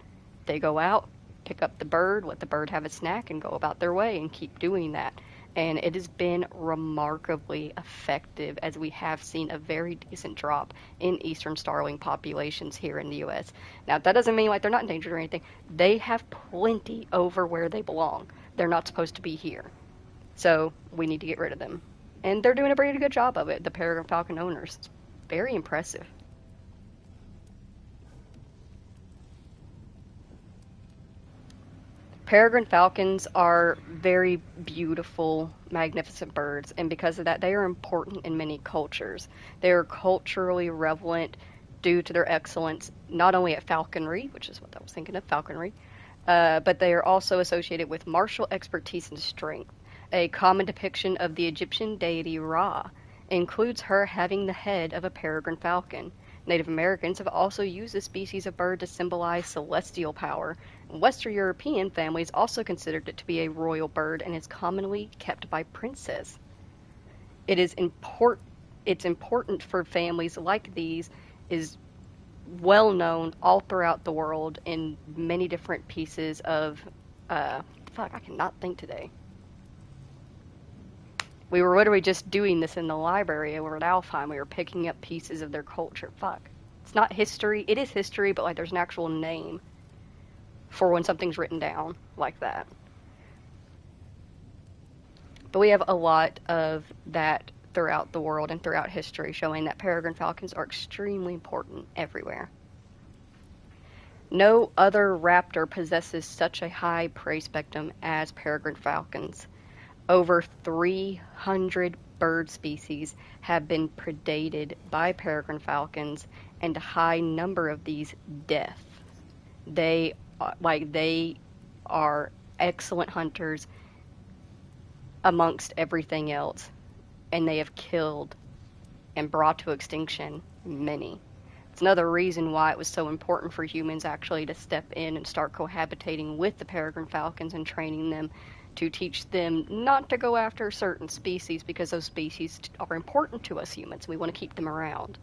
they go out, pick up the bird, let the bird have a snack, and go about their way and keep doing that. And it has been remarkably effective, as we have seen a very decent drop in eastern starling populations here in the U.S. Now, that doesn't mean like they're not endangered or anything. They have plenty over where they belong. They're not supposed to be here. So we need to get rid of them. And they're doing a pretty good job of it, the peregrine falcon owners. It's very impressive. Peregrine falcons are very beautiful, magnificent birds, and because of that, they are important in many cultures. They are culturally relevant due to their excellence, not only at falconry, which is what I was thinking of, falconry, but they are also associated with martial expertise and strength. A common depiction of the Egyptian deity Ra includes her having the head of a peregrine falcon. Native Americans have also used this species of bird to symbolize celestial power. Western European families also considered it to be a royal bird and is commonly kept by princes. It is it's important for families like these, is well known all throughout the world in many different pieces of I cannot think today. We were literally just doing this in the library over at Alfheim. We were picking up pieces of their culture. It's not history. It is history, but like there's an actual name for when something's written down like that. But we have a lot of that throughout the world and throughout history, showing that peregrine falcons are extremely important everywhere. No other raptor possesses such a high prey spectrum as peregrine falcons. Over 300 bird species have been predated by peregrine falcons, and a high number of these death. They are excellent hunters amongst everything else, and they have killed and brought to extinction many. It's another reason why it was so important for humans actually to step in and start cohabitating with the peregrine falcons and training them to teach them not to go after certain species, because those species are important to us humans. We want to keep them around.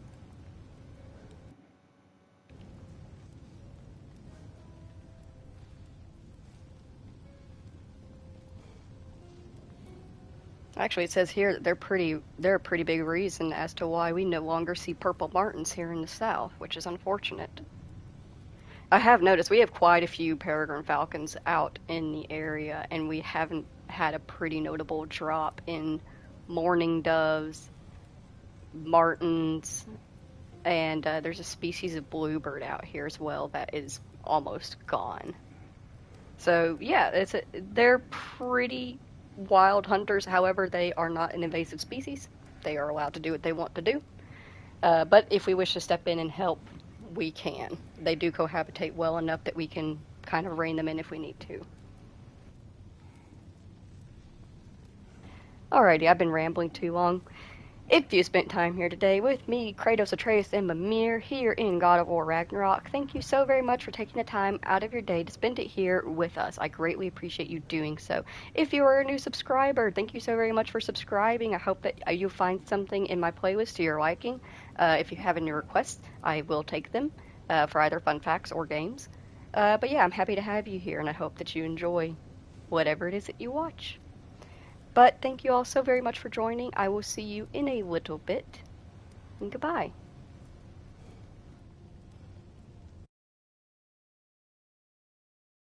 Actually, it says here that they're a pretty big reason as to why we no longer see purple martins here in the south, which is unfortunate. I have noticed we have quite a few peregrine falcons out in the area, and we haven't had a pretty notable drop in mourning doves, martins, and there's a species of bluebird out here as well that is almost gone. So yeah, they're pretty wild hunters. However, they are not an invasive species. They are allowed to do what they want to do. But if we wish to step in and help, we can. They do cohabitate well enough that we can kind of rein them in if we need to. Alrighty, I've been rambling too long. If you spent time here today with me, Kratos, Atreus, and Mimir here in God of War Ragnarok, thank you so very much for taking the time out of your day to spend it here with us. I greatly appreciate you doing so. If you are a new subscriber, thank you so very much for subscribing. I hope that you find something in my playlist to your liking. If you have any requests, I will take them for either fun facts or games. But yeah, I'm happy to have you here, and I hope that you enjoy whatever it is that you watch. But thank you all so very much for joining. I will see you in a little bit. And goodbye.